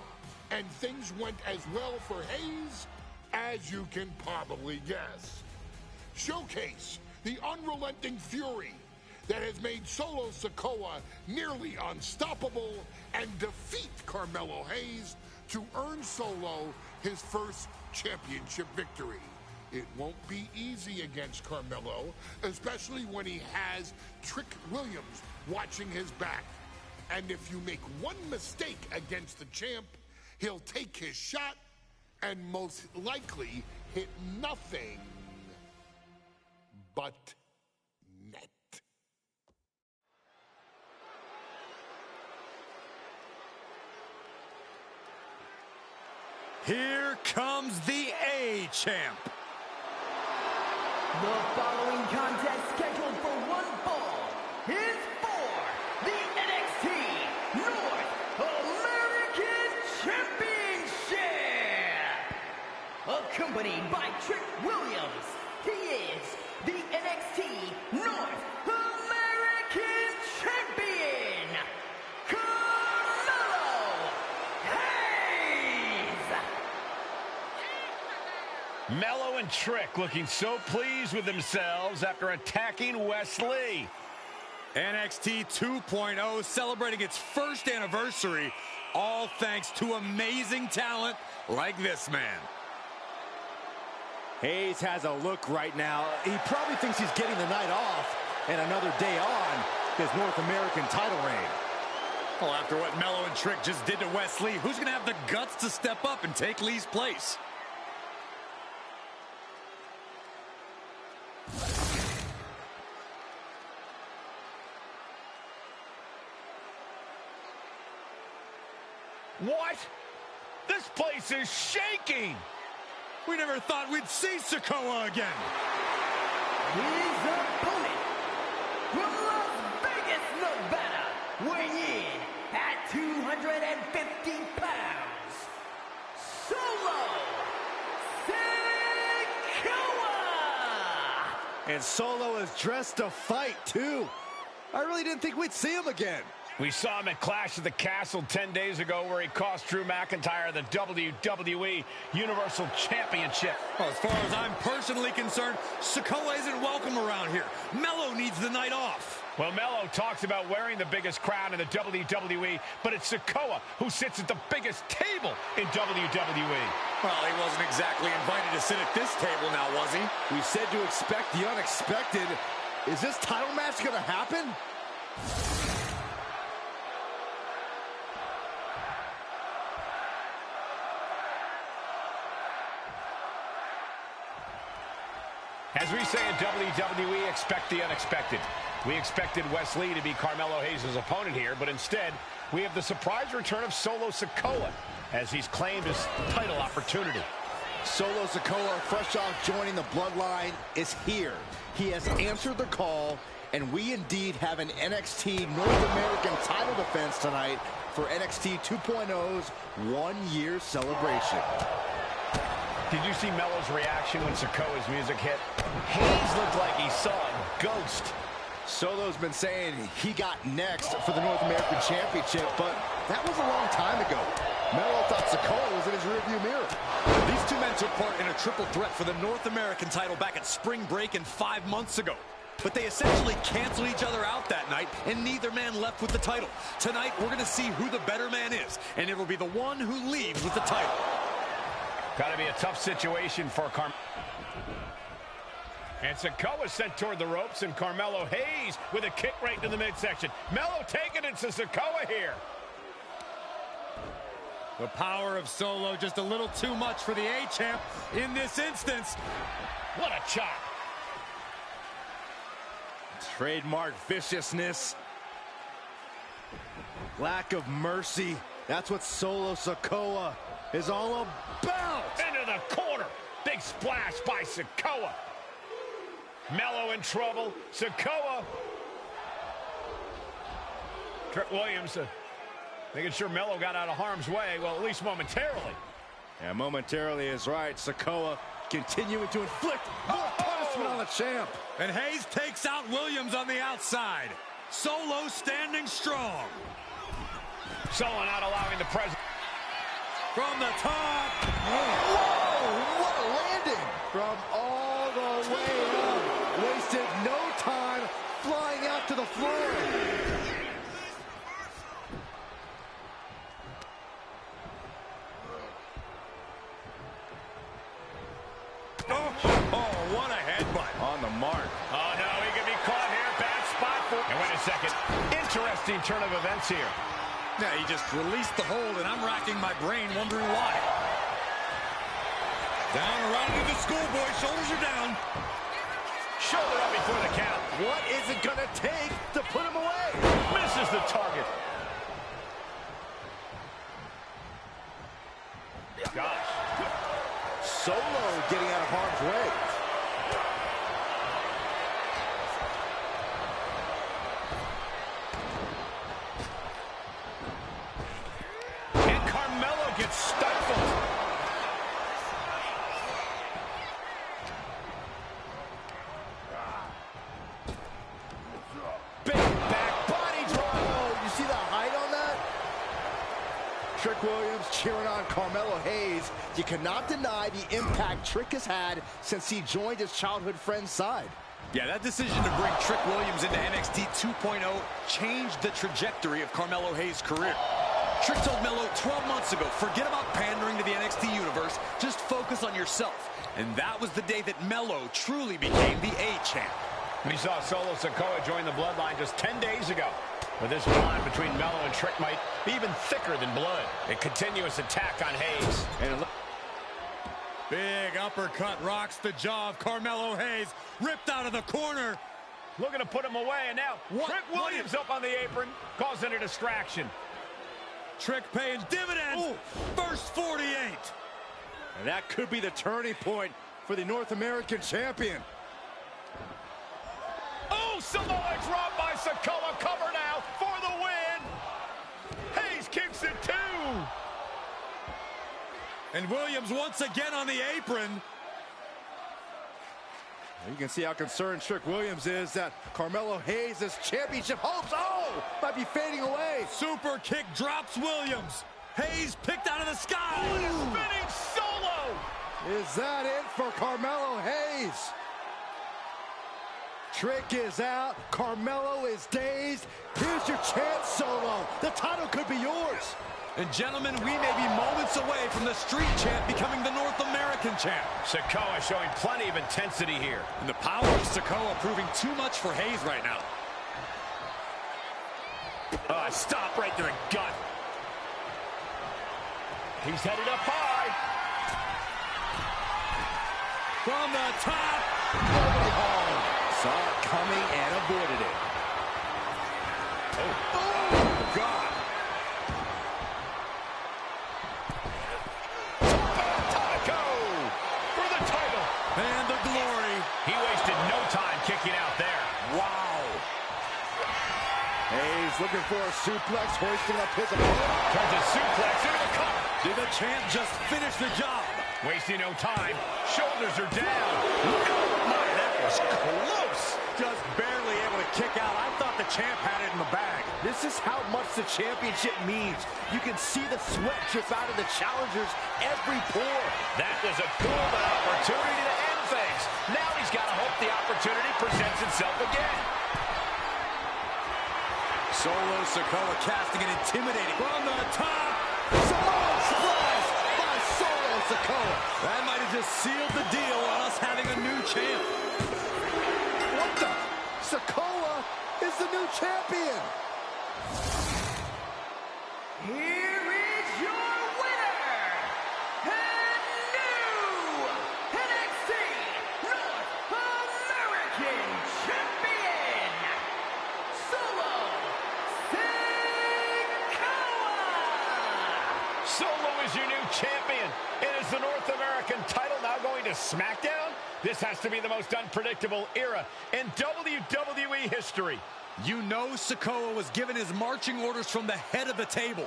Speaker 1: and things went as well for Hayes as you can probably guess. Showcase the unrelenting fury that has made Solo Sikoa nearly unstoppable and defeat Carmelo Hayes to earn Solo his first championship victory. It won't be easy against Carmelo, especially when he has Trick Williams watching his back. And if you make one mistake against the champ, he'll take his shot and most likely hit nothing but net.
Speaker 8: Here comes the A-Champ.
Speaker 4: The following contest scheduled for one fall is for the NXT North American Championship. Accompanied by Trick Williams, he is the NXT North American Champion, Carmelo Hayes.
Speaker 3: Mello and Trick looking so pleased with themselves after attacking Wes Lee.
Speaker 8: NXT 2.0 celebrating its first anniversary, all thanks to amazing talent like this man.
Speaker 6: Hayes has a look right now. He probably thinks he's getting the night off and another day on his North American title reign.
Speaker 8: Well, after what Mello and Trick just did to Wes Lee, who's going to have the guts to step up and take Lee's place?
Speaker 3: What? This place is shaking!
Speaker 8: We never thought we'd see Sikoa again.
Speaker 4: His opponent from Las Vegas, Nevada, weighing in at 250 pounds, Solo Sikoa!
Speaker 6: And Solo is dressed to fight, too. I really didn't think we'd see him again.
Speaker 3: We saw him at Clash at the Castle 10 days ago where he cost Drew McIntyre the WWE Universal Championship.
Speaker 8: Well, as far as I'm personally concerned, Sikoa isn't welcome around here. Mello needs the night off.
Speaker 3: Well, Mello talks about wearing the biggest crown in the WWE, but it's Sikoa who sits at the biggest table in WWE.
Speaker 8: Well, he wasn't exactly invited to sit at this table now, was he?
Speaker 6: We said to expect the unexpected. Is this title match going to happen?
Speaker 3: As we say in WWE, expect the unexpected. We expected Wes Lee to be Carmelo Hayes' opponent here, but instead, we have the surprise return of Solo Sikoa as he's claimed his title opportunity.
Speaker 6: Solo Sikoa, fresh off joining the Bloodline, is here. He has answered the call, and we indeed have an NXT North American title defense tonight for NXT 2.0's one-year celebration.
Speaker 3: Did you see Mello's reaction when Sikoa's music hit? Hayes looked like he saw a ghost.
Speaker 6: Solo's been saying he got next for the North American Championship, but that was a long time ago. Mello thought Sikoa was in his rearview mirror.
Speaker 8: These two men took part in a triple threat for the North American title back at Spring Break 5 months ago. But they essentially canceled each other out that night, and neither man left with the title. Tonight, we're going to see who the better man is, and it'll be the one who leaves with the title.
Speaker 3: Got to be a tough situation for Carmelo. And Sikoa sent toward the ropes, and Carmelo Hayes with a kick right to the midsection. Mello taking it to Sikoa here.
Speaker 8: The power of Solo just a little too much for the A-Champ in this instance.
Speaker 3: What a chop.
Speaker 6: Trademark viciousness. Lack of mercy. That's what Solo Sikoa is all about.
Speaker 3: Into the corner. Big splash by Sikoa. Melo in trouble. Sikoa. Trick Williams making sure Melo got out of harm's way. Well, at least momentarily.
Speaker 6: Yeah, momentarily is right. Sikoa continuing to inflict more punishment on the champ.
Speaker 8: And Hayes takes out Williams on the outside. Solo standing strong.
Speaker 3: Solo not allowing the president.
Speaker 8: From the top.
Speaker 6: Whoa, what a landing. From all the way up. Wasted no time flying out to the floor.
Speaker 8: Oh, what a headbutt.
Speaker 6: On the mark.
Speaker 3: Oh, no, he can be caught here. Bad spot for... And wait a second. Interesting turn of events here.
Speaker 8: Yeah, he just released the hold, and I'm racking my brain wondering why. Down around to the schoolboy. Shoulders are down.
Speaker 3: Shoulder up before the count.
Speaker 6: What is it going to take to put him away?
Speaker 3: Misses the target. Gosh.
Speaker 6: Solo getting out of harm's way.
Speaker 3: And Carmelo gets stifled. Big back body drop.
Speaker 6: Oh, you see the height on that? Trick Williams cheering on Carmelo Hayes. You cannot deny the impact Trick has had since he joined his childhood friend's side.
Speaker 5: Yeah, that decision to bring Trick Williams into NXT 2.0 changed the trajectory of Carmelo Hayes' career. Trick told Melo 12 months ago, forget about pandering to the NXT universe, just focus on yourself. And that was the day that Melo truly became the A-champ.
Speaker 3: We saw Solo Sikoa join the Bloodline just 10 days ago. But this bond between Melo and Trick might be even thicker than blood. A continuous attack on Hayes.
Speaker 8: And big uppercut rocks the jaw of Carmelo Hayes. Ripped out of the corner.
Speaker 3: Looking to put him away, and now Trick Williams up on the apron, causing a distraction.
Speaker 8: Trick paying dividends. Ooh. First 48.
Speaker 6: And that could be the turning point for the North American champion.
Speaker 3: Oh, Samoa drop by Sikoa. Cover now for the win. Hayes kicks it too.
Speaker 8: And Williams once again on the apron.
Speaker 6: You can see how concerned Trick Williams is that Carmelo Hayes' championship hopes, might be fading away.
Speaker 8: Super kick drops Williams. Hayes picked out of the sky.
Speaker 3: Spinning Solo.
Speaker 6: Is that it for Carmelo Hayes? Trick is out. Carmelo is dazed. Here's your chance, Solo. The title could be yours.
Speaker 5: And gentlemen, we may be moments away from the street champ becoming the North American champ.
Speaker 3: Sikoa showing plenty of intensity here.
Speaker 5: And the power of Sikoa proving too much for Hayes right now.
Speaker 3: Stop right to the gut. He's headed up high.
Speaker 8: From the top.
Speaker 6: Nobody home. Saw it coming and avoided it.
Speaker 3: Oh, God. Taco for the title.
Speaker 8: And the glory.
Speaker 3: He wasted no time kicking out there.
Speaker 6: Wow. Hayes looking for a suplex, hoisting up his opponent.
Speaker 3: Turns a suplex into a cover.
Speaker 8: Did the champ just finish the job?
Speaker 3: Wasting no time. Shoulders are down. Oh, my, that was close.
Speaker 6: Just barely able to kick out. I thought the champ had it in the bag. This is how much the championship means. You can see the sweat drip out of the challengers every pore.
Speaker 3: That was a golden opportunity to end things. Now he's got to hope the opportunity presents itself again.
Speaker 5: Solo Sikoa casting an intimidating
Speaker 8: from the top.
Speaker 6: Samoan splash by Solo Sikoa.
Speaker 5: That might have just sealed the deal on us having a new champ.
Speaker 6: What the? Sikoa is the new champion.
Speaker 4: Here is your winner, and new NXT North American Champion, Solo Sikoa.
Speaker 3: SmackDown? This has to be the most unpredictable era in WWE history.
Speaker 5: You know Sikoa was given his marching orders from the head of the table.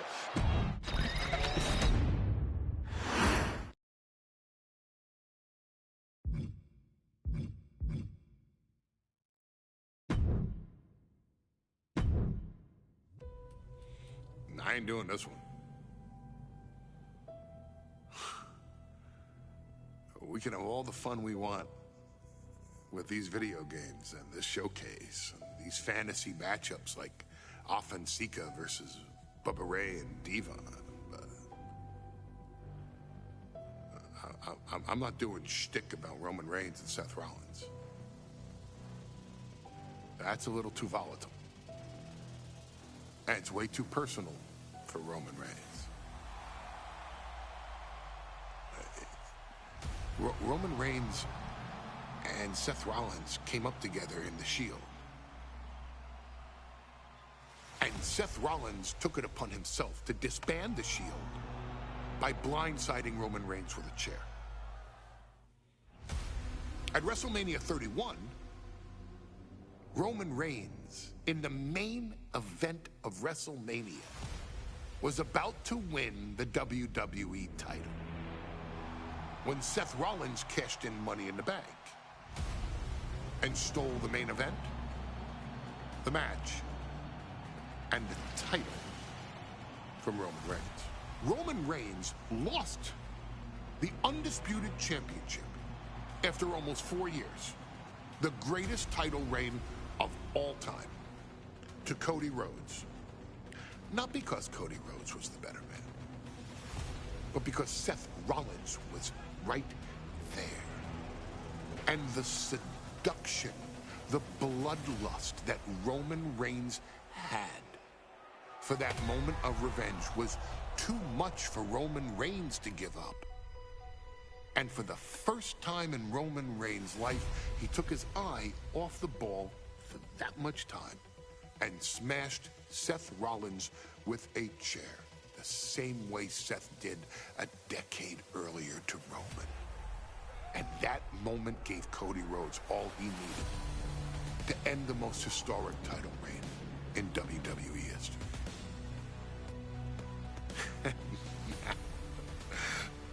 Speaker 1: I ain't doing this one. We can have all the fun we want with these video games and this showcase and these fantasy matchups like Offensica versus Bubba Ray and Diva. I'm not doing shtick about Roman Reigns and Seth Rollins. That's a little too volatile. And it's way too personal for Roman Reigns. Roman Reigns and Seth Rollins came up together in the Shield. And Seth Rollins took it upon himself to disband the Shield by blindsiding Roman Reigns with a chair. At WrestleMania 31, Roman Reigns, in the main event of WrestleMania, was about to win the WWE title when Seth Rollins cashed in Money in the Bank and stole the main event, the match, and the title from Roman Reigns. Roman Reigns lost the undisputed championship after almost 4 years, the greatest title reign of all time, to Cody Rhodes. Not because Cody Rhodes was the better man, but because Seth Rollins was right there. And the seduction, the bloodlust that Roman Reigns had for that moment of revenge was too much for Roman Reigns to give up. And for the first time in Roman Reigns' life, he took his eye off the ball for that much time and smashed Seth Rollins with a chair, the same way Seth did a decade earlier to Roman. And that moment gave Cody Rhodes all he needed to end the most historic title reign in WWE history.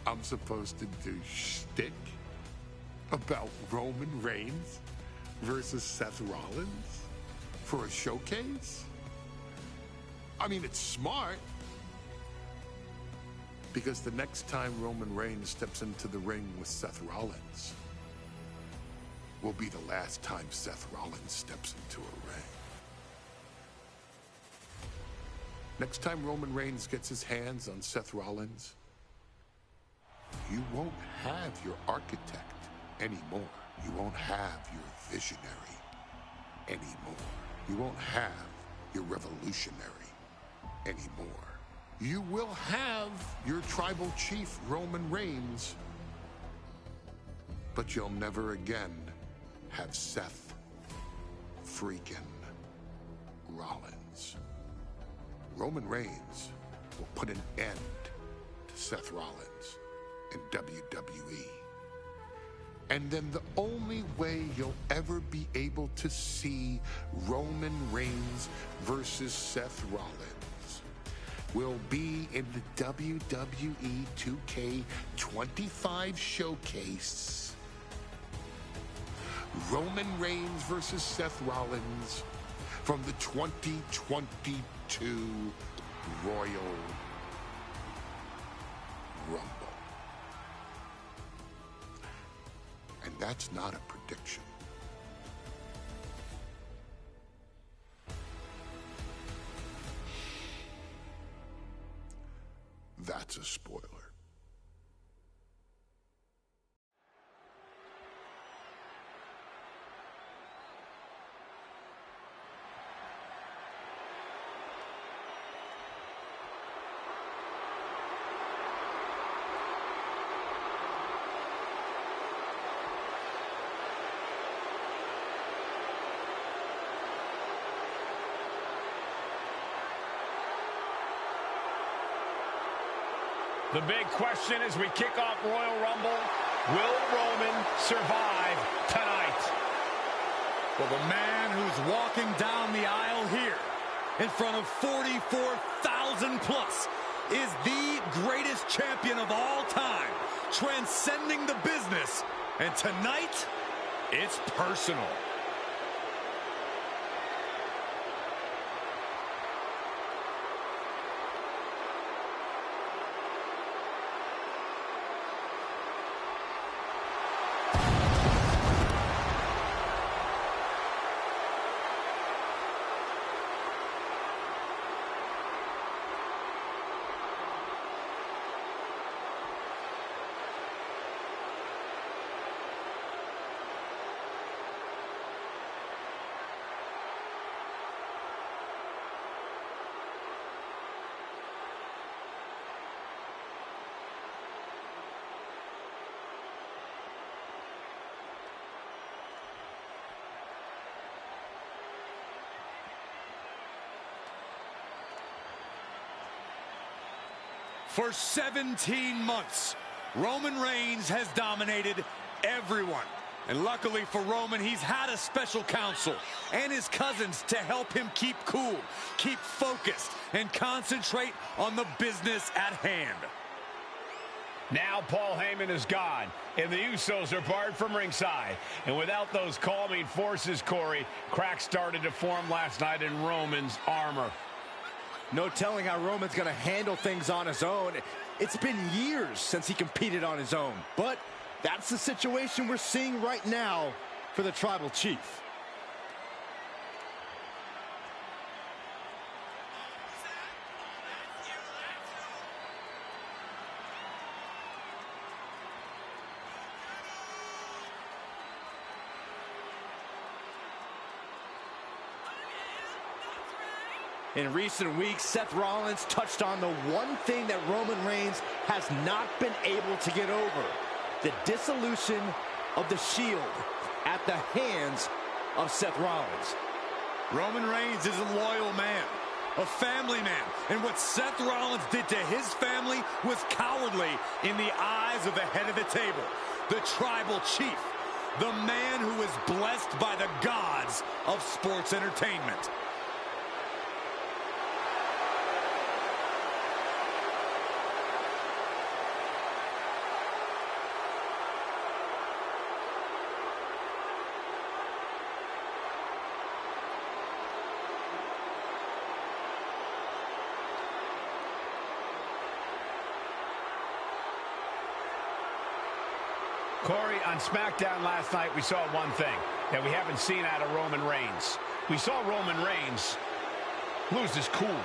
Speaker 1: I'm supposed to do shtick about Roman Reigns versus Seth Rollins for a showcase? I mean, it's smart, because the next time Roman Reigns steps into the ring with Seth Rollins will be the last time Seth Rollins steps into a ring. Next time Roman Reigns gets his hands on Seth Rollins, you won't have your architect anymore. You won't have your visionary anymore. You won't have your revolutionary anymore. You will have your tribal chief, Roman Reigns, but you'll never again have Seth freaking Rollins. Roman Reigns will put an end to Seth Rollins in WWE. And then the only way you'll ever be able to see Roman Reigns versus Seth Rollins will be in the WWE 2K25 showcase. Roman Reigns versus Seth Rollins from the 2022 Royal Rumble. And that's not a prediction. That's a spoiler.
Speaker 3: The big question as we kick off Royal Rumble, Will Roman survive tonight?
Speaker 8: Well, the man who's walking down the aisle here in front of 44,000 plus is the greatest champion of all time, transcending the business. And tonight, it's personal. For 17 months, Roman Reigns has dominated everyone. And luckily for Roman, he's had a special counsel and his cousins to help him keep cool, keep focused, and concentrate on the business at hand.
Speaker 3: Now Paul Heyman is gone, and the Usos are barred from ringside. And without those calming forces, Corey, cracks started to form last night in Roman's armor.
Speaker 6: No telling how Roman's going to handle things on his own. It's been years since he competed on his own. But that's the situation we're seeing right now for the Tribal Chief. In recent weeks, Seth Rollins touched on the one thing that Roman Reigns has not been able to get over: the dissolution of the Shield at the hands of Seth Rollins.
Speaker 8: Roman Reigns is a loyal man, a family man, and what Seth Rollins did to his family was cowardly in the eyes of the head of the table, the Tribal Chief, the man who is blessed by the gods of sports entertainment.
Speaker 3: Corey, on SmackDown last night, we saw one thing that we haven't seen out of Roman Reigns. We saw Roman Reigns lose his cool.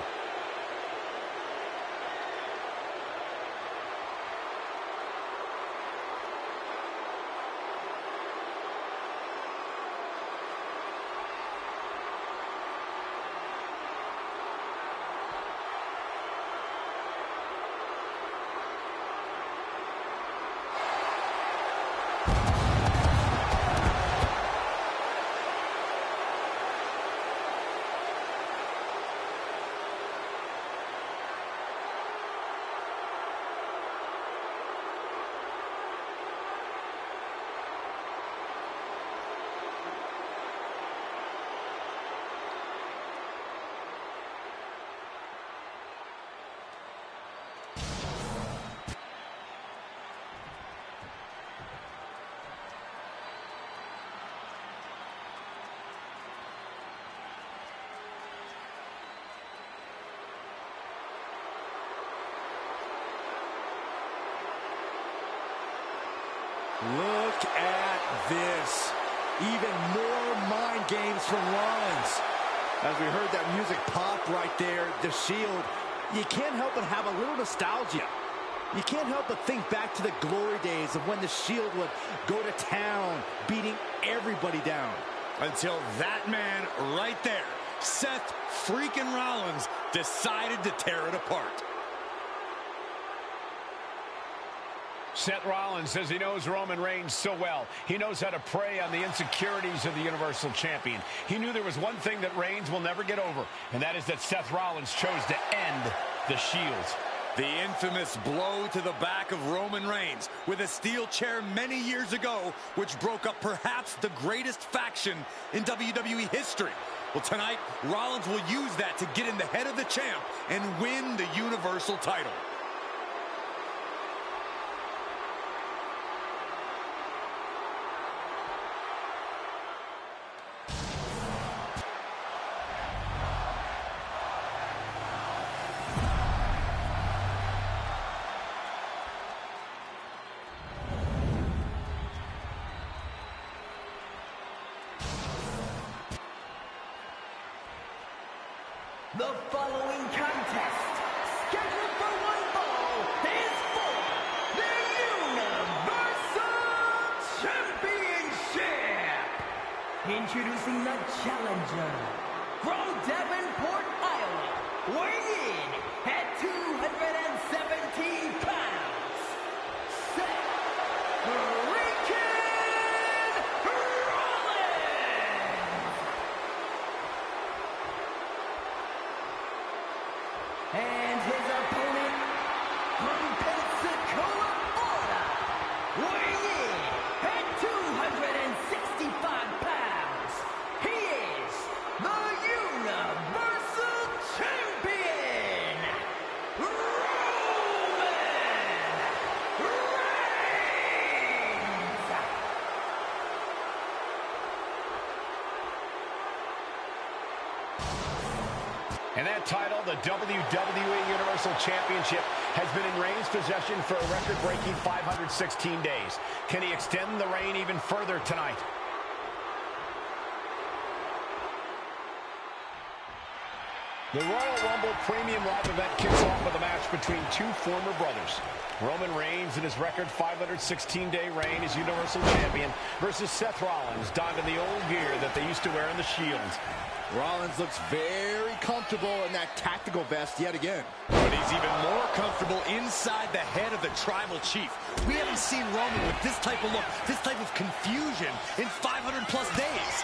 Speaker 6: Look at this. Even more mind games from Rollins. As we heard that music pop right there, the Shield, you can't help but have a little nostalgia. You can't help but think back to the glory days of when the Shield would go to town, beating everybody down.
Speaker 8: Until that man right there, Seth freaking Rollins, decided to tear it apart.
Speaker 3: Seth Rollins says he knows Roman Reigns so well. He knows how to prey on the insecurities of the Universal Champion. He knew there was one thing that Reigns will never get over, and that is that Seth Rollins chose to end the Shield.
Speaker 8: The infamous blow to the back of Roman Reigns with a steel chair many years ago, which broke up perhaps the greatest faction in WWE history. Well, tonight, Rollins will use that to get in the head of the champ and win the Universal title.
Speaker 4: The following contest, scheduled for one fall, is for the Universal Championship. Introducing the challenger from Davenport, Iowa, weighing in at 217 pounds, Seth freaking Rollins. And his opponent from Pensacola, Florida, weighing in at 265 pounds, he is the Universal Champion, Roman Reigns!
Speaker 3: And that title, the WWE Universal Championship, has been in Reigns' possession for a record-breaking 516 days. Can he extend the reign even further tonight? The Royal Rumble Premium Live event kicks off with a match between two former brothers. Roman Reigns in his record 516-day reign as Universal Champion versus Seth Rollins, donned in the old gear that they used to wear in the Shield.
Speaker 6: Rollins looks very comfortable in that tactical vest yet again.
Speaker 8: But he's even more comfortable inside the head of the Tribal Chief. We haven't seen Roman with this type of look, this type of confusion in 500-plus days.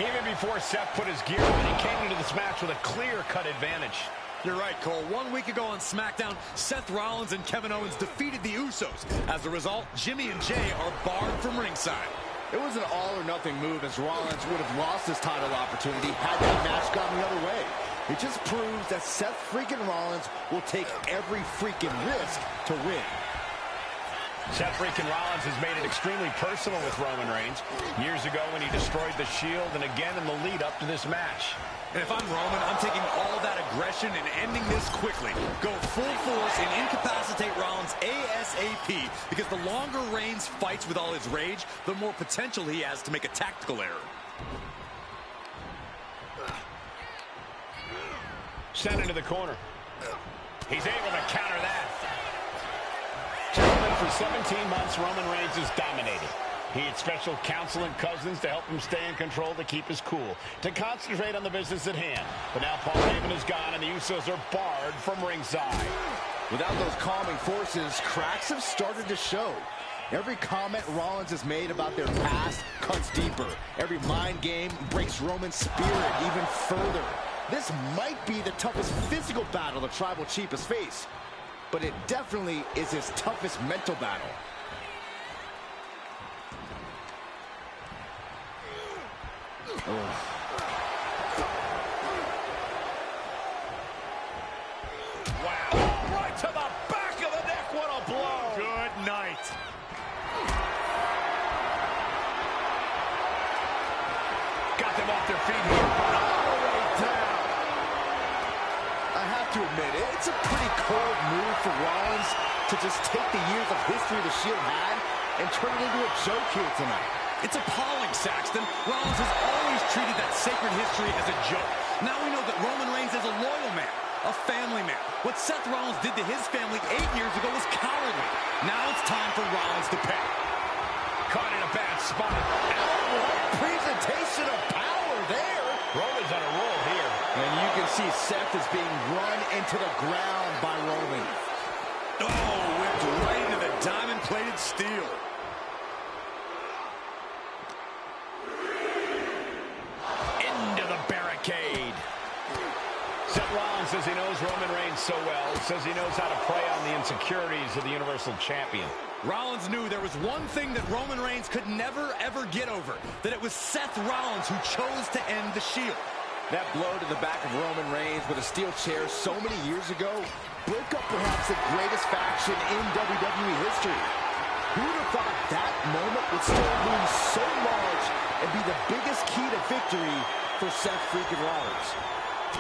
Speaker 3: Even before Seth put his gear on, he came into this match with a clear-cut advantage.
Speaker 8: You're right, Cole. 1 week ago on SmackDown, Seth Rollins and Kevin Owens defeated the Usos. As a result, Jimmy and Jay are barred from ringside.
Speaker 6: It was an all-or-nothing move, as Rollins would have lost his title opportunity had that match gone the other way. It just proves that Seth freaking Rollins will take every freaking risk to win.
Speaker 3: Seth freaking Rollins has made it extremely personal with Roman Reigns. Years ago when he destroyed the Shield, and again in the lead-up to this match.
Speaker 8: And if I'm Roman, I'm taking all that aggression and ending this quickly. Go full force and incapacitate Rollins ASAP, because the longer Reigns fights with all his rage, the more potential he has to make a tactical error.
Speaker 3: Sent into the corner. He's able to counter that. Gentlemen, for 17 months, Roman Reigns has dominated. He had special counsel and cousins to help him stay in control, to keep his cool, to concentrate on the business at hand. But now Paul Heyman is gone, and the Usos are barred from ringside.
Speaker 6: Without those calming forces, cracks have started to show. Every comment Rollins has made about their past cuts deeper. Every mind game breaks Roman's spirit even further. This might be the toughest physical battle the Tribal Chief has faced, but it definitely is his toughest mental battle.
Speaker 3: Wow. Right to the back of the neck. What a blow.
Speaker 8: Good night.
Speaker 3: Got them off their feet here. All the way down.
Speaker 6: I have to admit, it's a pretty cold move for Rollins to just take the years of history the Shield had and turn it into a joke here tonight.
Speaker 8: It's appalling, Saxton. Rollins has always treated that sacred history as a joke. Now we know that Roman Reigns is a loyal man, a family man. What Seth Rollins did to his family 8 years ago was cowardly. Now it's time for Rollins to pay.
Speaker 3: Caught in a bad spot.
Speaker 6: What presentation of power there.
Speaker 3: Roman's on a roll here.
Speaker 6: And you can see Seth is being run into the ground by Roman.
Speaker 8: Oh, whipped right into the diamond-plated steel.
Speaker 3: Into the barricade. Seth Rollins says he knows Roman Reigns so well. He says he knows how to prey on the insecurities of the Universal Champion.
Speaker 5: Rollins knew there was one thing that Roman Reigns could never, ever get over, that it was Seth Rollins who chose to end the Shield.
Speaker 6: That blow to the back of Roman Reigns with a steel chair so many years ago broke up perhaps the greatest faction in WWE history. Who would have thought that moment would still loom so large and be the biggest key to victory for Seth freaking Rollins?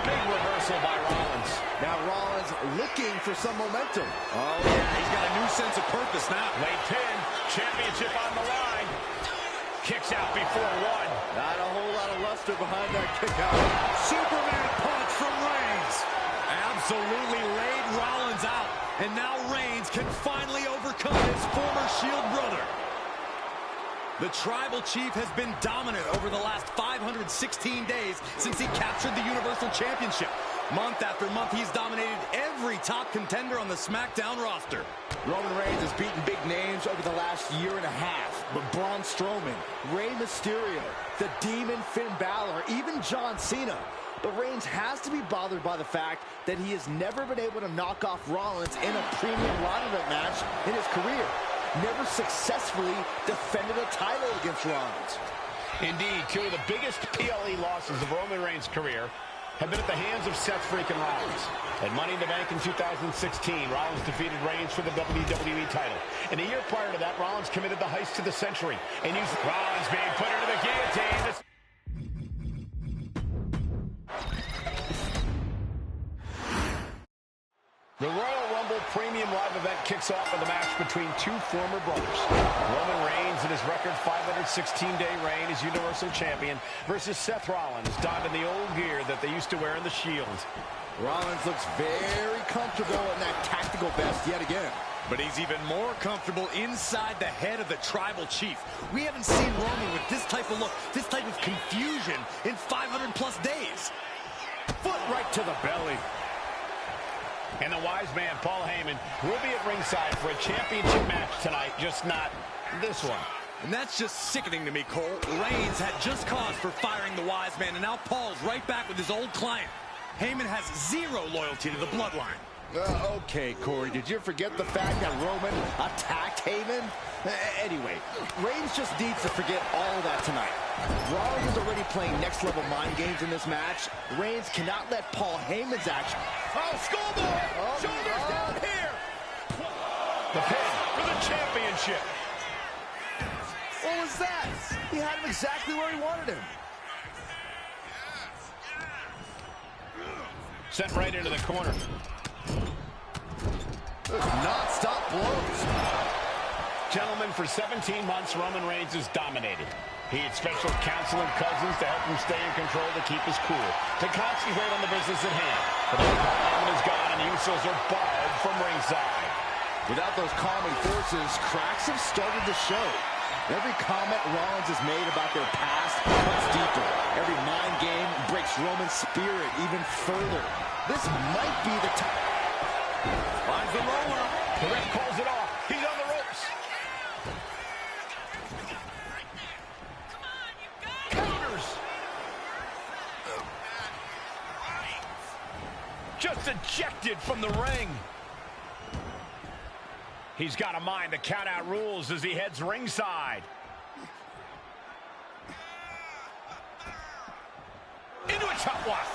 Speaker 3: Big reversal by Rollins.
Speaker 6: Now Rollins looking for some momentum.
Speaker 5: Oh, yeah, he's got a new sense of purpose now.
Speaker 3: Late pin, championship on the line. Kicks out before one.
Speaker 6: Not a whole lot of luster behind that kick out.
Speaker 5: Superman punch from Reigns. Absolutely laid Rollins out. And now Reigns can finally overcome his former Shield brother. The Tribal Chief has been dominant over the last 516 days since he captured the Universal Championship. Month after month, he's dominated every top contender on the SmackDown roster.
Speaker 6: Roman Reigns has beaten big names over the last year and a half. But Braun Strowman, Rey Mysterio, the Demon Finn Balor, even John Cena. But Reigns has to be bothered by the fact that he has never been able to knock off Rollins in a premium live event match in his career. Never successfully defended a title against Rollins.
Speaker 3: Indeed, two of the biggest PLE losses of Roman Reigns' career have been at the hands of Seth freaking Rollins. At Money in the Bank in 2016, Rollins defeated Reigns for the WWE title. And a year prior to that, Rollins committed the heist to the century and used Rollins being put into the guillotine. The Royal Rumble Premium Live event kicks off with a match between two former brothers. Roman Reigns in his record 516-day reign as Universal Champion versus Seth Rollins, donned in the old gear that they used to wear in the Shield.
Speaker 6: Rollins looks very comfortable in that tactical vest yet again.
Speaker 5: But he's even more comfortable inside the head of the Tribal Chief. We haven't seen Roman with this type of look, this type of confusion in 500-plus days.
Speaker 6: Foot right to the belly.
Speaker 3: And the wise man, Paul Heyman, will be at ringside for a championship match tonight, just not this one.
Speaker 5: And that's just sickening to me, Cole. Reigns had just cause for firing the wise man, and now Paul's right back with his old client. Heyman has zero loyalty to the bloodline.
Speaker 6: Okay, Corey, did you forget the fact that Roman attacked Heyman? Anyway, Reigns just needs to forget all of that tonight. Rollins is already playing next-level mind games in this match. Reigns cannot let Paul Heyman's action...
Speaker 3: Oh, Skullboard! Shoulders down here! The pin for the championship.
Speaker 6: What was that? He had him exactly where he wanted him.
Speaker 3: Sent right into the corner.
Speaker 6: Non-stop blows.
Speaker 3: Gentlemen, for 17 months, Roman Reigns has dominated. He had special counsel and cousins to help him stay in control, to keep his cool, to concentrate on the business at hand. But now Paul Heyman is gone, and the Usos are barred from ringside.
Speaker 6: Without those calming forces, cracks have started to show. Every comment Rollins has made about their past cuts deeper. Every mind game breaks Roman's spirit even further. This might be the time.
Speaker 3: Finds the roller. The ref calls it off. He's on the ropes. Counters. Just ejected from the ring. He's got a mind to count out rules as he heads ringside. Into a chop block.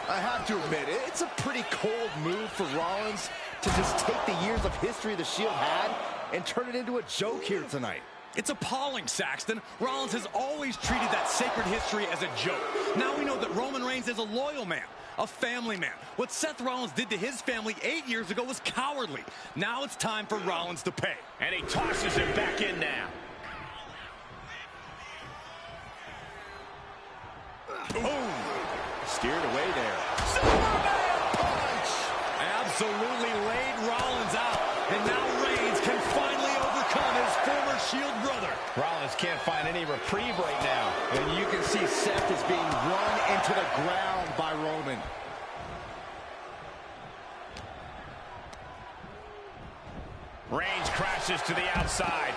Speaker 6: I have to admit, it's a pretty cold move for Rollins to just take the years of history the Shield had and turn it into a joke here tonight.
Speaker 5: It's appalling, Saxton. Rollins has always treated that sacred history as a joke. Now we know that Roman Reigns is a loyal man, a family man. What Seth Rollins did to his family 8 years ago was cowardly. Now it's time for Rollins to pay.
Speaker 3: And he tosses him back in now.
Speaker 6: Boom! Steered away there.
Speaker 3: Superman punch!
Speaker 5: Absolutely laid Rollins out. And now Reigns can finally overcome his former Shield brother.
Speaker 3: Rollins can't find any reprieve right now.
Speaker 6: And you can see Seth is being run into the ground by Roman.
Speaker 3: Reigns crashes to the outside.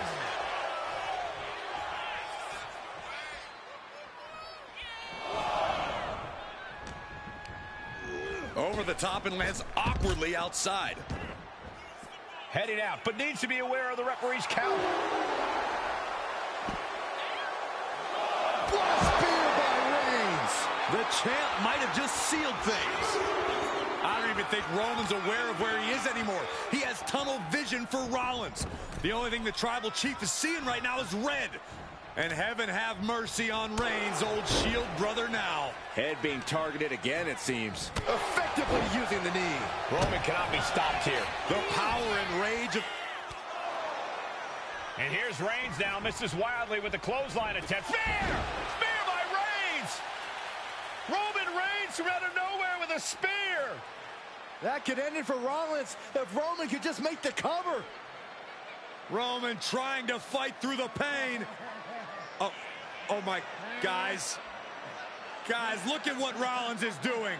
Speaker 8: over the top and lands awkwardly outside.
Speaker 3: Heading out, but needs to be aware of the referee's count.
Speaker 6: What a spear by Reigns!
Speaker 8: The champ might have just sealed things. I don't even think Roman's aware of where he is anymore. He has tunnel vision for Rollins. The only thing the Tribal Chief is seeing right now is red. And heaven have mercy on Reigns, old Shield brother now.
Speaker 5: Head being targeted again, it seems.
Speaker 6: Effectively using the knee.
Speaker 3: Roman cannot be stopped here.
Speaker 8: The power and rage of...
Speaker 3: And here's Reigns now, misses wildly with the clothesline attempt. Spear! Spear by Reigns! Roman Reigns from out of nowhere with a spear!
Speaker 6: That could end it for Rollins if Roman could just make the cover.
Speaker 8: Roman trying to fight through the pain. Oh my, guys. Guys, look at what Rollins is doing.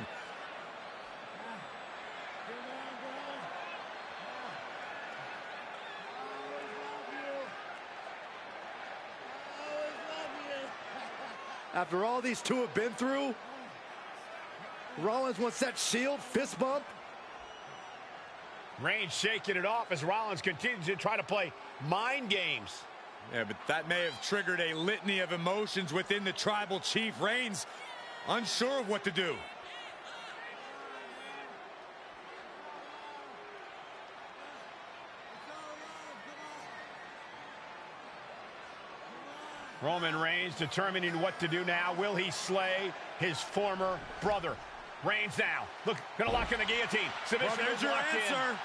Speaker 6: After all these two have been through, Rollins wants that Shield fist bump.
Speaker 3: Reigns shaking it off as Rollins continues to try to play mind games.
Speaker 8: Yeah, but that may have triggered a litany of emotions within the Tribal Chief. Reigns unsure of what to do.
Speaker 3: Roman Reigns determining what to do now. Will he slay his former brother? Reigns now. Look, gonna lock in the guillotine. Submission
Speaker 8: Well, there's
Speaker 3: move
Speaker 8: your
Speaker 3: locked
Speaker 8: answer.
Speaker 3: in.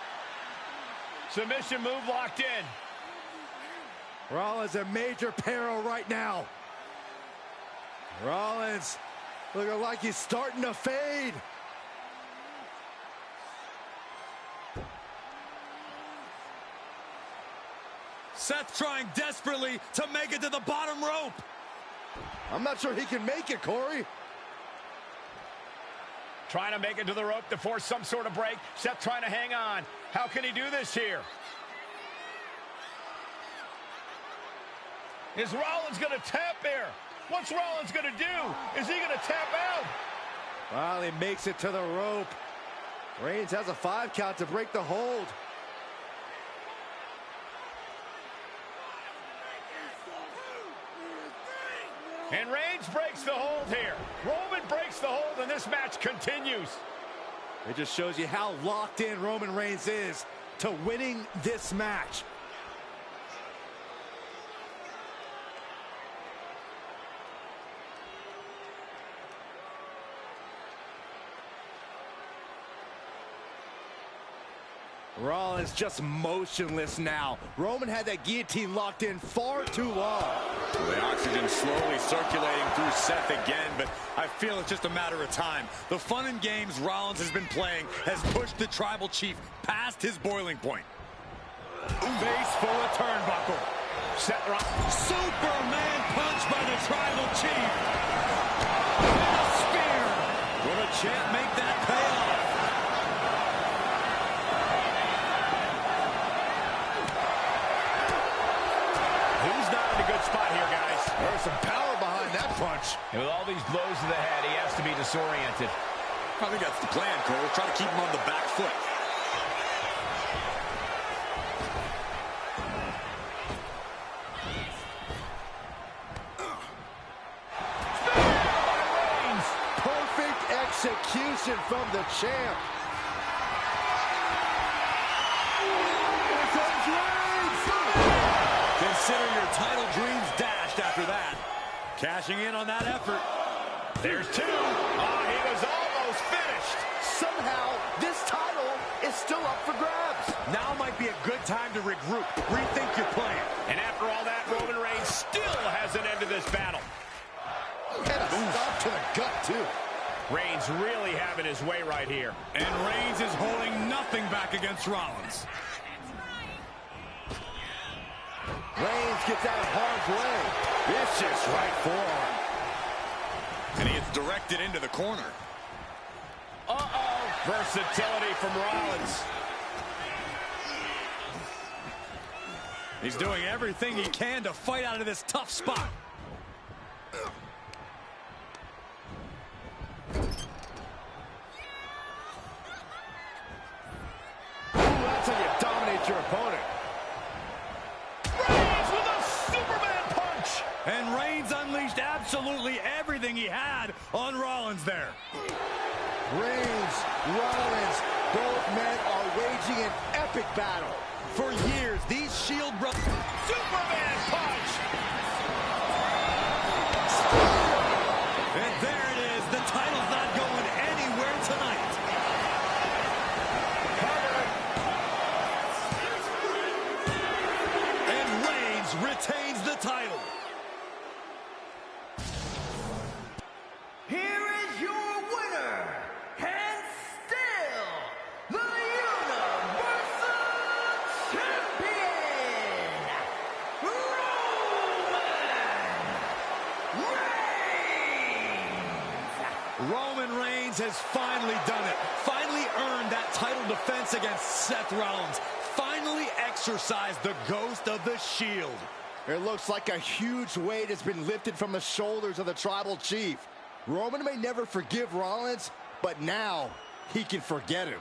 Speaker 3: Submission move locked in.
Speaker 6: Rollins in major peril right now. Rollins looking like he's starting to fade.
Speaker 8: Seth trying desperately to make it to the bottom rope.
Speaker 6: I'm not sure he can make it, Corey.
Speaker 3: Trying to make it to the rope to force some sort of break. Seth trying to hang on. How can he do this here? Is Rollins going to tap there? What's Rollins going to do? Is he going to tap out?
Speaker 6: Finally makes it to the rope. Reigns has a 5 count to break the hold.
Speaker 3: And Reigns breaks the hold here. Roman breaks the hold, and this match continues.
Speaker 6: It just shows you how locked in Roman Reigns is to winning this match. Rollins just motionless now. Roman had that guillotine locked in far too long.
Speaker 8: The oxygen slowly circulating through Seth again, but I feel it's just a matter of time. The fun and games Rollins has been playing has pushed the Tribal Chief past his boiling point. Face full of turnbuckle.
Speaker 3: Seth Rollins.
Speaker 8: Superman punch by the Tribal Chief. And a spear. Will the champ make that pay off?
Speaker 3: Who's not in a good spot here, guys?
Speaker 6: There's some power behind that punch.
Speaker 3: And with all these blows to the head, he has to be disoriented.
Speaker 8: I think that's the plan, Cole. Try to keep him on the back foot.
Speaker 6: Perfect execution from the champ.
Speaker 8: Consider your title dreams dashed after that. Cashing in on that effort.
Speaker 3: There's 2. He was almost finished.
Speaker 6: Somehow, this title is still up for grabs.
Speaker 8: Now might be a good time to regroup. Rethink your plan.
Speaker 3: And after all that, Roman Reigns still hasn't ended this battle.
Speaker 6: And a stop to the gut, too.
Speaker 3: Reigns really having his way right here.
Speaker 8: And Reigns is holding nothing back against Rollins.
Speaker 6: Reigns gets out of harm's way. Vicious right forearm.
Speaker 8: And he is directed into the corner.
Speaker 3: Uh-oh. Versatility from Rollins.
Speaker 8: He's doing everything he can to fight out of this tough spot. absolutely everything he had on Rollins there.
Speaker 6: Reigns, Rollins, both men are waging an epic battle.
Speaker 8: For years, these Shield brothers... Superman punch! And there it is. The title's not going anywhere tonight. And Reigns retains the title.
Speaker 4: Here is your winner, and still the Universal Champion,
Speaker 8: Roman Reigns has finally done it. Finally earned that title defense against Seth Rollins. Finally exercised the ghost of the Shield.
Speaker 6: It looks like a huge weight has been lifted from the shoulders of the Tribal Chief. Roman may never forgive Rollins, but now he can forget him.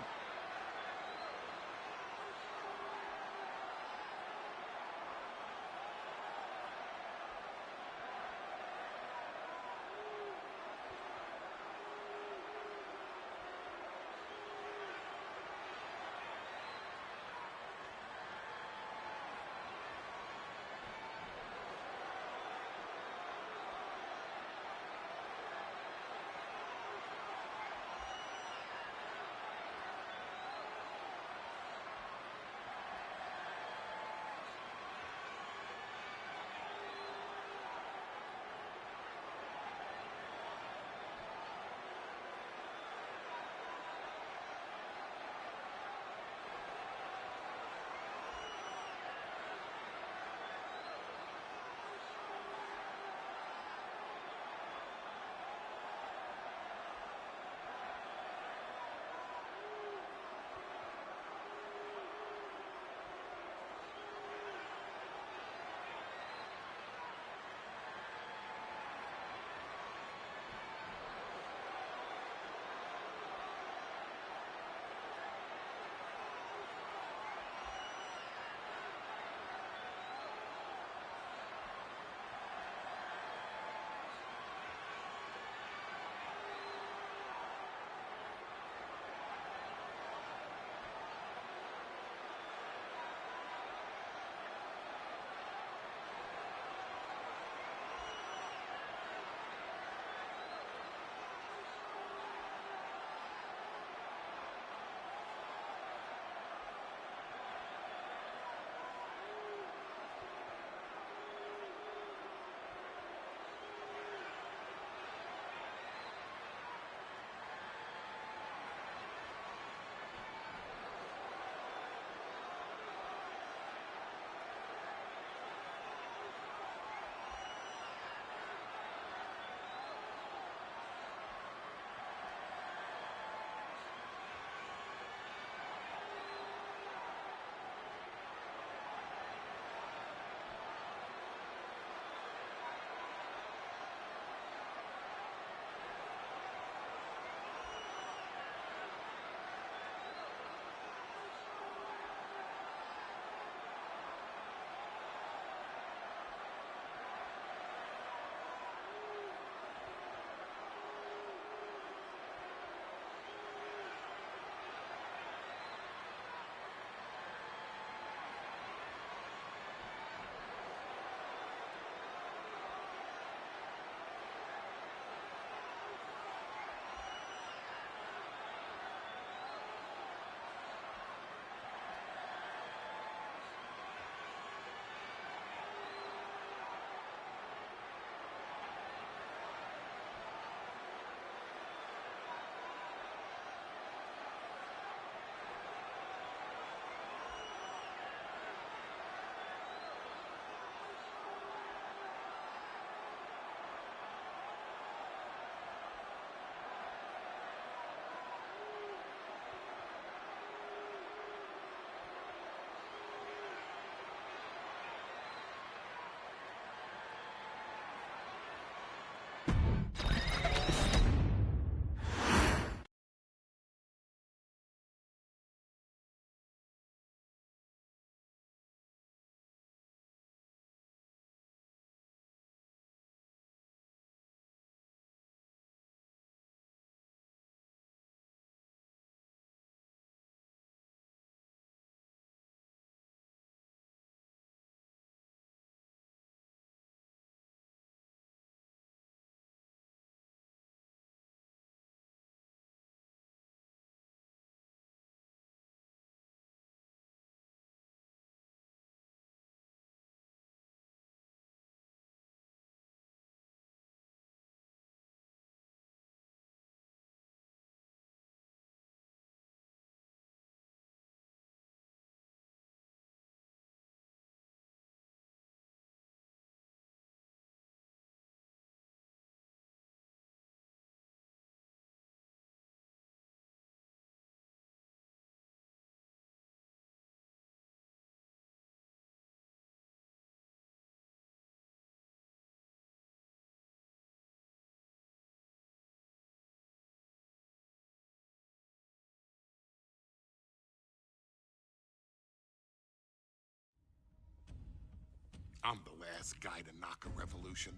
Speaker 1: I'm the last guy to knock a revolution.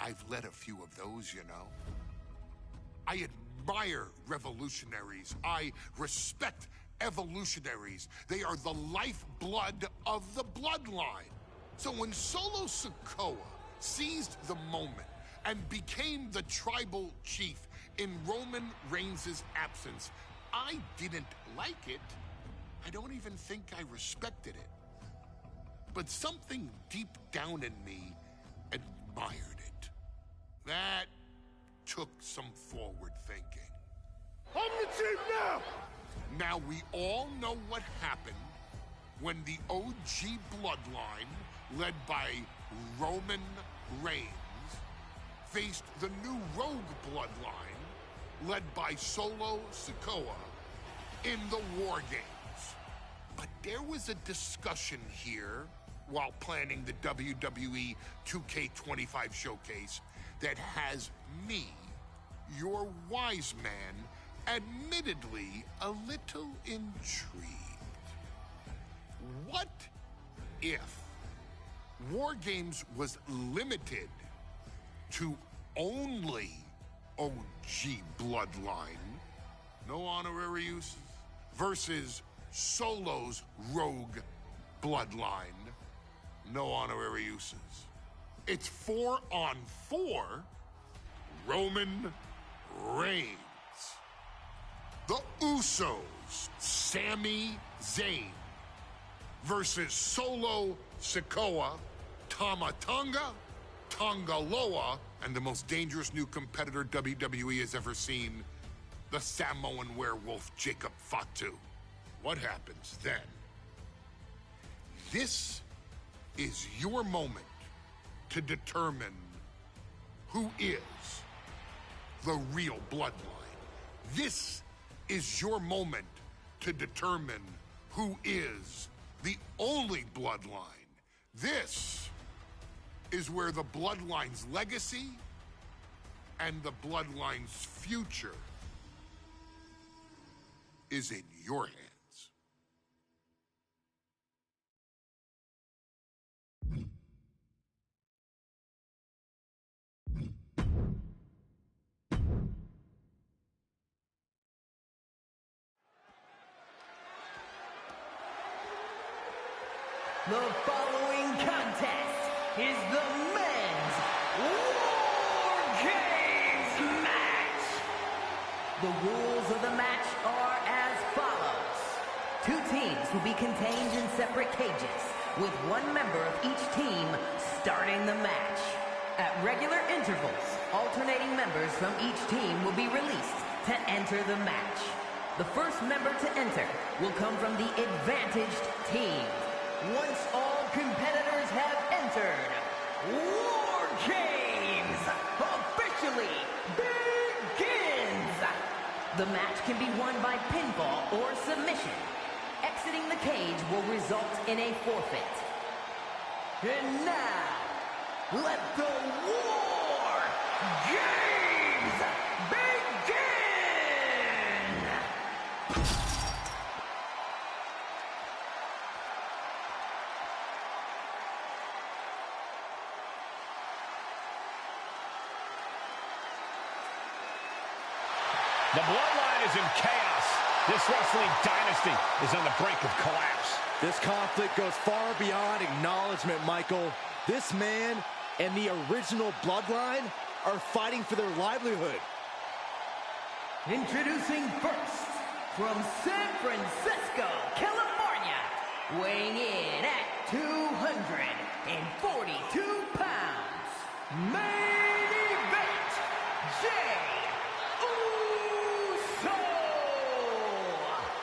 Speaker 1: I've led a few of those, you know. I admire revolutionaries. I respect evolutionaries. They are the lifeblood of the bloodline. So when Solo Sikoa seized the moment and became the tribal chief in Roman Reigns' absence, I didn't like it. I don't even think I respected it. But something deep down in me admired it. That took some forward thinking.
Speaker 7: I'm the chief now!
Speaker 1: Now we all know what happened when the OG bloodline, led by Roman Reigns, faced the new Rogue bloodline, led by Solo Sikoa, in the War Games. But there was a discussion here while planning the WWE 2K25 showcase that has me, your wise man, admittedly a little intrigued. What if War Games was limited to only OG bloodline, no honorary uses, versus Solo's Rogue bloodline, no honorary uses? It's 4-on-4 Roman Reigns. The Usos, Sami Zayn, versus Solo Sikoa, Tama Tonga, Tonga Loa, and the most dangerous new competitor WWE has ever seen, the Samoan werewolf Jacob Fatu. What happens then? This is your moment to determine who is the real bloodline. This is your moment to determine who is the only bloodline. This is where the bloodline's legacy and the bloodline's future is in your hands.
Speaker 4: The following contest is the men's War Games match. The rules of the match are as follows. 2 teams will be contained in separate cages, with 1 member of each team starting the match. At regular intervals, alternating members from each team will be released to enter the match. The first member to enter will come from the advantaged team. Once all competitors have entered, War Games officially begins! The match can be won by pinfall or submission. Exiting the cage will result in a forfeit. And now, let the War Games begin!
Speaker 3: The bloodline is in chaos. This wrestling dynasty is on the brink of collapse.
Speaker 6: This conflict goes far beyond acknowledgement, Michael. This man and the original bloodline are fighting for their livelihood.
Speaker 4: Introducing first, from San Francisco, California, weighing in at 242 pounds, main event, Jey Uso!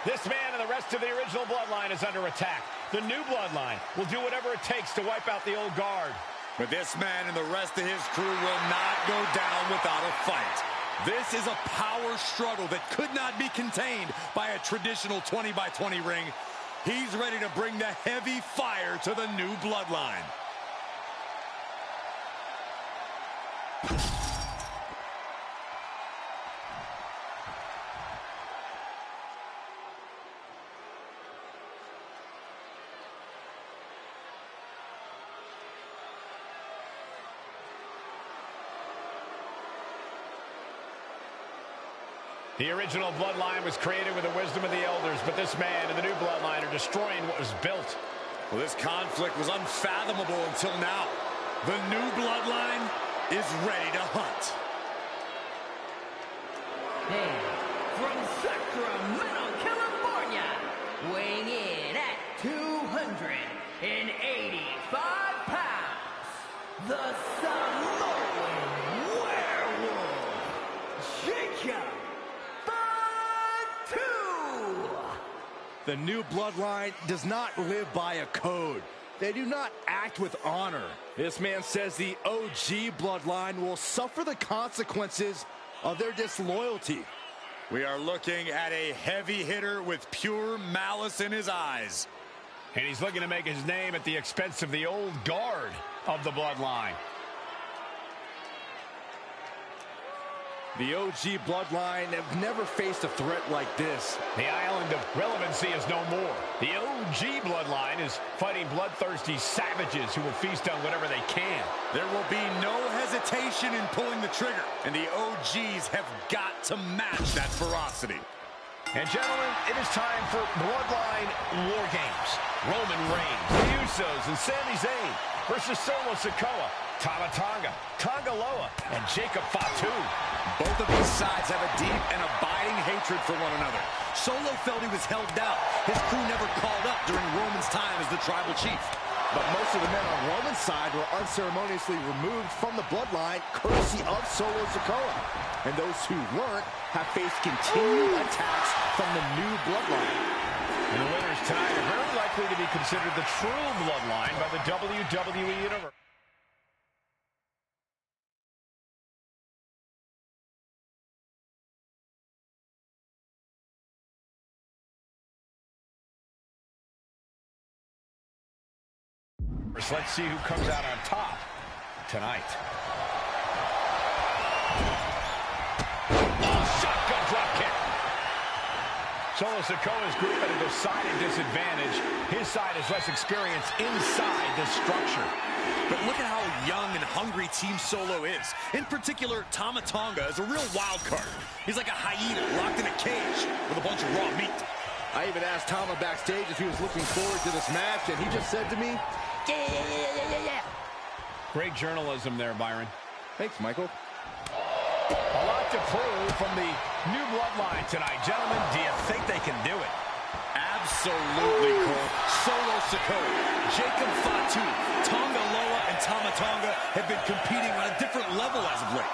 Speaker 3: This man and the rest of the original bloodline is under attack. The new bloodline will do whatever it takes to wipe out the old guard.
Speaker 8: But this man and the rest of his crew will not go down without a fight. This is a power struggle that could not be contained by a traditional 20-by-20 ring. He's ready to bring the heavy fire to the new bloodline.
Speaker 3: The original bloodline was created with the wisdom of the elders, but this man and the new bloodline are destroying what was built.
Speaker 8: Well, this conflict was unfathomable until now. The new bloodline is ready to hunt.
Speaker 4: And from Sacramento, California, weighing in at 285 pounds, the Samoan Werewolf, Jacob Fatu.
Speaker 6: The new bloodline does not live by a code. They do not act with honor. This man says the OG bloodline will suffer the consequences of their disloyalty.
Speaker 8: We are looking at a heavy hitter with pure malice in his eyes.
Speaker 3: And he's looking to make his name at the expense of the old guard of the bloodline.
Speaker 6: The OG bloodline have never faced a threat like this.
Speaker 3: The island of relevancy is no more. The OG bloodline is fighting bloodthirsty savages who will feast on whatever they can.
Speaker 8: There will be no hesitation in pulling the trigger, and the OGs have got to match that ferocity.
Speaker 3: And gentlemen, it is time for Bloodline War Games. Roman Reigns, the Usos, and Sami Zayn versus Solo Sikoa, Tama Tonga, Tonga Loa, and Jacob Fatu.
Speaker 8: Both of these sides have a deep and abiding hatred for one another.
Speaker 5: Solo felt he was held down. His crew never called up during Roman's time as the tribal chief.
Speaker 6: But most of the men on Roman's side were unceremoniously removed from the bloodline, courtesy of Solo Sikoa. And those who weren't have faced continued attacks from the new bloodline.
Speaker 3: And the winners tonight are very likely to be considered the true bloodline by the WWE Universe. Let's see who comes out on top tonight. Oh, shotgun drop kick. Solo Sikoa's group at a decided disadvantage. His side has less experience inside the structure.
Speaker 5: But look at how young and hungry Team Solo is. In particular, Tama Tonga is a real wild card. He's like a hyena locked in a cage with a bunch of raw meat.
Speaker 6: I even asked Tama backstage if he was looking forward to this match, and he just said to me, yeah.
Speaker 3: Great journalism there, Byron.
Speaker 6: Thanks, Michael.
Speaker 3: A lot to prove from the new bloodline tonight. Gentlemen, do you think they can do it?
Speaker 5: Absolutely, Cole. Solo Sikoa, Jacob Fatu, Tonga Loa, and Tama Tonga have been competing on a different level as of late.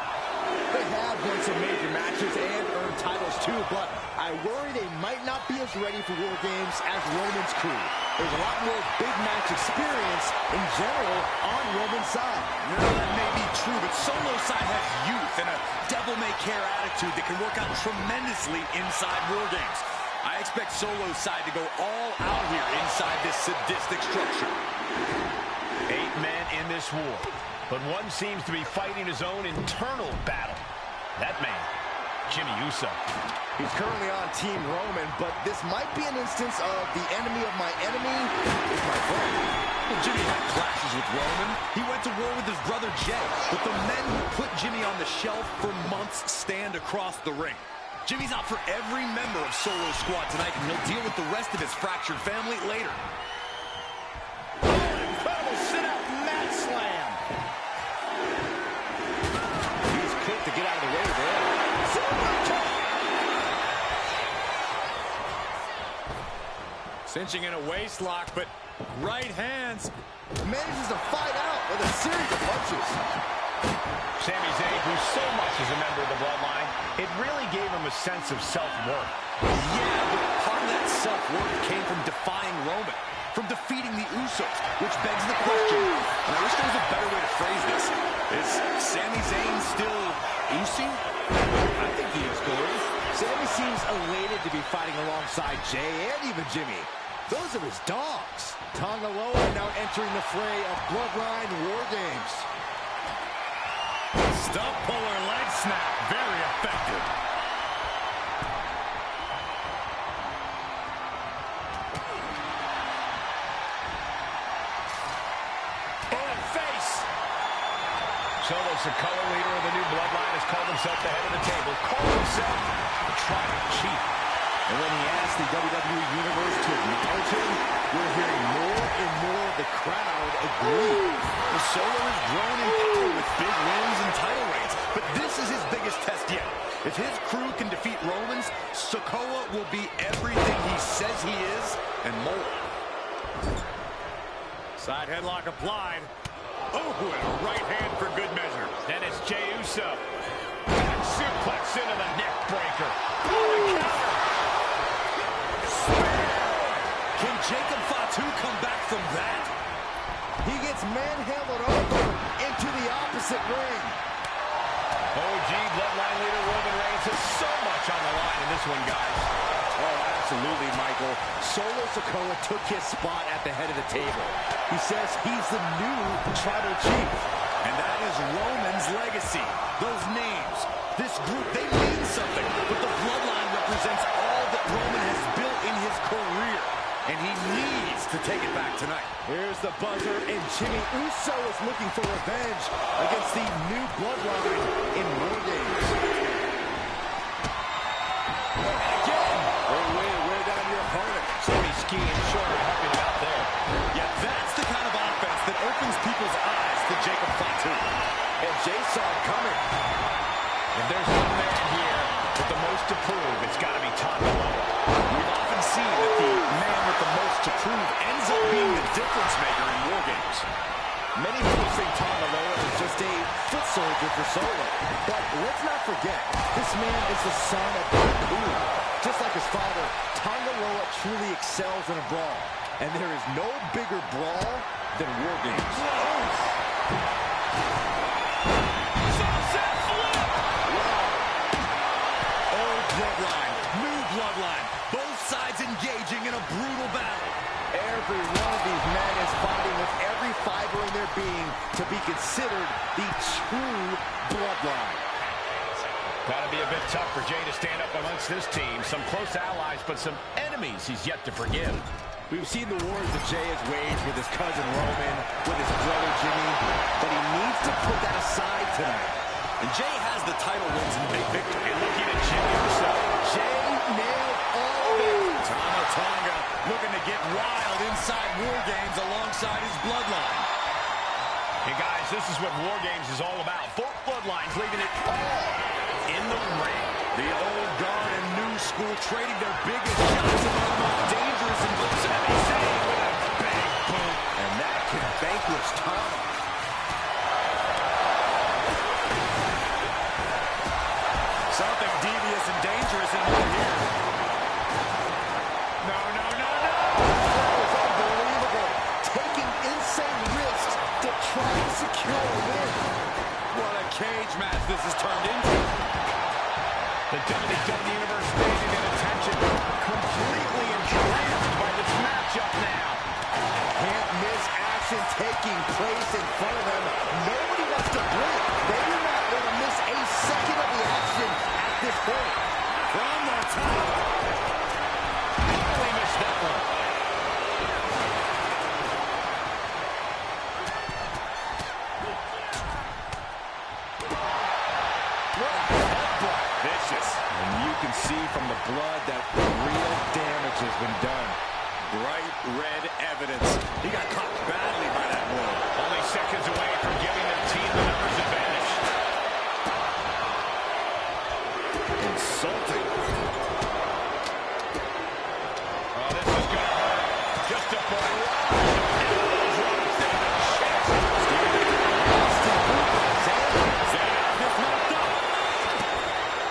Speaker 6: They have won some major matches and earned titles too, but I worry they might not be as ready for War Games as Roman's crew. There's a lot more big match experience in general on Roman's side.
Speaker 5: Yeah, that may be true, but Solo's side has youth and a devil-may-care attitude that can work out tremendously inside War Games. I expect Solo's side to go all out here inside this sadistic structure.
Speaker 3: 8 men in this war, but one seems to be fighting his own internal battle. That man, Jimmy Uso.
Speaker 6: He's currently on Team Roman, but this might be an instance of the enemy of my enemy is my friend.
Speaker 5: Well, Jimmy had clashes with Roman. He went to war with his brother Jay, but the men who put Jimmy on the shelf for months stand across the ring. Jimmy's out for every member of Solo's squad tonight, and he'll deal with the rest of his fractured family later.
Speaker 6: Incredible sit-out mat slam. He's quick to get out of the way there.
Speaker 8: Cinching in a waist lock, but right hands.
Speaker 6: Manages to fight out with a series of punches.
Speaker 3: Sami Zayn, who so much is a member of the bloodline, it really gave him a sense of self-worth.
Speaker 5: Yeah, but part of that self-worth came from defying Roman, from defeating the Usos, which begs the question, and I wish there was a better way to phrase this, is Sami Zayn still Usi?
Speaker 6: I think he is, Corey. Sami seems elated to be fighting alongside Jay and even Jimmy. Those are his dogs. Tonga Loa now entering the fray of Bloodline War Games.
Speaker 8: Stump puller leg snap, very effective.
Speaker 3: And face. Solo Sikoa, leader of the new bloodline, has called himself the head of the table. Called himself the
Speaker 6: WWE Universe to acknowledge him, we're hearing more and more of the crowd agree.
Speaker 8: Solo has grown in power with big wins and title reigns, but this is his biggest test yet. If his crew can defeat Roman's, Sikoa will be everything he says he is and more.
Speaker 3: Side headlock applied. Oh, and a right hand for good measure. Then it's Jey Uso. Back suplex into the neck breaker. Oh, the counter.
Speaker 8: Can Jacob Fatu come back from that?
Speaker 6: He gets manhandled over into the opposite ring.
Speaker 3: OG Bloodline leader Roman Reigns has so much on the line in this one, guys.
Speaker 6: Oh, absolutely, Michael. Solo Sikoa took his spot at the head of the table. He says he's the new tribal chief.
Speaker 8: And that is Roman's legacy. Those names, this group, they mean something. But the Bloodline represents all that Roman has built in his career. And he needs to take it back tonight.
Speaker 6: Here's the buzzer, and Jimmy Uso is looking for revenge against the new Bloodline in War Games. Wear down your opponent.
Speaker 3: Sammy skiing short and helping out there.
Speaker 8: Yeah, that's the kind of offense that opens people's eyes to Jacob Fatu.
Speaker 6: And Jey saw it coming.
Speaker 3: If there's one man here with the most to prove, it's got to be Tonga Loa.
Speaker 8: We've often seen that the man with the most to prove ends up being the difference maker in War Games.
Speaker 6: Many people think Tonga Loa is just a foot soldier for Solo. But let's not forget, this man is the son of Haku. Just like his father, Tonga Loa truly excels in a brawl. And there is no bigger brawl than War Games.
Speaker 8: Old Bloodline, new Bloodline, both sides engaging in a brutal battle.
Speaker 6: Every one of these men is fighting with every fiber in their being to be considered the true Bloodline.
Speaker 3: Got to be a bit tough for Jey to stand up amongst this team. Some close allies, but some enemies he's yet to forgive.
Speaker 6: We've seen the wars that Jey has waged with his cousin Roman, with his brother Jimmy, but he needs to put that aside tonight.
Speaker 8: And Jey has the title wins and big victory.
Speaker 3: And looking at Jimmy himself.
Speaker 6: Jey nailed all of it.
Speaker 8: Tama Tonga looking to get wild inside War Games alongside his Bloodline.
Speaker 3: Hey guys, this is what War Games is all about. Both Bloodlines leaving it all in the ring.
Speaker 8: The old guard and new school trading their biggest shots among the most dangerous and most heavy save with a big boot.
Speaker 6: And that can vanquish Tama.
Speaker 8: Something devious and dangerous in here.
Speaker 3: No.
Speaker 6: That was unbelievable. Taking insane risks to try to secure a win.
Speaker 8: What a cage match this has turned into.
Speaker 3: The WWE Universe standing in attention, completely entranced by this matchup now.
Speaker 6: Can't miss action taking place in front of them. Nobody wants to blink. They do not want to miss a second of the action at this point.
Speaker 8: From the top.
Speaker 3: Barely missed that one.
Speaker 8: Vicious.
Speaker 6: And you can see from the blood that real damage has been done.
Speaker 8: Bright red evidence. He got caught badly by that blow.
Speaker 3: Only seconds away from giving their team the numbers advantage.
Speaker 8: Insulting.
Speaker 3: Oh, this is going to hurt. Just a barrage.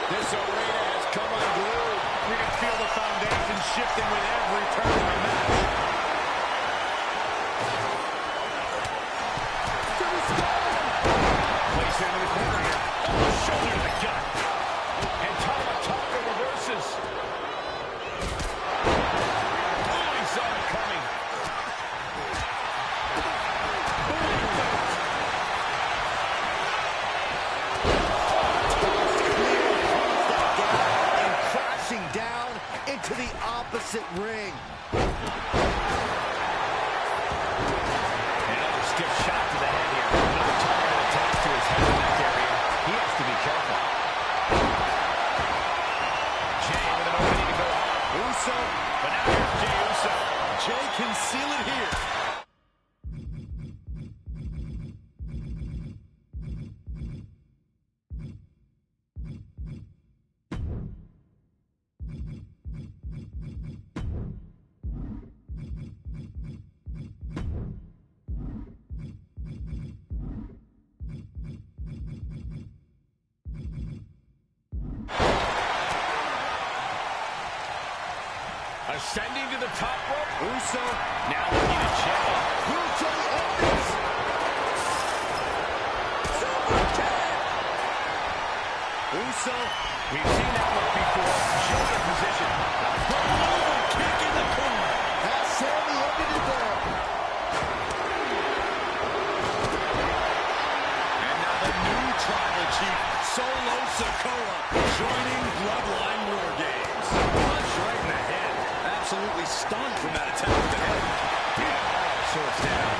Speaker 8: This arena has come unglued. We can feel the foundation shifting with every turn of the match.
Speaker 3: Place into the corner here. Oh, shoulder to the gut. And Tama Tonga reverses. Oh, he saw it coming.
Speaker 6: And crashing down into the opposite ring.
Speaker 3: Another stiff shot to the head here. Another target attached to his head and neck area. He has to be careful. Jey with an opening to go up.
Speaker 6: Uso
Speaker 3: But now here's Jey Uso.
Speaker 5: Jey can seal it here.
Speaker 3: Ascending to the top rope. Uso now looking at Jey.
Speaker 6: Will Jey end this? Super kick!
Speaker 3: Uso, we've seen that look before. Shoulder position.
Speaker 5: Maneuver kick in the corner.
Speaker 6: Has Sami ended it there?
Speaker 5: And now the new tribal chief, Solo Sikoa, joining Bloodline War Games. Punch right in the head. Absolutely stunned from that attack with the head.
Speaker 3: Yeah, so it's down.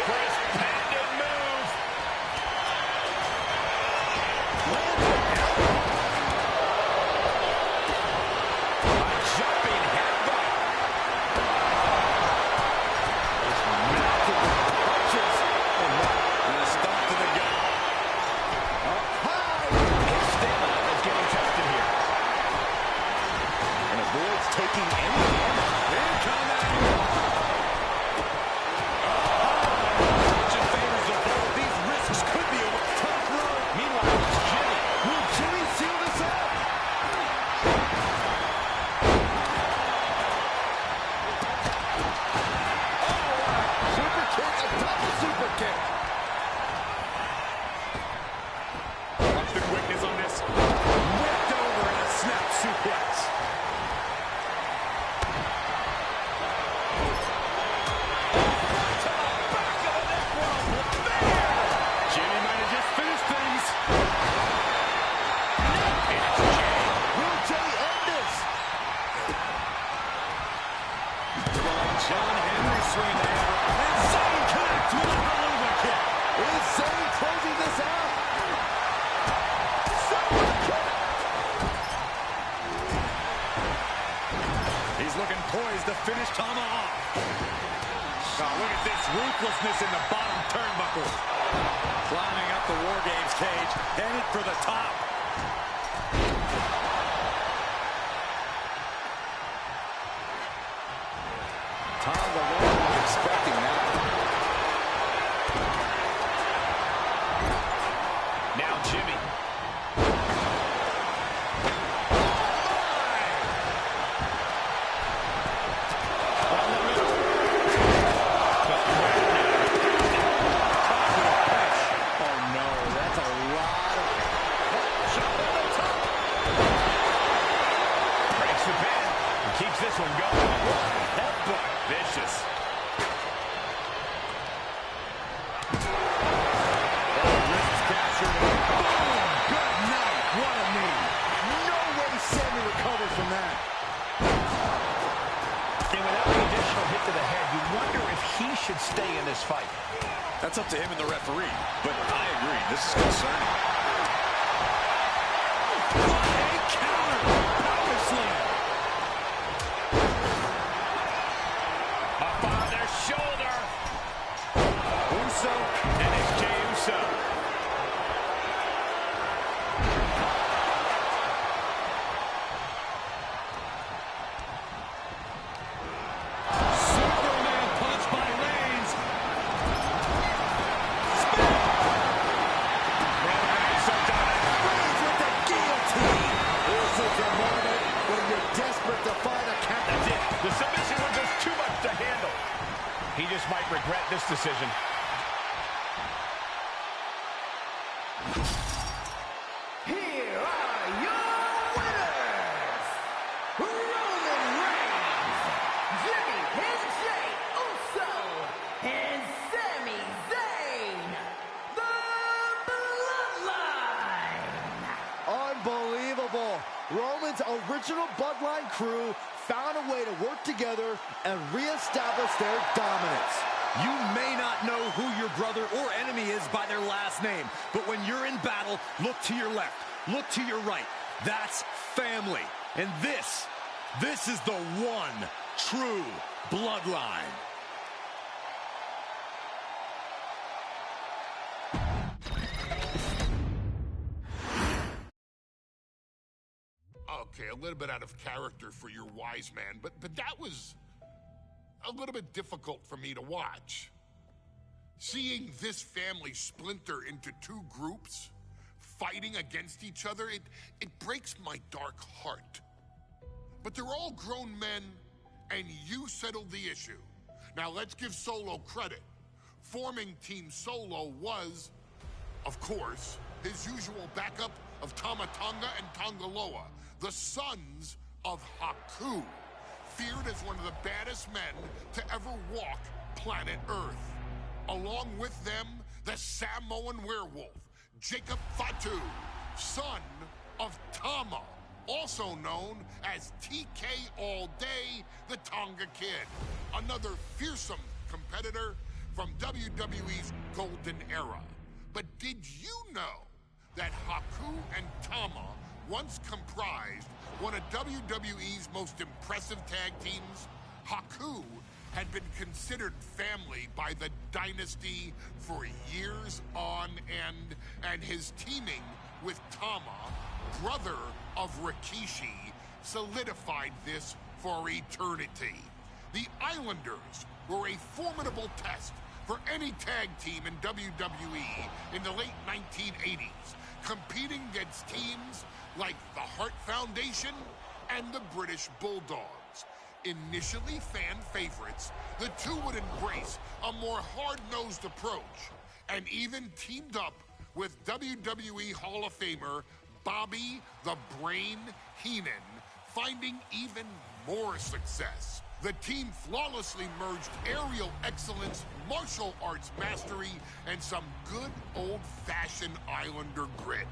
Speaker 3: Chris Pendon move. A jumping headbutt.
Speaker 5: And a stop to the gut.
Speaker 3: His stamina is getting tested here.
Speaker 5: And avoids taking any damage. Incoming! Fortune favors the bold. These risks could be a tough road.
Speaker 3: Meanwhile, it's Jimmy.
Speaker 6: Will Jimmy seal this up? Super kick, a double super kick.
Speaker 5: Watch the quickness on this. Whipped over in a snap suplex. Jimmy might have just finished things.
Speaker 6: Will Jey end this?
Speaker 5: John Henry swing the hammer. And Zayn connects with a maneuver kick.
Speaker 6: Is Zayn closing this out? Super kick.
Speaker 5: He's looking poised to finish tomahawk. Oh, look at this ruthlessness in the bottom turnbuckle. Climbing up the War Games cage, headed for the top. Tom Malone was expecting that.
Speaker 3: Now Jimmy.
Speaker 6: Oh no, that's a lot of... Shot on the top.
Speaker 3: Breaks the pin and keeps this one going. Headbutt. Vicious.
Speaker 5: Wrists captured. Boom! Good night. What a knee.
Speaker 6: No way Sami recovers from that.
Speaker 3: And without the additional hit to the head, you wonder if he should stay in this fight.
Speaker 5: That's up to him and the referee. But I agree, this is concerning. A counter! Power slam!
Speaker 3: Up on their shoulder. Uso, and it's Jey Uso.
Speaker 5: Superman punch by Reigns.
Speaker 6: Reigns with the guillotine. This is a moment when you're desperate to find a count.
Speaker 3: That's it. The submission was just too much to handle. He just might regret this decision.
Speaker 4: Here are your winners, Roman Reigns, Jimmy and Jey Uso, and Sami Zayn, the Bloodline.
Speaker 6: Unbelievable. Roman's original Bloodline crew found a way to work together and reestablish their dominance.
Speaker 8: You may not know who your brother or enemy is by their last name, but when you're in battle, look to your left, look to your right. That's family. And this is the one true bloodline.
Speaker 1: Okay, a little bit out of character for your wise man, but that was a little bit difficult for me to watch. Seeing this family splinter into two groups, fighting against each other, it breaks my dark heart. But they're all grown men, and you settled the issue. Now let's give Solo credit. Forming Team Solo was, of course, his usual backup of Tama Tonga and Tonga Loa, the sons of Haku, feared as one of the baddest men to ever walk planet Earth. Along with them, the Samoan werewolf, Jacob Fatu, son of Tama, also known as TK All Day, the Tonga Kid, another fearsome competitor from WWE's golden era. But did you know that Haku and Tama once comprised one of WWE's most impressive tag teams? Haku had been considered family by the Dynasty for years on end, and his teaming with Tama, brother of Rikishi, solidified this for eternity. The Islanders were a formidable test for any tag team in WWE in the late 1980s, competing against teams like the Hart Foundation and the British Bulldogs. Initially fan favorites, the two would embrace a more hard-nosed approach and even teamed up with WWE Hall of Famer Bobby the Brain Heenan, finding even more success. The team flawlessly merged aerial excellence, martial arts mastery, and some good old-fashioned Islander grit.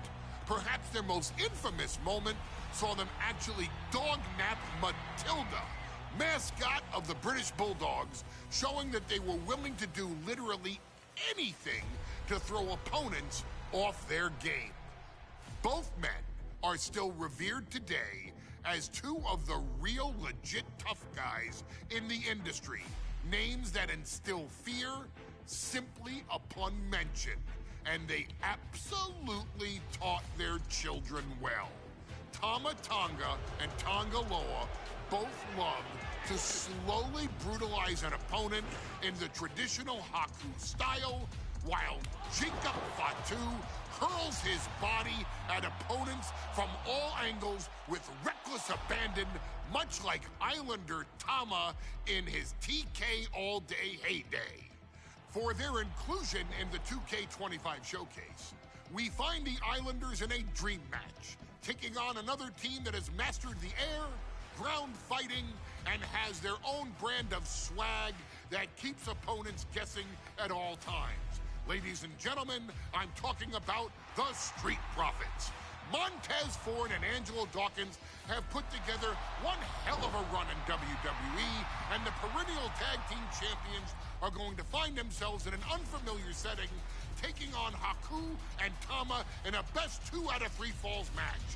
Speaker 1: Perhaps their most infamous moment saw them actually dog-nap Matilda, mascot of the British Bulldogs, showing that they were willing to do literally anything to throw opponents off their game. Both men are still revered today as two of the real legit tough guys in the industry, names that instill fear simply upon mention, and they absolutely taught their children well. Tama Tonga and Tonga Loa both loved to slowly brutalize an opponent in the traditional Haku style, while Jacob Fatu hurls his body at opponents from all angles with reckless abandon, much like Islander Tama in his TK All Day heyday. For their inclusion in the 2K25 showcase, we find the Islanders in a dream match, taking on another team that has mastered the air, ground fighting, and has their own brand of swag that keeps opponents guessing at all times. Ladies and gentlemen, I'm talking about the Street Profits. Montez Ford and Angelo Dawkins have put together one hell of a run in WWE, and the perennial tag team champions are going to find themselves in an unfamiliar setting, taking on Haku and Tama in a best 2 out of 3 falls match.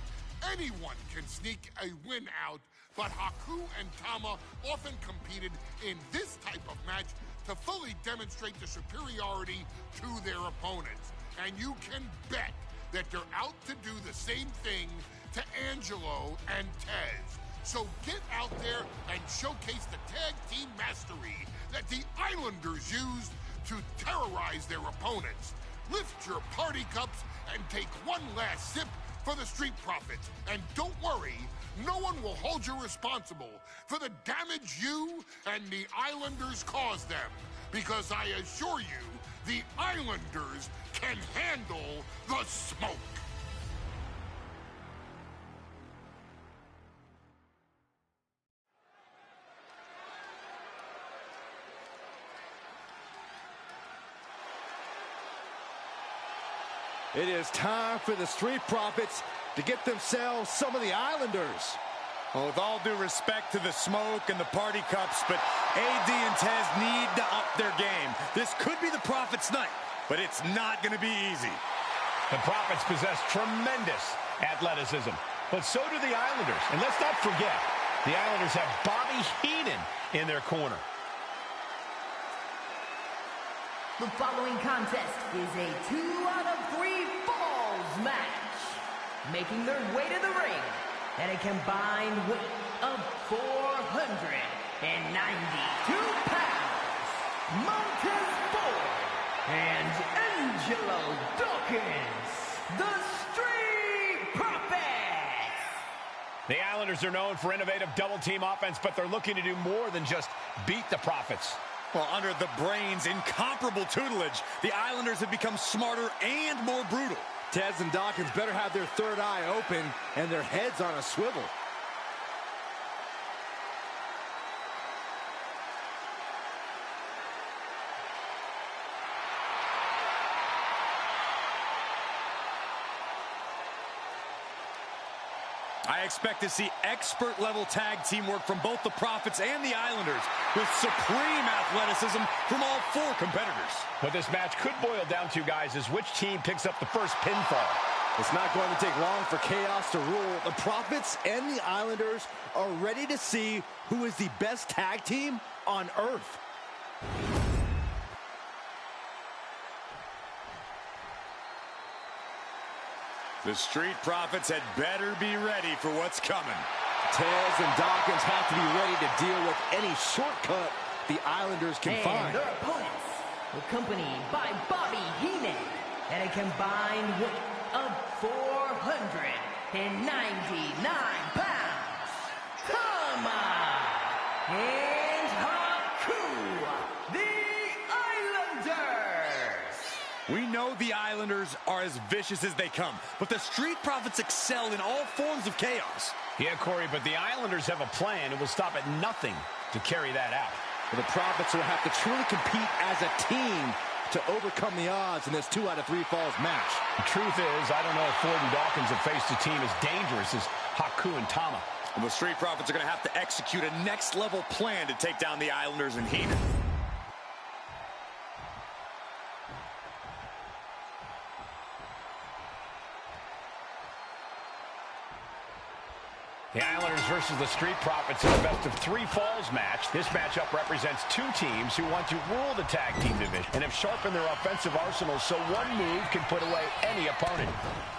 Speaker 1: Anyone can sneak a win out, but Haku and Tama often competed in this type of match to fully demonstrate the superiority to their opponents. And you can bet that they're out to do the same thing to Angelo and Tez. So get out there and showcase the tag team mastery that the Islanders used to terrorize their opponents. Lift your party cups and take one last sip for the Street Profits. And don't worry, no one will hold you responsible for the damage you and the Islanders caused them. Because I assure you, the Islanders can handle the smoke.
Speaker 6: It is time for the Street Profits to get themselves some of the Islanders.
Speaker 8: Well, with all due respect to the smoke and the party cups, but AD and Tez need to up their game. This could be the Prophet's night, but it's not going to be easy.
Speaker 3: The Prophets possess tremendous athleticism, but so do the Islanders. And let's not forget, the Islanders have Bobby Heenan in their corner.
Speaker 10: The following contest is a 2 out of 3 falls match. Making their way to the ring at a combined weight of 492 pounds, Montez Ford and Angelo Dawkins, the Street Profits.
Speaker 3: The Islanders are known for innovative double-team offense, but they're looking to do more than just beat the Profits.
Speaker 8: Well, under the Brains' incomparable tutelage, the Islanders have become smarter and more brutal.
Speaker 6: Tez and Dawkins better have their third eye open and their heads on a swivel.
Speaker 8: I expect to see expert-level tag teamwork from both the Profits and the Islanders, with supreme athleticism from all 4 competitors.
Speaker 3: What this match could boil down to, guys, is which team picks up the first pinfall.
Speaker 6: It's not going to take long for chaos to rule. The Profits and the Islanders are ready to see who is the best tag team on Earth.
Speaker 8: The Street Profits had better be ready for what's coming.
Speaker 6: Tez and Dawkins have to be ready to deal with any shortcut the Islanders can find.
Speaker 10: Their opponents, accompanied by Bobby Heenan at a combined weight of 499 pounds, Tama and Haku, the Islanders.
Speaker 8: We know the Islanders are as vicious as they come, but the Street Profits excel in all forms of chaos.
Speaker 3: Yeah, Corey, but the Islanders have a plan and will stop at nothing to carry that out.
Speaker 6: The Profits will have to truly compete as a team to overcome the odds in this 2 out of 3 falls match.
Speaker 3: The truth is, I don't know if Ford and Dawkins have faced a team as dangerous as Haku and Tama.
Speaker 8: And the Street Profits are going to have to execute a next-level plan to take down the Islanders and Heenan.
Speaker 3: The Islanders versus the Street Profits in a best-of-3 falls match. This matchup represents 2 teams who want to rule the tag team division and have sharpened their offensive arsenals so one move can put away any opponent.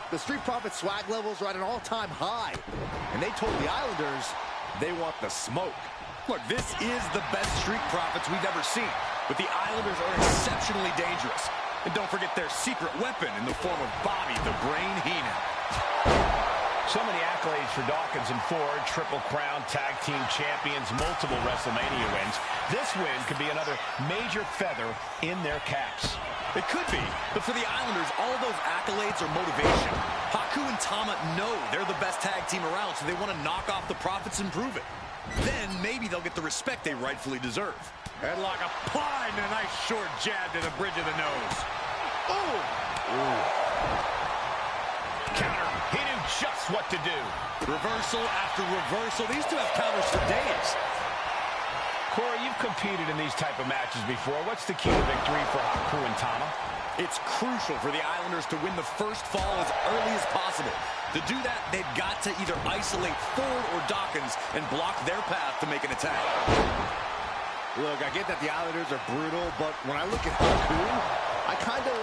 Speaker 6: The Street Profits swag levels are at an all-time high, and they told the Islanders they want the smoke.
Speaker 8: Look, this is the best Street Profits we've ever seen, but the Islanders are exceptionally dangerous. And don't forget their secret weapon in the form of Bobby the Brain Heenan.
Speaker 3: So many accolades for Dawkins and Ford, Triple Crown Tag Team Champions, multiple WrestleMania wins. This win could be another major feather in their caps.
Speaker 8: It could be, but for the Islanders, all of those accolades are motivation. Haku and Tama know they're the best tag team around, so they want to knock off the Profits and prove it. Then maybe they'll get the respect they rightfully deserve. Headlock applied and a nice short jab to the bridge of the nose. Oh!
Speaker 3: Counter. He knew just what to do.
Speaker 8: Reversal after reversal. These 2 have counters for days.
Speaker 3: Corey, you've competed in these type of matches before. What's the key to victory for Haku and Tama?
Speaker 8: It's crucial for the Islanders to win the first fall as early as possible. To do that, they've got to either isolate Ford or Dawkins and block their path to make an attack.
Speaker 6: Look, I get that the Islanders are brutal, but when I look at Haku, I kind of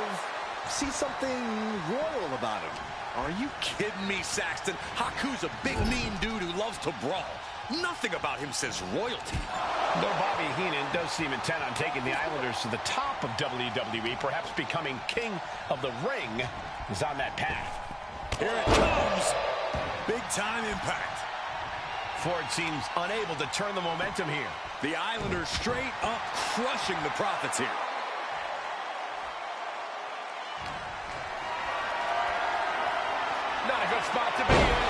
Speaker 6: see something royal about him.
Speaker 8: Are you kidding me, Saxton? Haku's a big, mean dude who loves to brawl. Nothing about him says royalty.
Speaker 3: Though Bobby Heenan does seem intent on taking the Islanders to the top of WWE, perhaps becoming king of the ring, is on that path.
Speaker 8: Here it comes. Big-time impact.
Speaker 3: Ford seems unable to turn the momentum here.
Speaker 8: The Islanders straight up crushing the Profits here.
Speaker 3: Not a good spot to be in.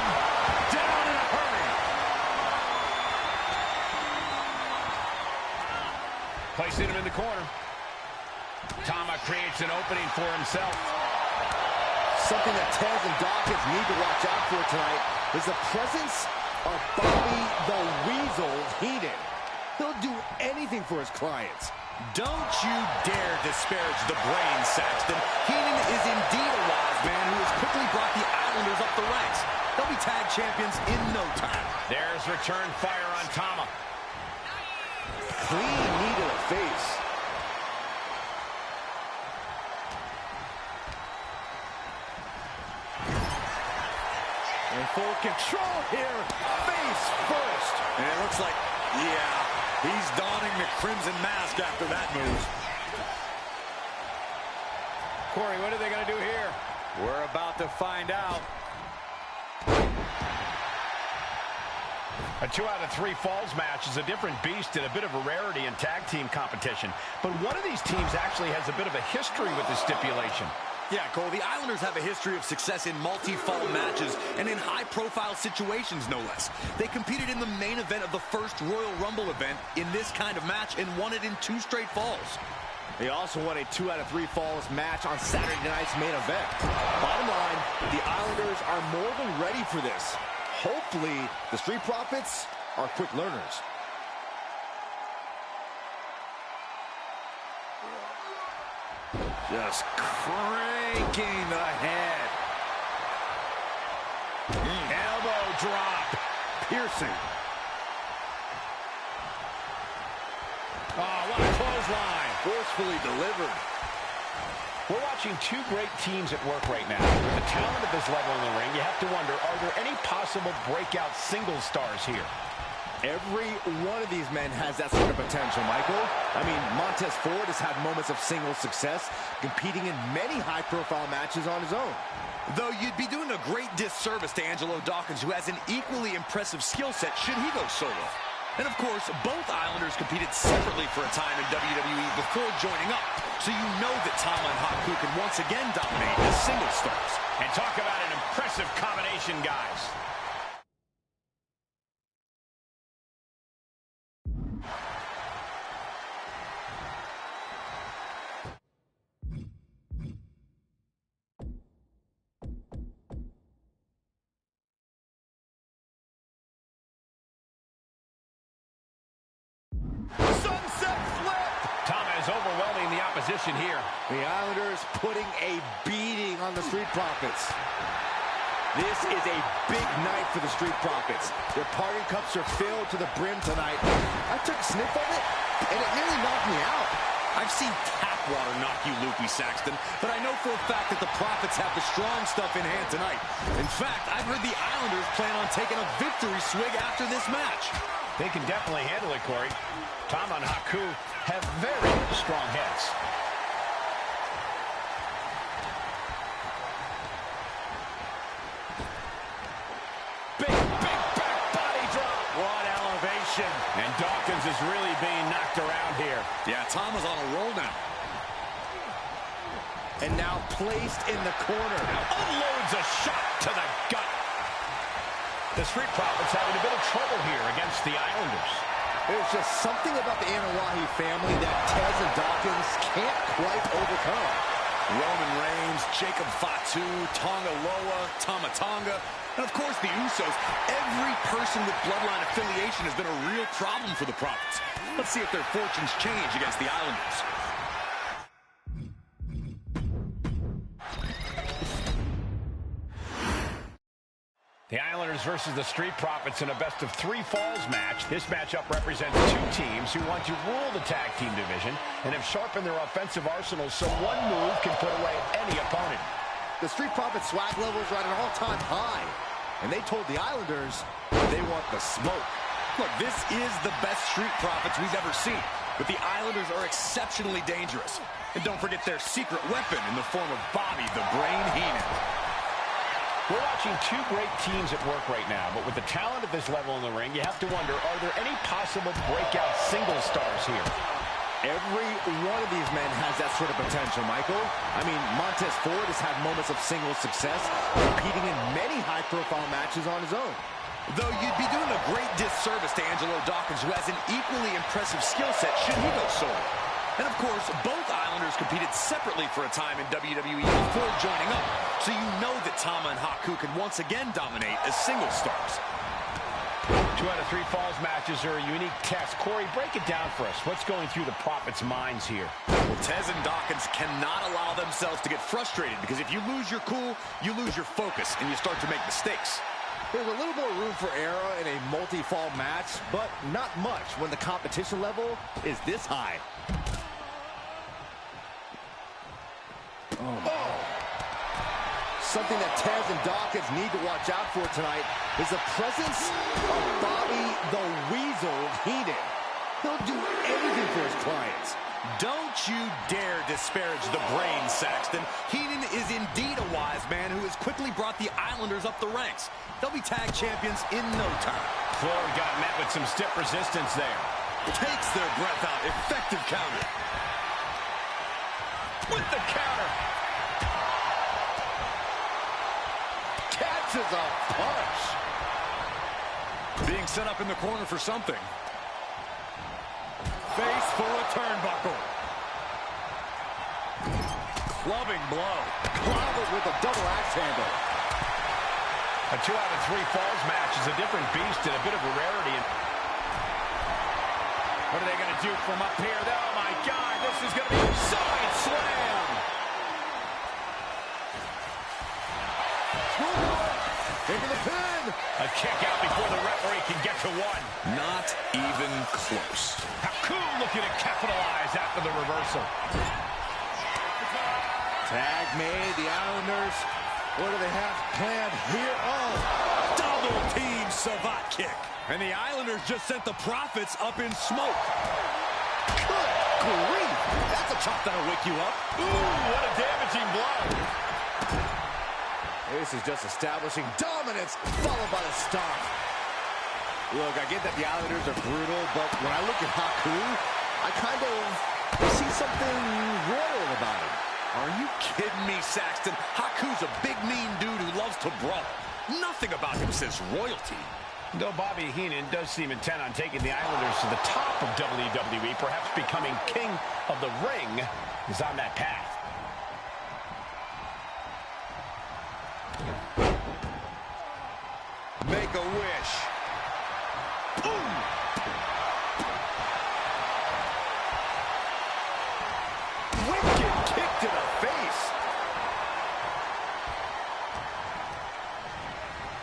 Speaker 8: Down in a hurry.
Speaker 3: Placing him in the corner. Tama creates an opening for himself.
Speaker 6: Something that Tez and Dawkins need to watch out for tonight is the presence of Bobby the Weasel Heenan. He'll do anything for his clients.
Speaker 5: Don't you dare disparage the brain, Saxton. Heenan is indeed a wise man who has quickly brought the Islanders up the ranks. They'll be tag champions in no time.
Speaker 3: There's return fire on Tama.
Speaker 6: Clean knee to the face. In full control here, face first.
Speaker 5: And it looks like, yeah, he's donning the Crimson Mask after that move.
Speaker 3: Corey, what are they going to do here?
Speaker 5: We're about to find out.
Speaker 3: A 2 out of 3 falls match is a different beast and a bit of a rarity in tag team competition. But one of these teams actually has a bit of a history with this stipulation.
Speaker 5: Yeah, Cole, the Islanders have a history of success in multi-fall matches and in high-profile situations, no less. They competed in the main event of the first Royal Rumble event in this kind of match and won it in 2 straight falls.
Speaker 6: They also won a 2 out of 3 falls match on Saturday night's main event. Bottom line, the Islanders are more than ready for this. Hopefully, the Street Profits are quick learners.
Speaker 5: Just cranking the head.
Speaker 3: Elbow drop.
Speaker 6: Piercing.
Speaker 3: Oh, what a clothesline.
Speaker 6: Forcefully delivered.
Speaker 3: We're watching 2 great teams at work right now. With the talent at this level in the ring, you have to wonder, are there any possible breakout single stars here?
Speaker 6: Every one of these men has that sort of potential, Michael. I mean, Montez Ford has had moments of single success, competing in many high-profile matches on his own.
Speaker 5: Though you'd be doing a great disservice to Angelo Dawkins, who has an equally impressive skill set should he go solo. And of course, both Islanders competed separately for a time in WWE before joining up. So you know that Tama and Haku can once again dominate as single stars.
Speaker 3: And talk about an impressive combination, guys.
Speaker 5: Sunset flip!
Speaker 3: Tama is overwhelming the opposition here.
Speaker 6: The Islanders putting a beating on the Street Profits. This is a big night for the Street Profits. Their party cups are filled to the brim tonight. I took a sniff of it, and it nearly knocked me out.
Speaker 5: I've seen tap water knock you loopy, Saxton, but I know for a fact that the Profits have the strong stuff in hand tonight. In fact, I've heard the Islanders plan on taking a victory swig after this match.
Speaker 3: They can definitely handle it, Corey. Tama and Haku have very strong heads. Big back body drop. What elevation. And Dawkins is really being knocked around here.
Speaker 5: Yeah, Tama's on a roll now.
Speaker 6: And now placed in the corner.
Speaker 3: Unloads a shot to the gut. The Street Profits having a bit of trouble here against the Islanders.
Speaker 6: There's just something about the Anoa'i family that Tez and Dawkins can't quite overcome.
Speaker 5: Roman Reigns, Jacob Fatu, Tonga Loa, Tama Tonga, and of course the Usos. Every person with bloodline affiliation has been a real problem for the Profits. Let's see if their fortunes change against the Islanders.
Speaker 3: The Islanders versus the Street Profits in a best-of-3 falls match. This matchup represents 2 teams who want to rule the tag team division and have sharpened their offensive arsenals so one move can put away any opponent.
Speaker 6: The Street Profits swag levels are at an all-time high, and they told the Islanders they want the smoke.
Speaker 5: Look, this is the best Street Profits we've ever seen, but the Islanders are exceptionally dangerous. And don't forget their secret weapon in the form of Bobby the Brain Heenan.
Speaker 3: We're watching 2 great teams at work right now, but with the talent at this level in the ring, you have to wonder, are there any possible breakout single stars here?
Speaker 6: Every one of these men has that sort of potential, Michael. I mean, Montez Ford has had moments of single success, competing in many high-profile matches on his own.
Speaker 5: Though you'd be doing a great disservice to Angelo Dawkins, who has an equally impressive skill set should he go solo. And of course, both Islanders competed separately for a time in WWE before joining up. So you know that Tama and Haku can once again dominate as single stars.
Speaker 3: 2 out of 3 falls matches are a unique test. Corey, break it down for us. What's going through the Prophet's minds here?
Speaker 5: Well, Tez and Dawkins cannot allow themselves to get frustrated, because if you lose your cool, you lose your focus, and you start to make mistakes.
Speaker 6: There's a little more room for error in a multi-fall match, but not much when the competition level is this high. Something that Tez and Dawkins need to watch out for tonight is the presence of Bobby the Weasel Heenan. He'll do anything for his clients.
Speaker 5: Don't you dare disparage the brain, Saxton. Heenan is indeed a wise man who has quickly brought the Islanders up the ranks. They'll be tag champions in no time.
Speaker 3: Flair got met with some stiff resistance there.
Speaker 5: Takes their breath out. Effective counter. With the counter.
Speaker 6: Catches a punch.
Speaker 5: Being set up in the corner for something. Face full of turnbuckle. Clubbing blow.
Speaker 6: Clobbered with a double axe handle.
Speaker 3: A 2 out of 3 falls match is a different beast and a bit of a rarity. What are they going to do from up here? Oh, my God, this is going to be a side slam.
Speaker 6: Into the pin.
Speaker 3: A kick out before the referee can get to one.
Speaker 5: Not even close.
Speaker 3: Haku looking to capitalize after the reversal.
Speaker 6: Tag made. The Islanders, what do they have planned here? Oh,
Speaker 5: Double team Savate kick. And the Islanders just sent the Profits up in smoke.
Speaker 6: good grief. That's a chop that'll wake you up.
Speaker 3: Ooh, what a damaging blow.
Speaker 6: This is just establishing dominance, followed by the stomp. Look, I get that the Islanders are brutal, but when I look at Haku, I kind of see something royal about him.
Speaker 5: Are you kidding me, Saxton? Haku's a big, mean dude who loves to brawl. Nothing about him says royalty.
Speaker 3: Though Bobby Heenan does seem intent on taking the Islanders to the top of WWE, perhaps becoming king of the ring, is on that path.
Speaker 5: Make a wish. Ooh. Wicked kick to the face.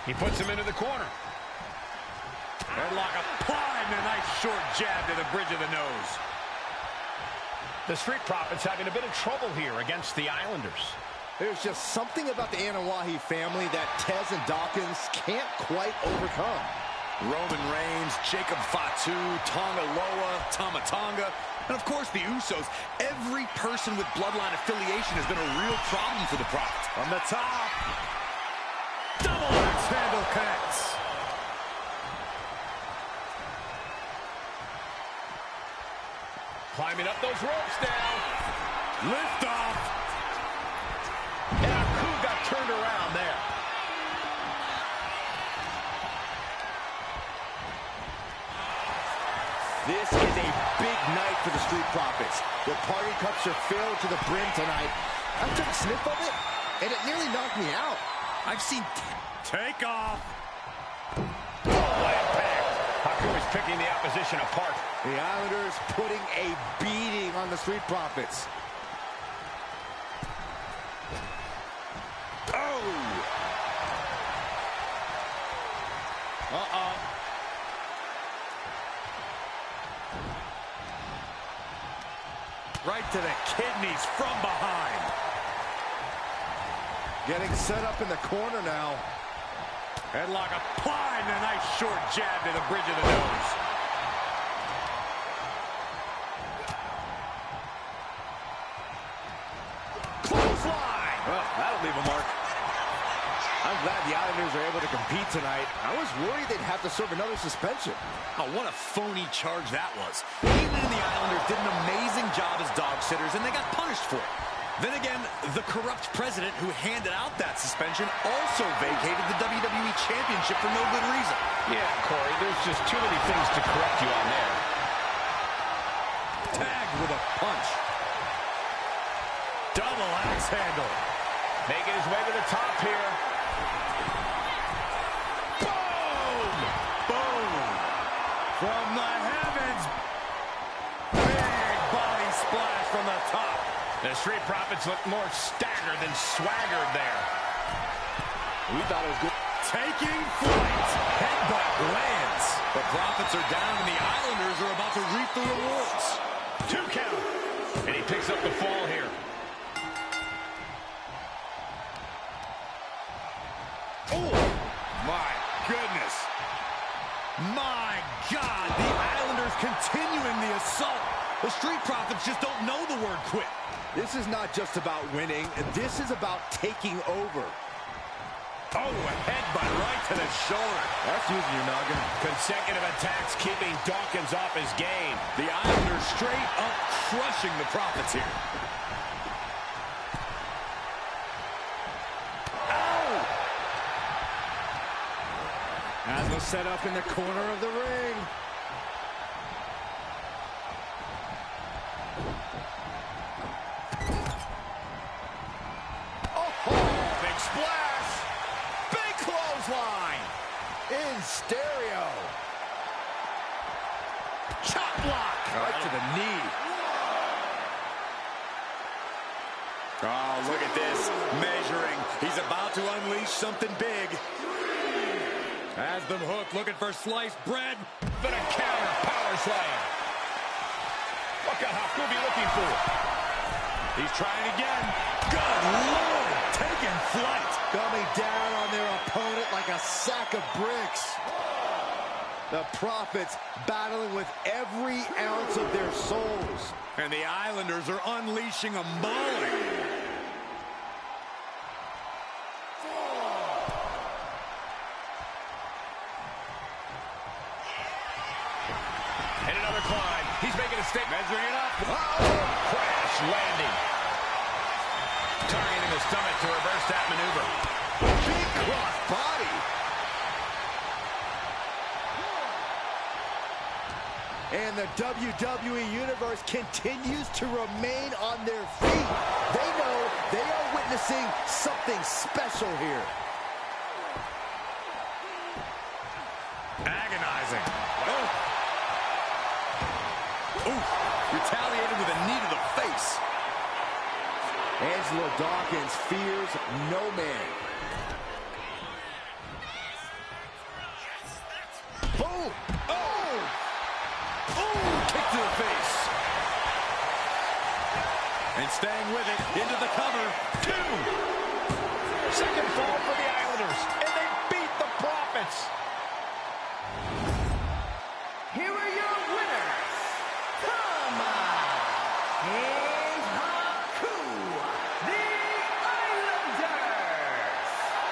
Speaker 3: He puts him into the corner.
Speaker 5: Headlock applied and a nice short jab to the bridge of the nose.
Speaker 3: The Street Profits having a bit of trouble here against the Islanders.
Speaker 6: There's just something about the Anoa'i family that Tez and Dawkins can't quite overcome.
Speaker 5: Roman Reigns, Jacob Fatu, Tonga Loa, Tama Tonga, and of course the Usos. Every person with bloodline affiliation has been a real problem for the Profits.
Speaker 6: From the top.
Speaker 5: Double axe handle connects.
Speaker 3: Climbing up those ropes now.
Speaker 5: Lift off.
Speaker 3: And Haku got turned around there.
Speaker 6: This is a big night for the Street Profits. Their party cups are filled to the brim tonight. I took a sniff of it, and it nearly knocked me out.
Speaker 5: I've seen take off.
Speaker 3: Haku is picking the opposition apart.
Speaker 6: The Islanders putting a beating on the Street Profits. Oh! Uh-oh.
Speaker 5: Right to the kidneys from behind.
Speaker 6: Getting set up in the corner now.
Speaker 5: Headlock applied and a nice short jab to the bridge of the nose. Clothesline!
Speaker 6: Oh, that'll leave a mark. I'm glad the Islanders are able to compete tonight. I was worried they'd have to serve another suspension.
Speaker 5: Oh, what a phony charge that was. Heenan and the Islanders did an amazing job as dog sitters, and they got punished for it. Then again, the corrupt president who handed out that suspension also vacated the WWE Championship for no good reason.
Speaker 3: Yeah, Corey, there's just too many things to correct you on there.
Speaker 5: Tagged with a punch. Double axe handle.
Speaker 3: Making his way to the top here.
Speaker 5: Boom! Boom!
Speaker 3: The Street Profits look more staggered than swaggered there.
Speaker 5: We thought it was good. Taking flight. Headbutt lands. The Profits are down, and the Islanders are about to reap the rewards.
Speaker 3: 2 count. And he picks up the fall here.
Speaker 5: Oh, my goodness. My God, the Islanders continuing the assault. The Street Profits just don't know the word quit.
Speaker 6: This is not just about winning. This is about taking over.
Speaker 3: Oh, a headbutt right to the shoulder.
Speaker 6: That's using your noggin.
Speaker 3: Consecutive attacks keeping Dawkins off his game.
Speaker 5: The Islanders straight up crushing the Profits here.
Speaker 6: Ow! Aslo set up in the corner of the ring.
Speaker 3: Oh, big splash. Big clothesline.
Speaker 6: In stereo.
Speaker 3: Chop block.
Speaker 6: Right to the knee.
Speaker 5: Oh, look at this. Measuring. He's about to unleash something big. Has them hooked, looking for sliced bread.
Speaker 3: But a counter power slam. What could Haku be looking for?
Speaker 5: He's trying again. Good Lord. Taking flight.
Speaker 6: Coming down on their opponent like a sack of bricks. The Profits battling with every ounce of their souls.
Speaker 5: And the Islanders are unleashing a mauling.
Speaker 3: And another climb. He's making a stick.
Speaker 5: Measuring it up.
Speaker 3: Crash landing. Targeting the stomach to reverse that maneuver.
Speaker 6: Big cross body. And the WWE Universe continues to remain on their feet. They know they are witnessing something special here.
Speaker 5: Agonizing. Oh. Ooh. Retaliated with a knee to the face.
Speaker 6: Angelo Dawkins fears no man. Boom!
Speaker 5: Oh! Ooh, kick to the face. And staying with it, into the cover.
Speaker 3: 2. Second fall for the Islanders. And they beat the Profits.
Speaker 10: Here are your winners. Tama and Haku, the Islanders.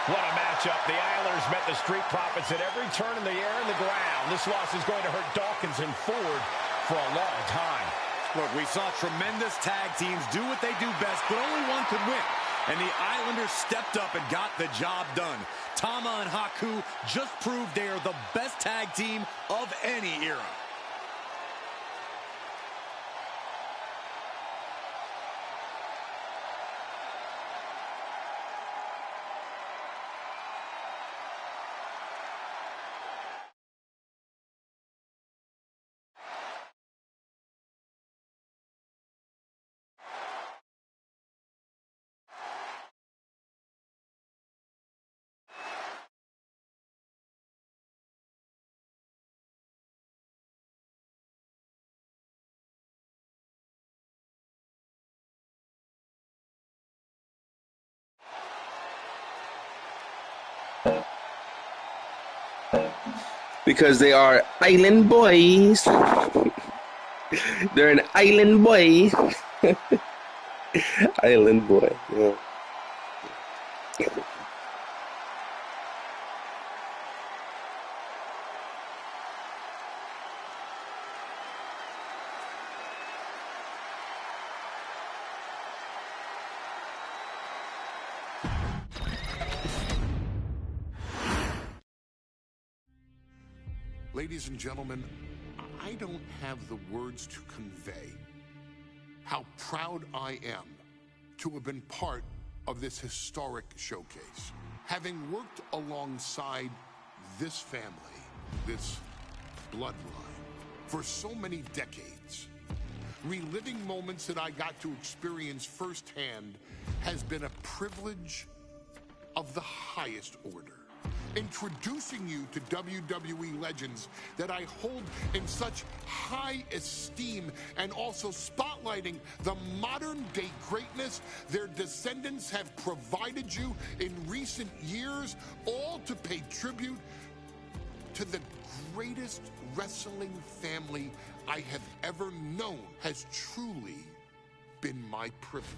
Speaker 3: What a matchup. The Islanders met the Street Profits at every turn in the air and the ground. This loss is going to hurt Dawkins and Ford for a long time.
Speaker 5: Look, we saw tremendous tag teams do what they do best, but only one could win. And the Islanders stepped up and got the job done. Tama and Haku just proved they are the best tag team of any era.
Speaker 11: Because they are island boys. They're an island boy. Island boy, yeah.
Speaker 1: Ladies and gentlemen, I don't have the words to convey how proud I am to have been part of this historic showcase. Having worked alongside this family, this bloodline, for so many decades, reliving moments that I got to experience firsthand has been a privilege of the highest order. Introducing you to WWE legends that I hold in such high esteem, and also spotlighting the modern day greatness their descendants have provided you in recent years, all to pay tribute to the greatest wrestling family I have ever known, has truly been my privilege.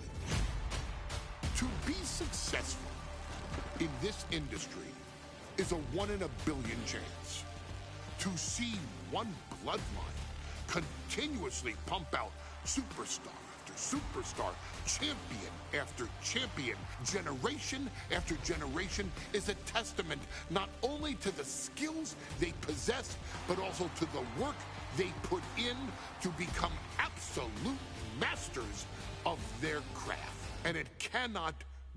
Speaker 1: To be successful in this industry is a 1 in a billion chance. To see one bloodline continuously pump out superstar after superstar, champion after champion, generation after generation, is a testament not only to the skills they possess, but also to the work they put in to become absolute masters of their craft. And it cannot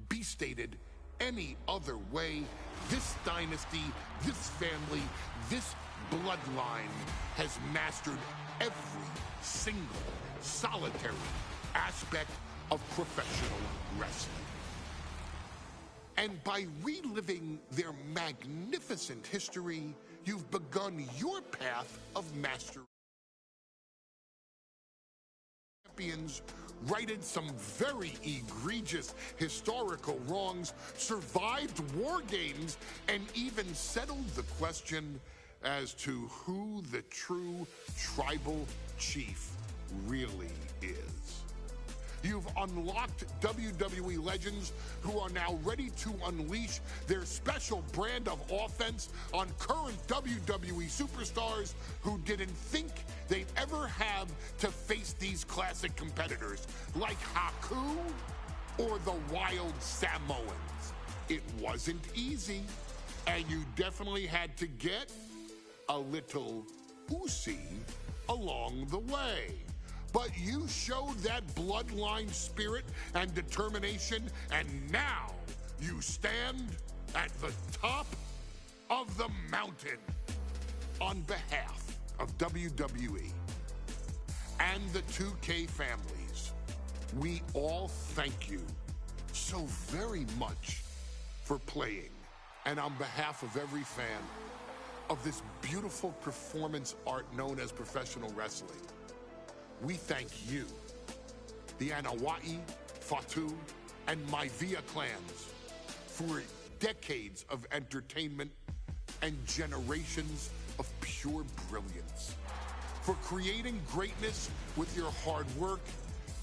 Speaker 1: be stated any other way. This dynasty, this family, this bloodline has mastered every single solitary aspect of professional wrestling. And by reliving their magnificent history, you've begun your path of mastery. Champions righted some very egregious historical wrongs, survived war games, and even settled the question as to who the true tribal chief really is. You've unlocked WWE legends who are now ready to unleash their special brand of offense on current WWE superstars who didn't think they'd ever have to face these classic competitors like Haku or the Wild Samoans. It wasn't easy, and you definitely had to get a little oozy along the way. But you showed that bloodline spirit and determination, and now you stand at the top of the mountain. On behalf of WWE and the 2K families, we all thank you so very much for playing. And on behalf of every fan of this beautiful performance art known as professional wrestling, we thank you, the Anoa'i, Fatu, and Maivia clans, for decades of entertainment and generations of pure brilliance, for creating greatness with your hard work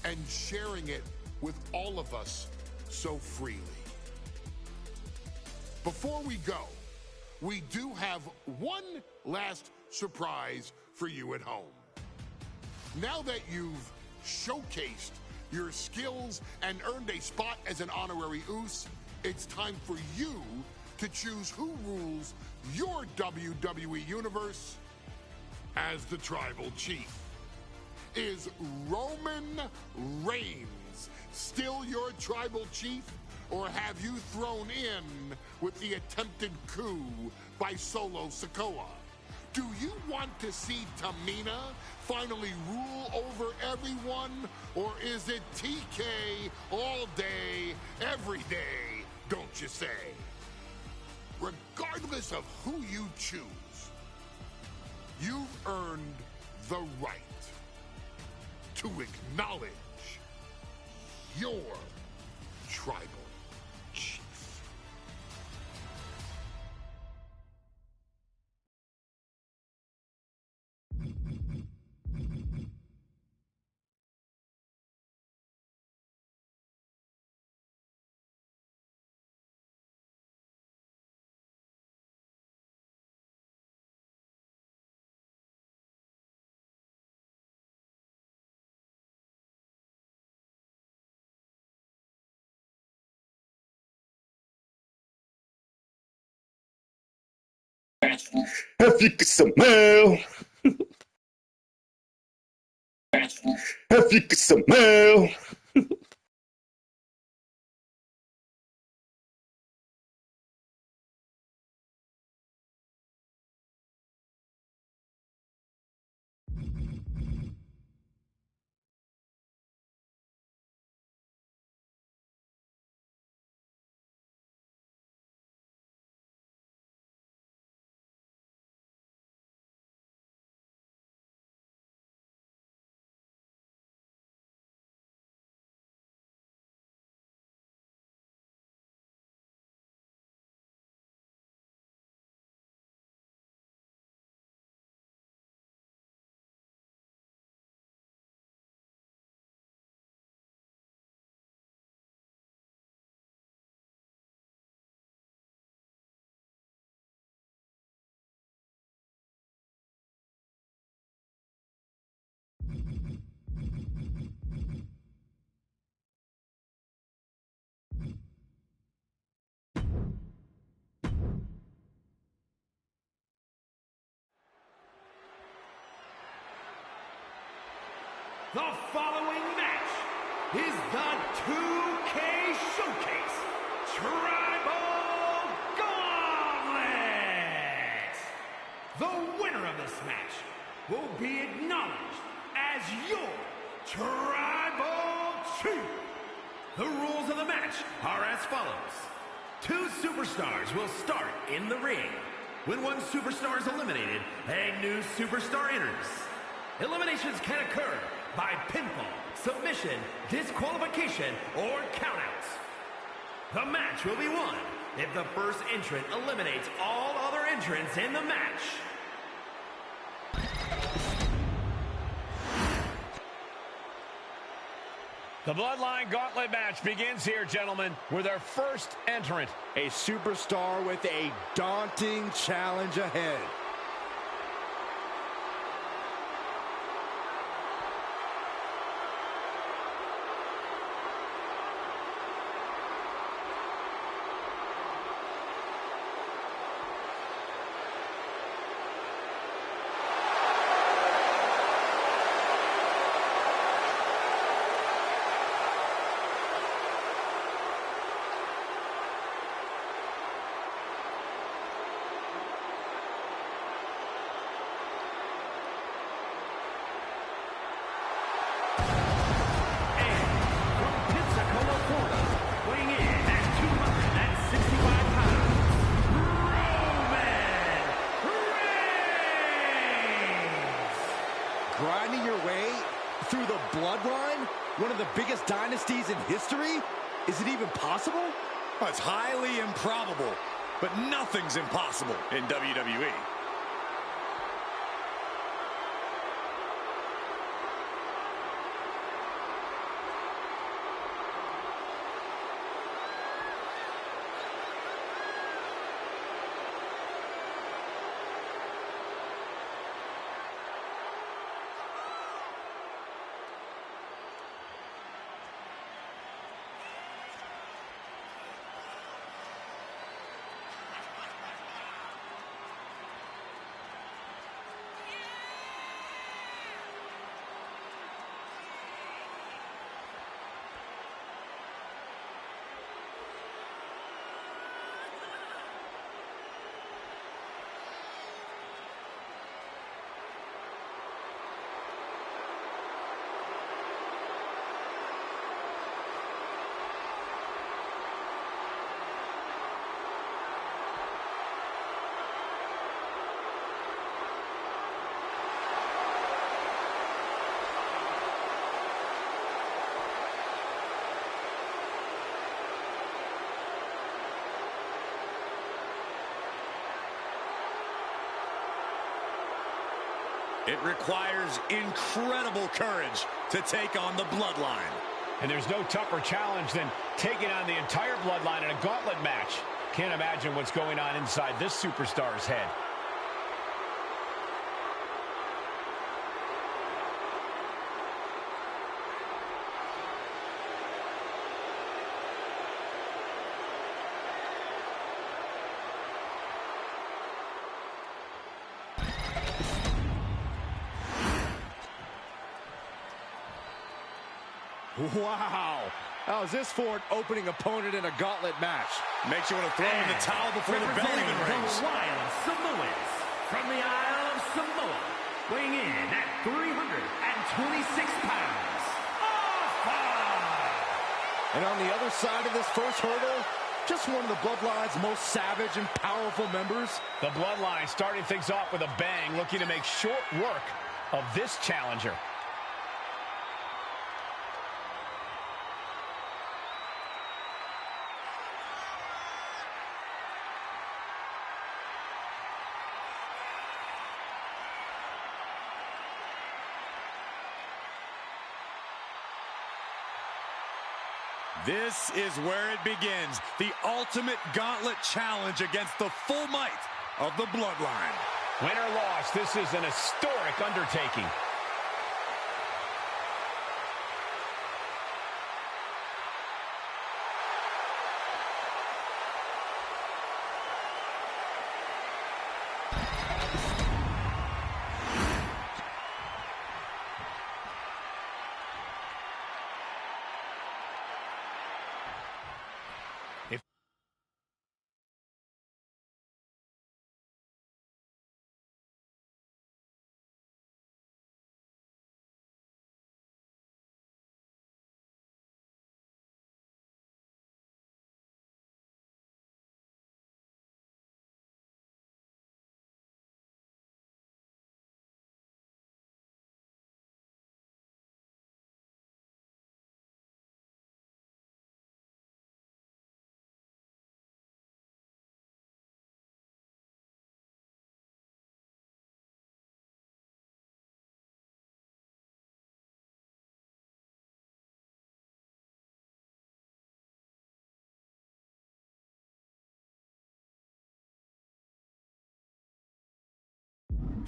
Speaker 1: and sharing it with all of us so freely. Before we go, we do have one last surprise for you at home. Now that you've showcased your skills and earned a spot as an honorary Uce, it's time for you to choose who rules your WWE universe as the Tribal Chief. Is Roman Reigns still your Tribal Chief, or have you thrown in with the attempted coup by Solo Sikoa? Do you want to see Tamina finally rule over everyone, or is it TK all day, every day, don't you say? Regardless of who you choose, you've earned the right to acknowledge your tribal chief.
Speaker 11: If you could smell, if you could smell.
Speaker 4: The following match is the 2K Showcase Tribal Gauntlet. The winner of this match will be acknowledged as your Tribal Chief. The rules of the match are as follows. 2 superstars will start in the ring. When one superstar is eliminated, a new superstar enters. Eliminations can occur by pinfall, submission, disqualification, or countouts. The match will be won if the first entrant eliminates all other entrants in the match.
Speaker 3: The Bloodline Gauntlet match begins here, gentlemen, with our first entrant.
Speaker 6: A superstar with a daunting challenge ahead. Grinding your way through the Bloodline, one of the biggest dynasties in history? Is it even possible?
Speaker 8: Well, it's highly improbable, but nothing's impossible in WWE. It requires incredible courage to take on the Bloodline.
Speaker 3: And there's no tougher challenge than taking on the entire Bloodline in a gauntlet match. Can't imagine what's going on inside this superstar's head.
Speaker 6: Wow. How's this for an opening opponent in a gauntlet match?
Speaker 8: Makes you want to throw in the towel before the bell even rings.
Speaker 4: The Wild Samoans from the Isle of Samoa, weighing in at 326 pounds.
Speaker 6: And on the other side of this first hurdle, just one of the Bloodline's most savage and powerful members.
Speaker 3: The Bloodline starting things off with a bang, looking to make short work of this challenger.
Speaker 8: This is where it begins, the ultimate gauntlet challenge against the full might of the Bloodline.
Speaker 3: Win or loss, this is an historic undertaking.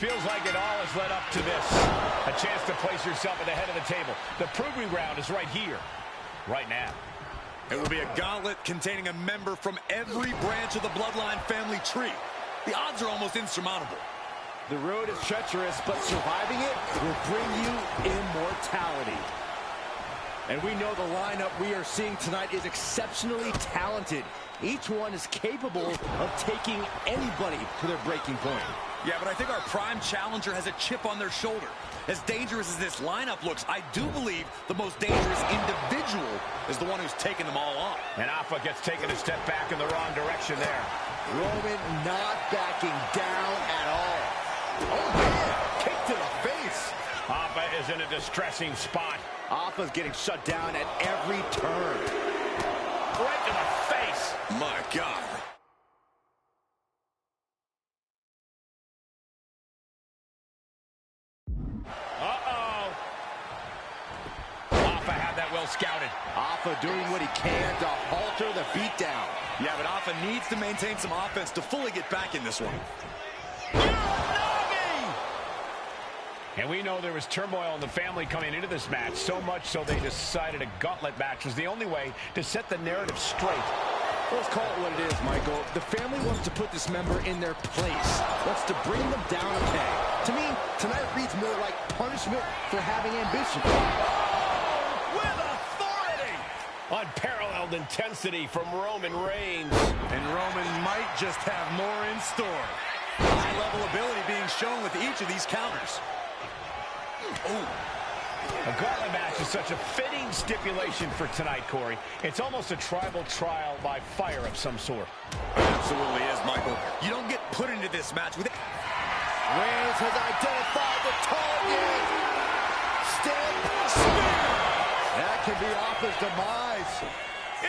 Speaker 3: feels like it all has led up to this. A chance to place yourself at the head of the table. The proving ground is right here, right now.
Speaker 8: It will be a gauntlet containing a member from every branch of the Bloodline family tree. The odds are almost insurmountable.
Speaker 6: The road is treacherous, but surviving it will bring you immortality. And we know the lineup we are seeing tonight is exceptionally talented. Each one is capable of taking anybody to their breaking point.
Speaker 8: Yeah, but I think our prime challenger has a chip on their shoulder. As dangerous as this lineup looks, I do believe the most dangerous individual is the one who's taken them all on.
Speaker 3: And Alpha gets taken a step back in the wrong direction there.
Speaker 6: Roman not backing down at all. Oh, man, kick to the face.
Speaker 3: Alpha is in a distressing spot.
Speaker 6: Alpha's getting shut down at every turn.
Speaker 3: Right to the face.
Speaker 8: My God.
Speaker 3: Uh-oh. Alpha had that well scouted.
Speaker 6: Alpha doing what he can to halter the beatdown.
Speaker 8: Yeah, but Alpha needs to maintain some offense to fully get back in this one.
Speaker 3: And we know there was turmoil in the family coming into this match, so much so they decided a gauntlet match was the only way to set the narrative straight.
Speaker 6: Let's call it what it is, Michael. The family wants to put this member in their place, wants to bring them down a peg. To me, tonight reads more like punishment for having ambition.
Speaker 3: With authority! Unparalleled intensity from Roman Reigns.
Speaker 8: And Roman might just have more in store. High-level ability being shown with each of these counters.
Speaker 3: Oh. A gauntlet match is such a fitting stipulation for tonight, Corey. It's almost a tribal trial by fire of some sort.
Speaker 8: Absolutely is, Michael. You don't get put into this match with it.
Speaker 6: Reigns has identified the target. Step spear. That can be Alpha's demise.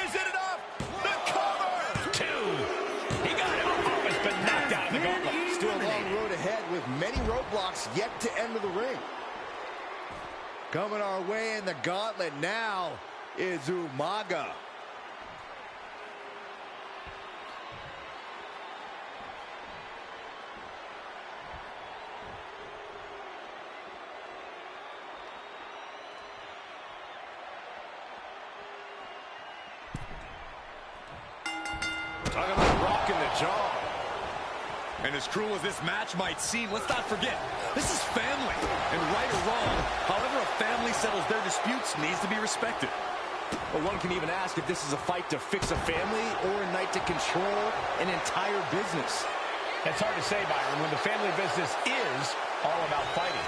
Speaker 3: Is it enough? The cover! 2. He got it. Alpha's been knocked out of the gauntlet.
Speaker 6: Still a long road ahead with many roadblocks yet to enter the ring. Coming our way in the gauntlet now is Umaga.
Speaker 8: Talking about rocking the jaw. And as cruel as this match might seem, let's not forget, this is family. And right or wrong, however a family settles their disputes needs to be respected.
Speaker 6: Well, one can even ask if this is a fight to fix a family or a night to control an entire business.
Speaker 3: It's hard to say, Byron, when the family business is all about fighting.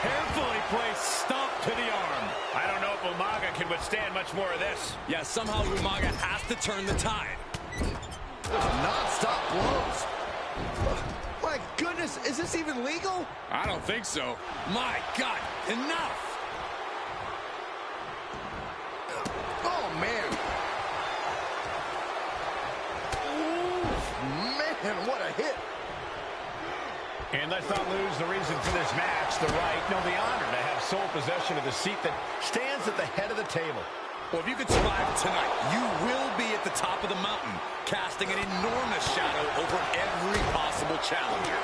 Speaker 8: Carefully placed stomp to the arm.
Speaker 3: I don't know if Umaga can withstand much more of this.
Speaker 8: Yeah, somehow Umaga has to turn the tide.
Speaker 6: Non-stop blows. My goodness, is this even legal?
Speaker 8: I don't think so. My God, enough!
Speaker 6: Oh, man. Ooh, man, what a hit.
Speaker 3: And let's not lose the reason for this match, the right, no, the honor to have sole possession of the seat that stands at the head of the table.
Speaker 8: Well, if you could survive tonight, you will be at the top of the mountain, casting an enormous shadow over every possible challenger.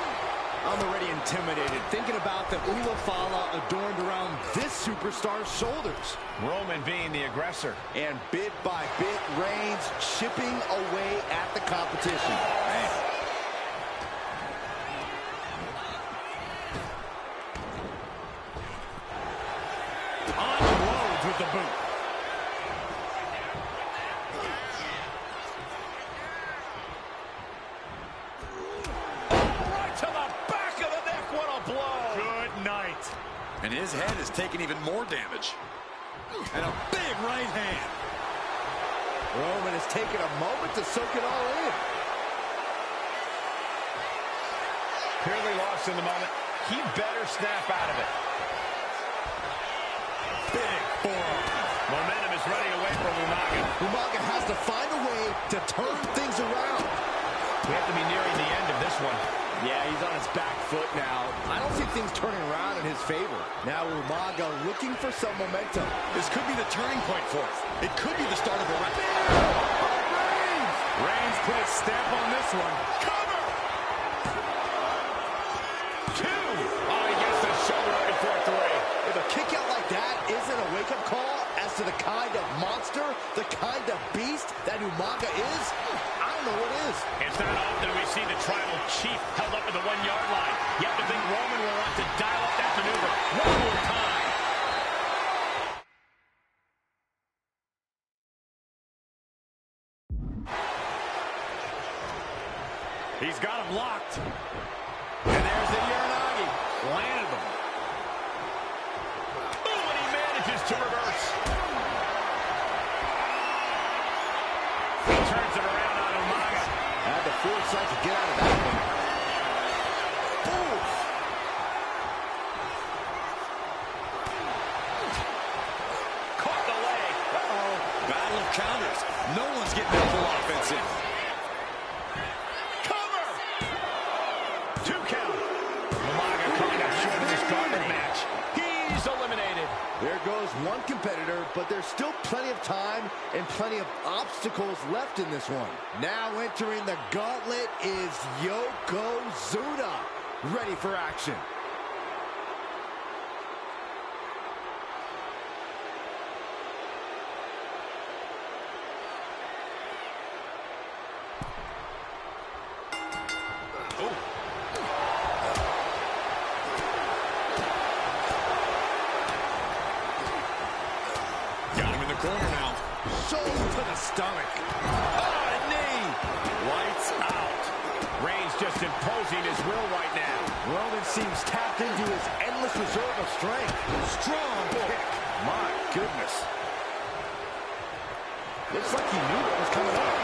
Speaker 6: I'm already intimidated, thinking about the Ulafala adorned around this superstar's shoulders.
Speaker 3: Roman being the aggressor.
Speaker 6: And bit by bit, Reigns chipping away at the competition.
Speaker 8: Man.
Speaker 3: Unloads with the boot.
Speaker 8: And his head is taking even more damage. And a big right hand.
Speaker 6: Roman has taken a moment to soak it all in.
Speaker 3: Clearly lost in the moment. He better snap out of it.
Speaker 8: Big forearm.
Speaker 3: Momentum is running away from Umaga.
Speaker 6: Umaga has to find a way to turn things around.
Speaker 3: We have to be nearing the end of this one.
Speaker 6: Yeah, he's on his back foot now. I don't see things turning around in his favor. Now Umaga looking for some momentum.
Speaker 8: This could be the turning point for it. It could be the start of a run.
Speaker 6: Reigns!
Speaker 8: Reigns put his stamp on this one. Cover!
Speaker 6: the kind of beast that Umaga is, I don't know what is.
Speaker 3: It's not often we see the tribal chief held up at the 1-yard line. You have to think Roman will want to dial up that maneuver one more time.
Speaker 8: He's got him locked. And there's the Uranagi. Landed him.
Speaker 3: Boom, and he manages to reverse. He turns it around on Umaga.
Speaker 6: Had the foresight to get out of that one. Ooh.
Speaker 3: Caught the leg.
Speaker 8: Uh-oh. Battle of counters. No one's getting their full offense in.
Speaker 6: There goes one competitor, but there's still plenty of time and plenty of obstacles left in this one. Now entering the gauntlet is Yokozuna, ready for action.
Speaker 8: Corner now.
Speaker 6: Shoulder to the stomach. Oh, a knee.
Speaker 3: Lights out. Reigns just imposing his will right now.
Speaker 6: Roman seems tapped into his endless reserve of strength. Strong kick. My goodness. Looks like he knew what was coming up.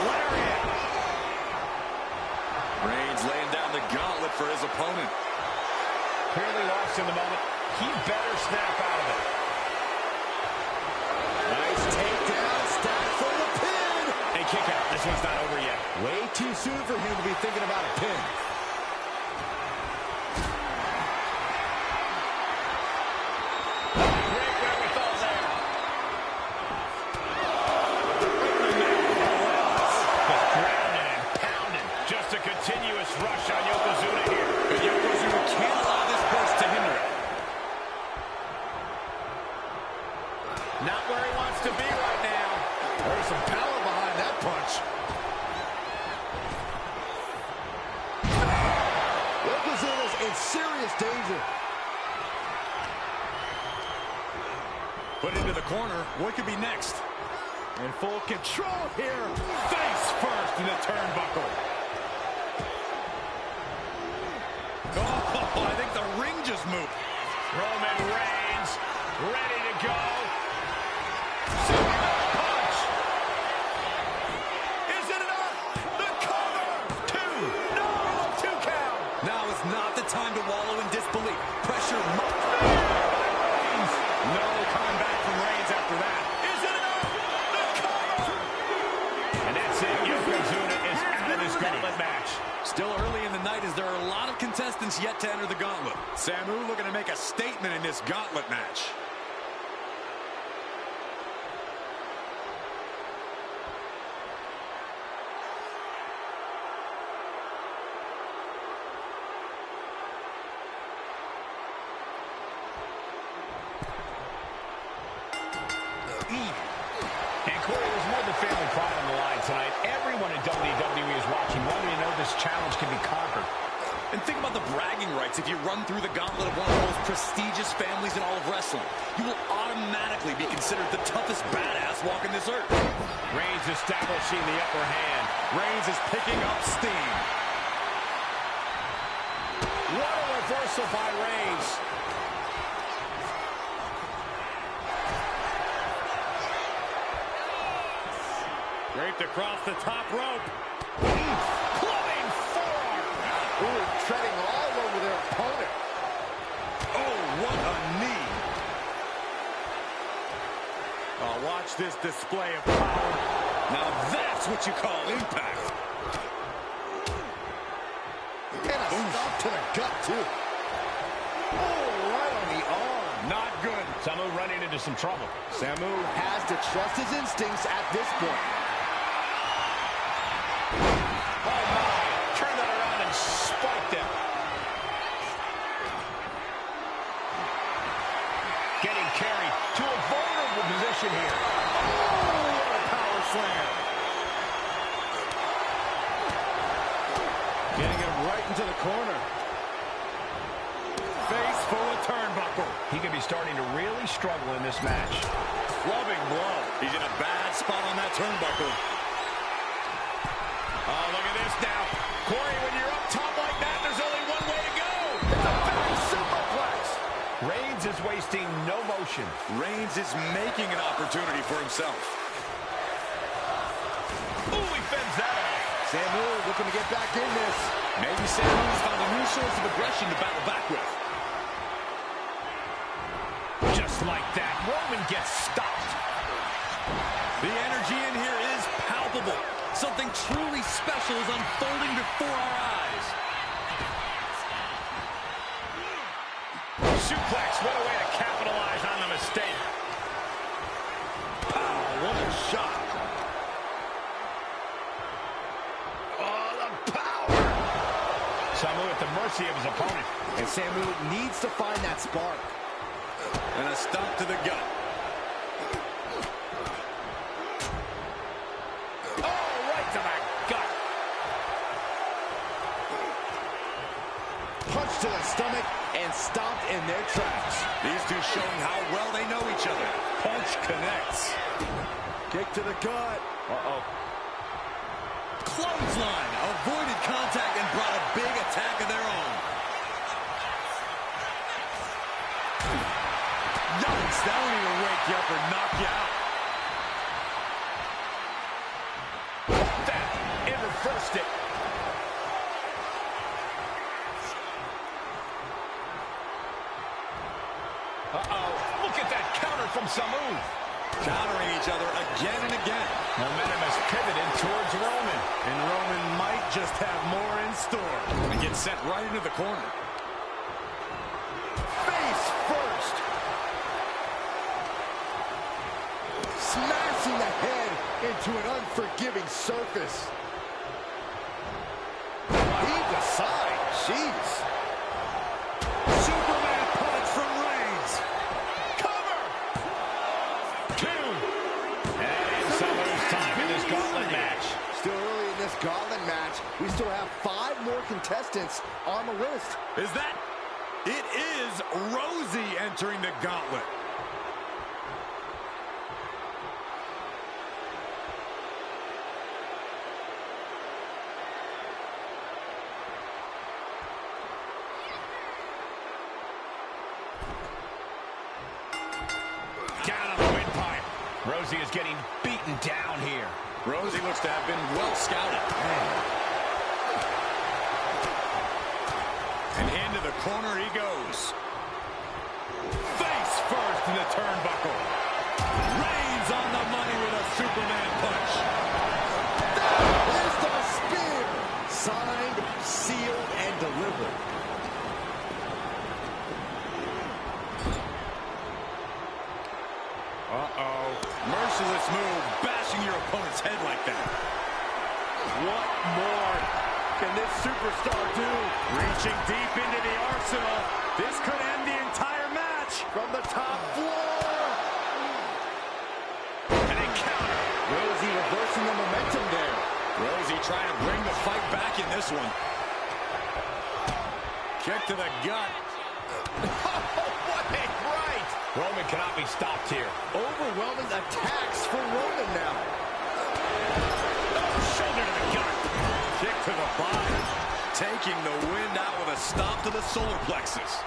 Speaker 3: Lariat.
Speaker 8: Reigns laying down the gauntlet for his opponent.
Speaker 3: Clearly lost in the moment. He better snap out of it.
Speaker 6: Nice takedown, stacked for the pin.
Speaker 3: And kick out. This one's not over yet.
Speaker 6: Way too soon for him to be thinking about a pin.
Speaker 3: Great wherewithal there. Grounded and pounded. Just a continuous rush on Yokozuna here.
Speaker 8: But Yokozuna can't allow this burst to hinder it.
Speaker 3: Not where he wants to be right now.
Speaker 6: There's some power behind that punch. Yokozuna's in serious danger.
Speaker 8: Put into the corner. What could be next? In full control here. Face first in the turnbuckle. Oh, I think the ring just moved.
Speaker 3: Roman Reigns ready to go.
Speaker 8: Punch. Is it enough? The cover. 2. No, 2 count. Now is not the time to wallow in disbelief. Pressure must. No coming back from Reigns after that. Is it enough? The cover.
Speaker 3: And that's it. Yokozuna is out of this gauntlet match.
Speaker 8: Still early in the night as there are a lot of contestants yet to enter the gauntlet. Samu looking to make a statement in this gauntlet match.
Speaker 3: And Corey, there's more than family pride on the line tonight. Everyone in WWE is watching, wanting to know this challenge can be conquered.
Speaker 8: And think about the bragging rights. If you run through the gauntlet of one of the most prestigious families in all of wrestling, you will automatically be considered the toughest badass walking this earth.
Speaker 3: Reigns establishing the upper hand.
Speaker 8: Reigns is picking up steam.
Speaker 3: What a reversal by Reigns.
Speaker 8: Draped across the top rope.
Speaker 3: Clubbing forearm.
Speaker 6: Ooh, treading all over their opponent.
Speaker 8: Oh, what a knee. Oh, watch this display of power. Now that's what you call impact.
Speaker 6: And a stop to the gut, too. Oh, right on the arm.
Speaker 8: Not good.
Speaker 3: Samu running into some trouble.
Speaker 6: Samu has to trust his instincts at this point.
Speaker 3: Oh, my. Turned that around and spiked him. Getting carried to a vulnerable uncomfortable position here.
Speaker 6: Oh, what a power slam. Getting him right into the corner. Face full of turnbuckle.
Speaker 3: He could be starting to really struggle in this match.
Speaker 8: Clubbing blow. He's in a bad spot on that turnbuckle. Oh, look at this now. Corey, when you're up top like that, there's only one way to go.
Speaker 6: It's a back superplex.
Speaker 3: Reigns is wasting no motion.
Speaker 8: Reigns is making an opportunity for himself.
Speaker 3: Ooh, he fends that off.
Speaker 6: Samu looking to get back in this.
Speaker 8: Maybe Samu's found a new source of aggression to battle back with.
Speaker 3: Just like that, Roman gets stopped.
Speaker 8: The energy in here is palpable. Something truly special is unfolding before our eyes.
Speaker 3: Suplex, what a way to capitalize on the mistake.
Speaker 8: Pow, what a shot.
Speaker 3: Oh, the power. Samu at the mercy of his opponent.
Speaker 6: And Samu needs to find that spark.
Speaker 8: And a stomp to the gut.
Speaker 3: Oh, right to the gut.
Speaker 6: Punch to the stomach and stomped in their tracks.
Speaker 8: These two showing how well they know each other. Punch connects.
Speaker 6: Kick to the gut.
Speaker 3: Uh-oh.
Speaker 8: Clothesline. Avoided contact and brought a big attack of their own. Yikes, that won't even wake you up or knock you out.
Speaker 3: That, it reversed it. Uh-oh, look at that counter from Samu.
Speaker 8: Countering each other again and again.
Speaker 3: Momentum has pivoted towards Roman.
Speaker 8: And Roman might just have more in store. And gets sent right into the corner.
Speaker 6: Face first. Smashing the head into an unforgiving surface. Heave the side. Jeez.
Speaker 8: Superman punch from Reigns.
Speaker 3: Cover! 2. And Samu's time in this gauntlet match.
Speaker 6: Still early in this gauntlet match. We still have 5 more contestants on the list.
Speaker 8: Is that? It is Rosie entering the gauntlet.
Speaker 3: Down on the windpipe. Rosie is getting beaten down here.
Speaker 8: Rosie looks to have been well scouted. And into the corner he goes. Face first in the turnbuckle. Reigns on the money with a Superman punch.
Speaker 6: That is the spear. Signed, sealed, and delivered.
Speaker 8: Uh-oh. Merciless move, bashing your opponent's head like that.
Speaker 6: What more can this superstar do?
Speaker 8: Reaching deep into the arsenal. This could end the entire match.
Speaker 6: From the top floor.
Speaker 3: And a counter.
Speaker 6: Rosie reversing the momentum there.
Speaker 8: Rosie trying to bring the fight back in this one. Kick to the gut.
Speaker 3: What a right. Roman cannot be stopped here.
Speaker 6: Overwhelming attacks for Roman now.
Speaker 3: Oh, shoulder to the gut.
Speaker 8: Kick to the body. Taking the wind out with a stomp to the solar plexus.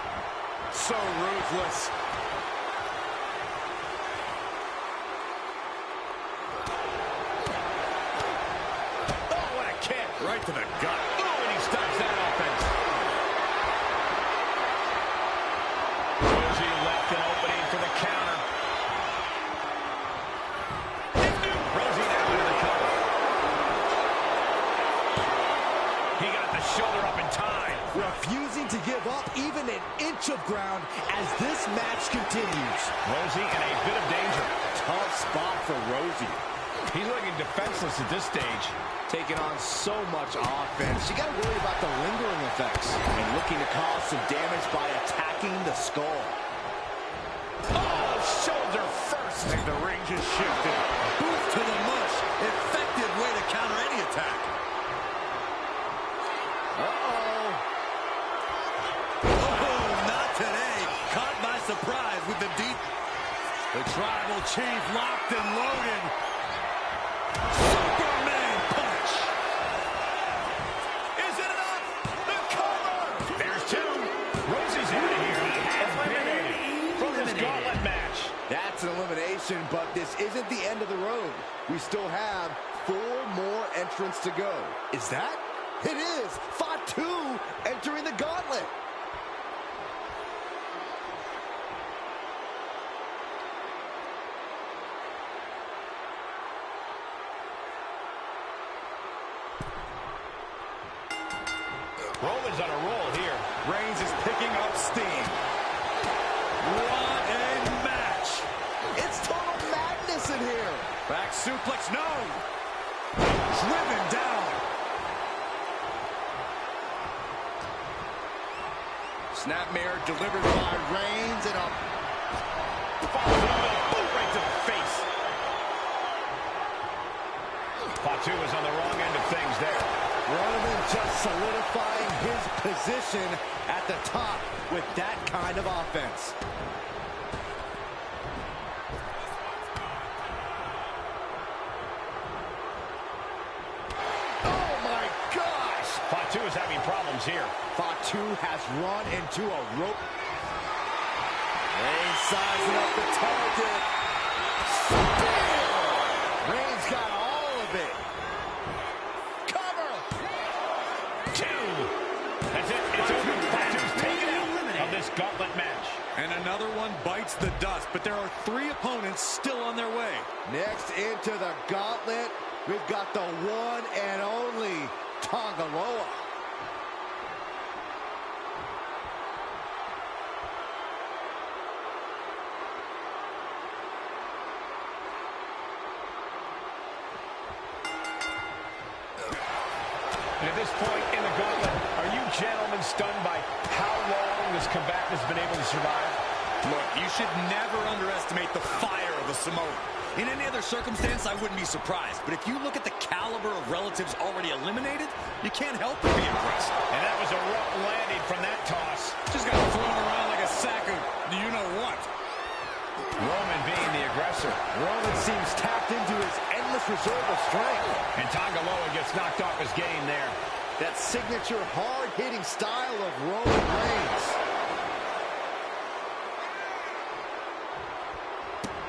Speaker 6: So ruthless.
Speaker 3: Oh, what a kick.
Speaker 8: Right to the gut.
Speaker 3: Oh, and he stops that offense. Rosie left an opening for the counter. Rosie now into the cover. He got the shoulder up in time.
Speaker 6: Refusing to give up even an inch of ground as this match continues.
Speaker 3: Rosie in a bit of danger.
Speaker 6: Tough spot for Rosie.
Speaker 3: He's looking defenseless at this stage.
Speaker 6: Taking on so much offense. You got to worry about the lingering effects. And looking to cause some damage by attacking the skull.
Speaker 3: Oh, shoulder first.
Speaker 8: I think the ring just shifted.
Speaker 5: Boot to the mush. Effective way to counter any attack.
Speaker 6: Uh-oh.
Speaker 5: Oh, not today. Caught by surprise with the deep.
Speaker 8: The Tribal Chief locked and loaded.
Speaker 5: Superman punch.
Speaker 7: Is it enough? The cover!
Speaker 3: There's two. Rosie's out of here. Eliminated from this gauntlet match.
Speaker 6: That's an elimination, but this isn't the end of the road. We still have 4 more entrants to go. Is that? It is. Fatu entering the gauntlet.
Speaker 3: Roman's on a roll here.
Speaker 8: Reigns is picking up steam.
Speaker 5: What a match.
Speaker 6: It's total madness in here.
Speaker 8: Back suplex, no. Driven down.
Speaker 6: Snapmare delivered by Reigns and a
Speaker 3: Follows it up with a boot right to the face. Fatu was on the wrong end of things there.
Speaker 6: Roman just solidifying his position at the top with that kind of offense. Oh my gosh!
Speaker 3: Fatu is having problems here.
Speaker 6: Fatu has run into a rope. Reigns sizing up the target. Spear! Reigns got all of it. Cover!
Speaker 3: 2. That's it. It's over. Fatu's taken out of this gauntlet match.
Speaker 8: And another one bites the dust, but there are 3 opponents still on their way.
Speaker 6: Next into the gauntlet, we've got the one and only Tanga Loa.
Speaker 3: And at this point in the gauntlet, are you gentlemen stunned by how long this combat has been able to survive?
Speaker 5: Look, you should never underestimate the fire of a Samoan. In any other circumstance, I wouldn't be surprised. But if you look at the caliber of relatives already eliminated, you can't help but be impressed.
Speaker 3: And that was a rough landing from that toss.
Speaker 8: Just got thrown around like a sack of you-know-what.
Speaker 3: Roman being the aggressor.
Speaker 6: Roman seems tapped into his endless reserve of strength.
Speaker 3: And Tanga Loa gets knocked off his game there.
Speaker 6: That signature hard-hitting style of Roman Reigns.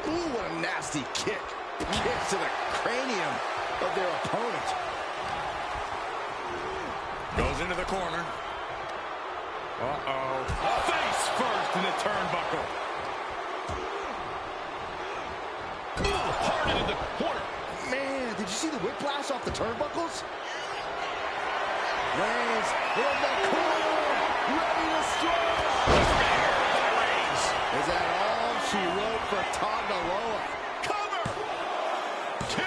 Speaker 6: Ooh, what a nasty kick. Kicks to the cranium of their opponent.
Speaker 8: Goes into the corner. Uh-oh. Face first in the turnbuckle.
Speaker 3: Hard into the corner.
Speaker 6: Man, did you see the whiplash off the turnbuckles? Reigns in the corner, ready to strike. Is that all she wrote for Tanga Loa?
Speaker 3: Cover! 2.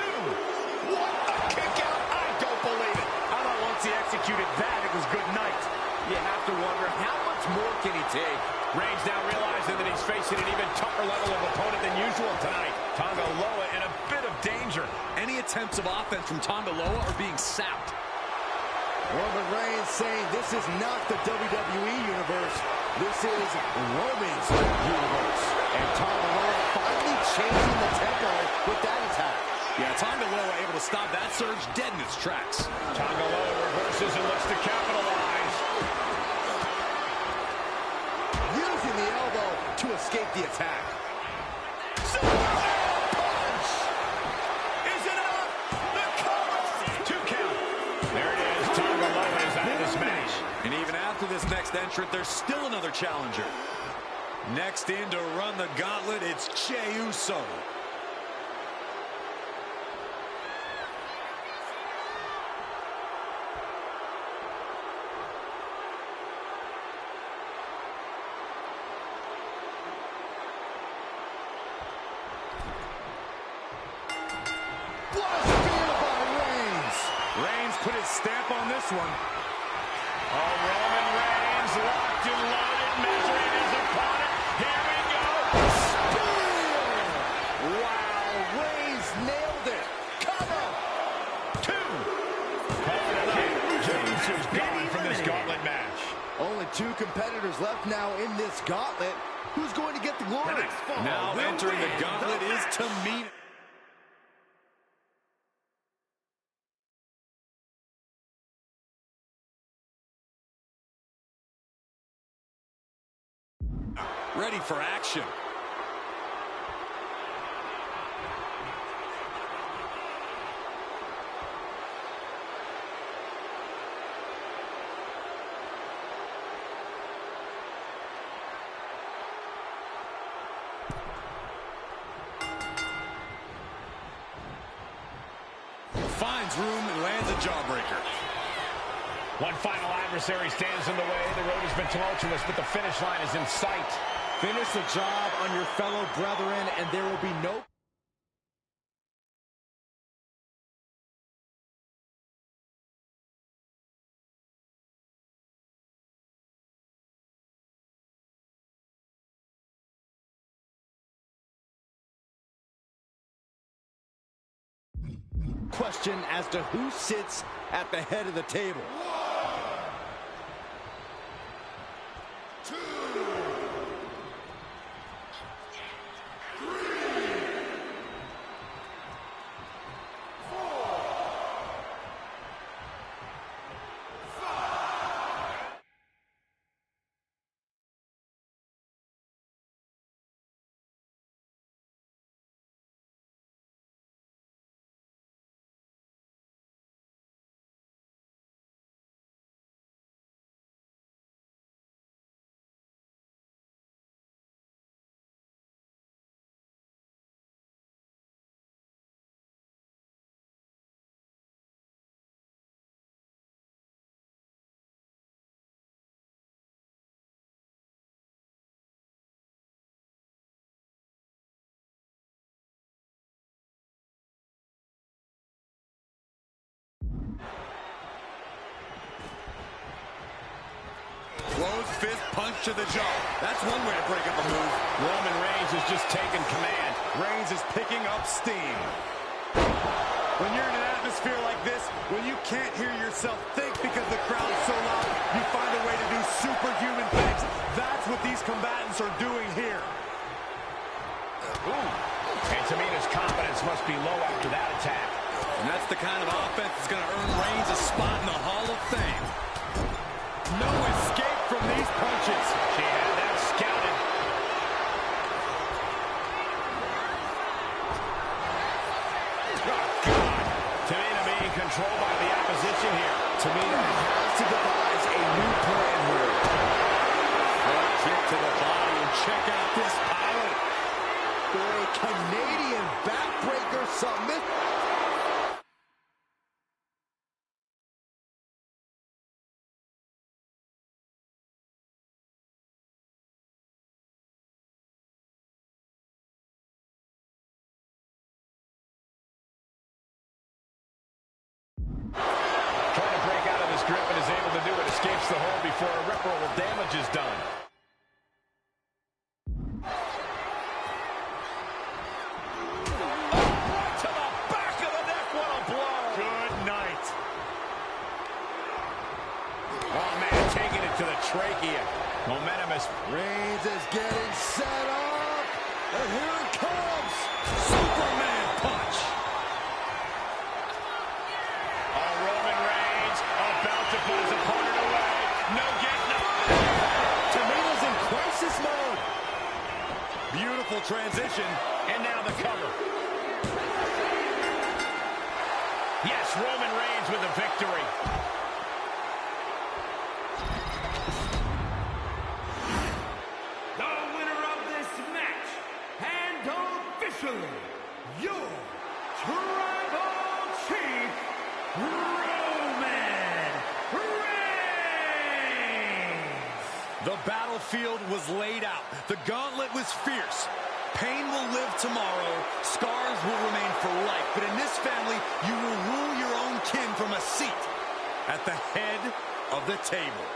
Speaker 3: What a kick out. I don't believe it.
Speaker 5: How about once he executed that, it was good night. You have to wonder, how much more can he take?
Speaker 3: Reigns now realizing that he's facing an even tougher level of opponent than usual tonight. Tanga Loa in a bit of danger.
Speaker 5: Any attempts of offense from Tanga Loa are being sapped.
Speaker 6: Roman Reigns saying this is not the WWE Universe. This is Roman's Universe. And Tanga Loa finally changing the tempo with that attack.
Speaker 5: Yeah, Tanga Loa able to stop that surge dead in its tracks.
Speaker 3: Tanga Loa reverses and looks to capitalize.
Speaker 6: Using the elbow to escape the attack.
Speaker 3: Punch! Is it up? The cover! 2 count. There it is. Tanga Loa is out of this match.
Speaker 5: And even after this next entrant, there's still another challenger.
Speaker 8: Next in to run the gauntlet, it's Jey Uso. Put his stamp on this one.
Speaker 3: Oh, Roman Reigns locked and loaded, measuring his opponent. Here we go.
Speaker 6: Spear! two competitors left now in this gauntlet. Who's going to get the glory?
Speaker 8: Now entering the gauntlet is Tamina. Ready for action. Finds room and lands a jawbreaker.
Speaker 3: One final adversary stands in the way. The road has been tumultuous, but the finish line is in sight.
Speaker 6: Finish the job on your fellow brethren, and there will be no... question as to who sits at the head of the table.
Speaker 8: Closed fist punch to the jaw. That's one way to break up a move.
Speaker 3: Roman Reigns has just taken command.
Speaker 8: Reigns is picking up steam. When you're in an atmosphere like this, when you can't hear yourself think because the crowd's so loud, you find a way to do superhuman things. That's what these combatants are doing here.
Speaker 3: Ooh. And Tamina's confidence must be low after that attack.
Speaker 8: And that's the kind of offense that's going to earn Reigns a spot in the Hall of Fame. No escape from these punches.
Speaker 3: She had that scouted. Oh, God. Tamina being controlled by the opposition here.
Speaker 6: Tamina has to devise a new plan here.
Speaker 8: Front kick to the body, and check out this pilot.
Speaker 6: For a Canadian backbreaker submit.
Speaker 3: Trying to break out of this grip and is able to do it. Escapes the hold before irreparable damage is done. To the back of the neck, what a blow.
Speaker 8: Good night.
Speaker 3: Oh, man, taking it to the trachea. Momentum is...
Speaker 6: Reigns is getting set up. And here it comes.
Speaker 8: Superman punch.
Speaker 3: Oh, Roman Reigns about to put his opponent away. No getting up.
Speaker 6: Tamina's in crisis mode.
Speaker 8: Beautiful transition.
Speaker 3: And now the cover. Yes, Roman Reigns with the victory.
Speaker 4: The winner of this match, and officially, your Tribal Chief, Roman Reigns!
Speaker 8: The battlefield was laid out. The gauntlet was fierce. Pain will live tomorrow. Scars will remain for life. But in this family, you will rule your own kin from a seat at the head of the table.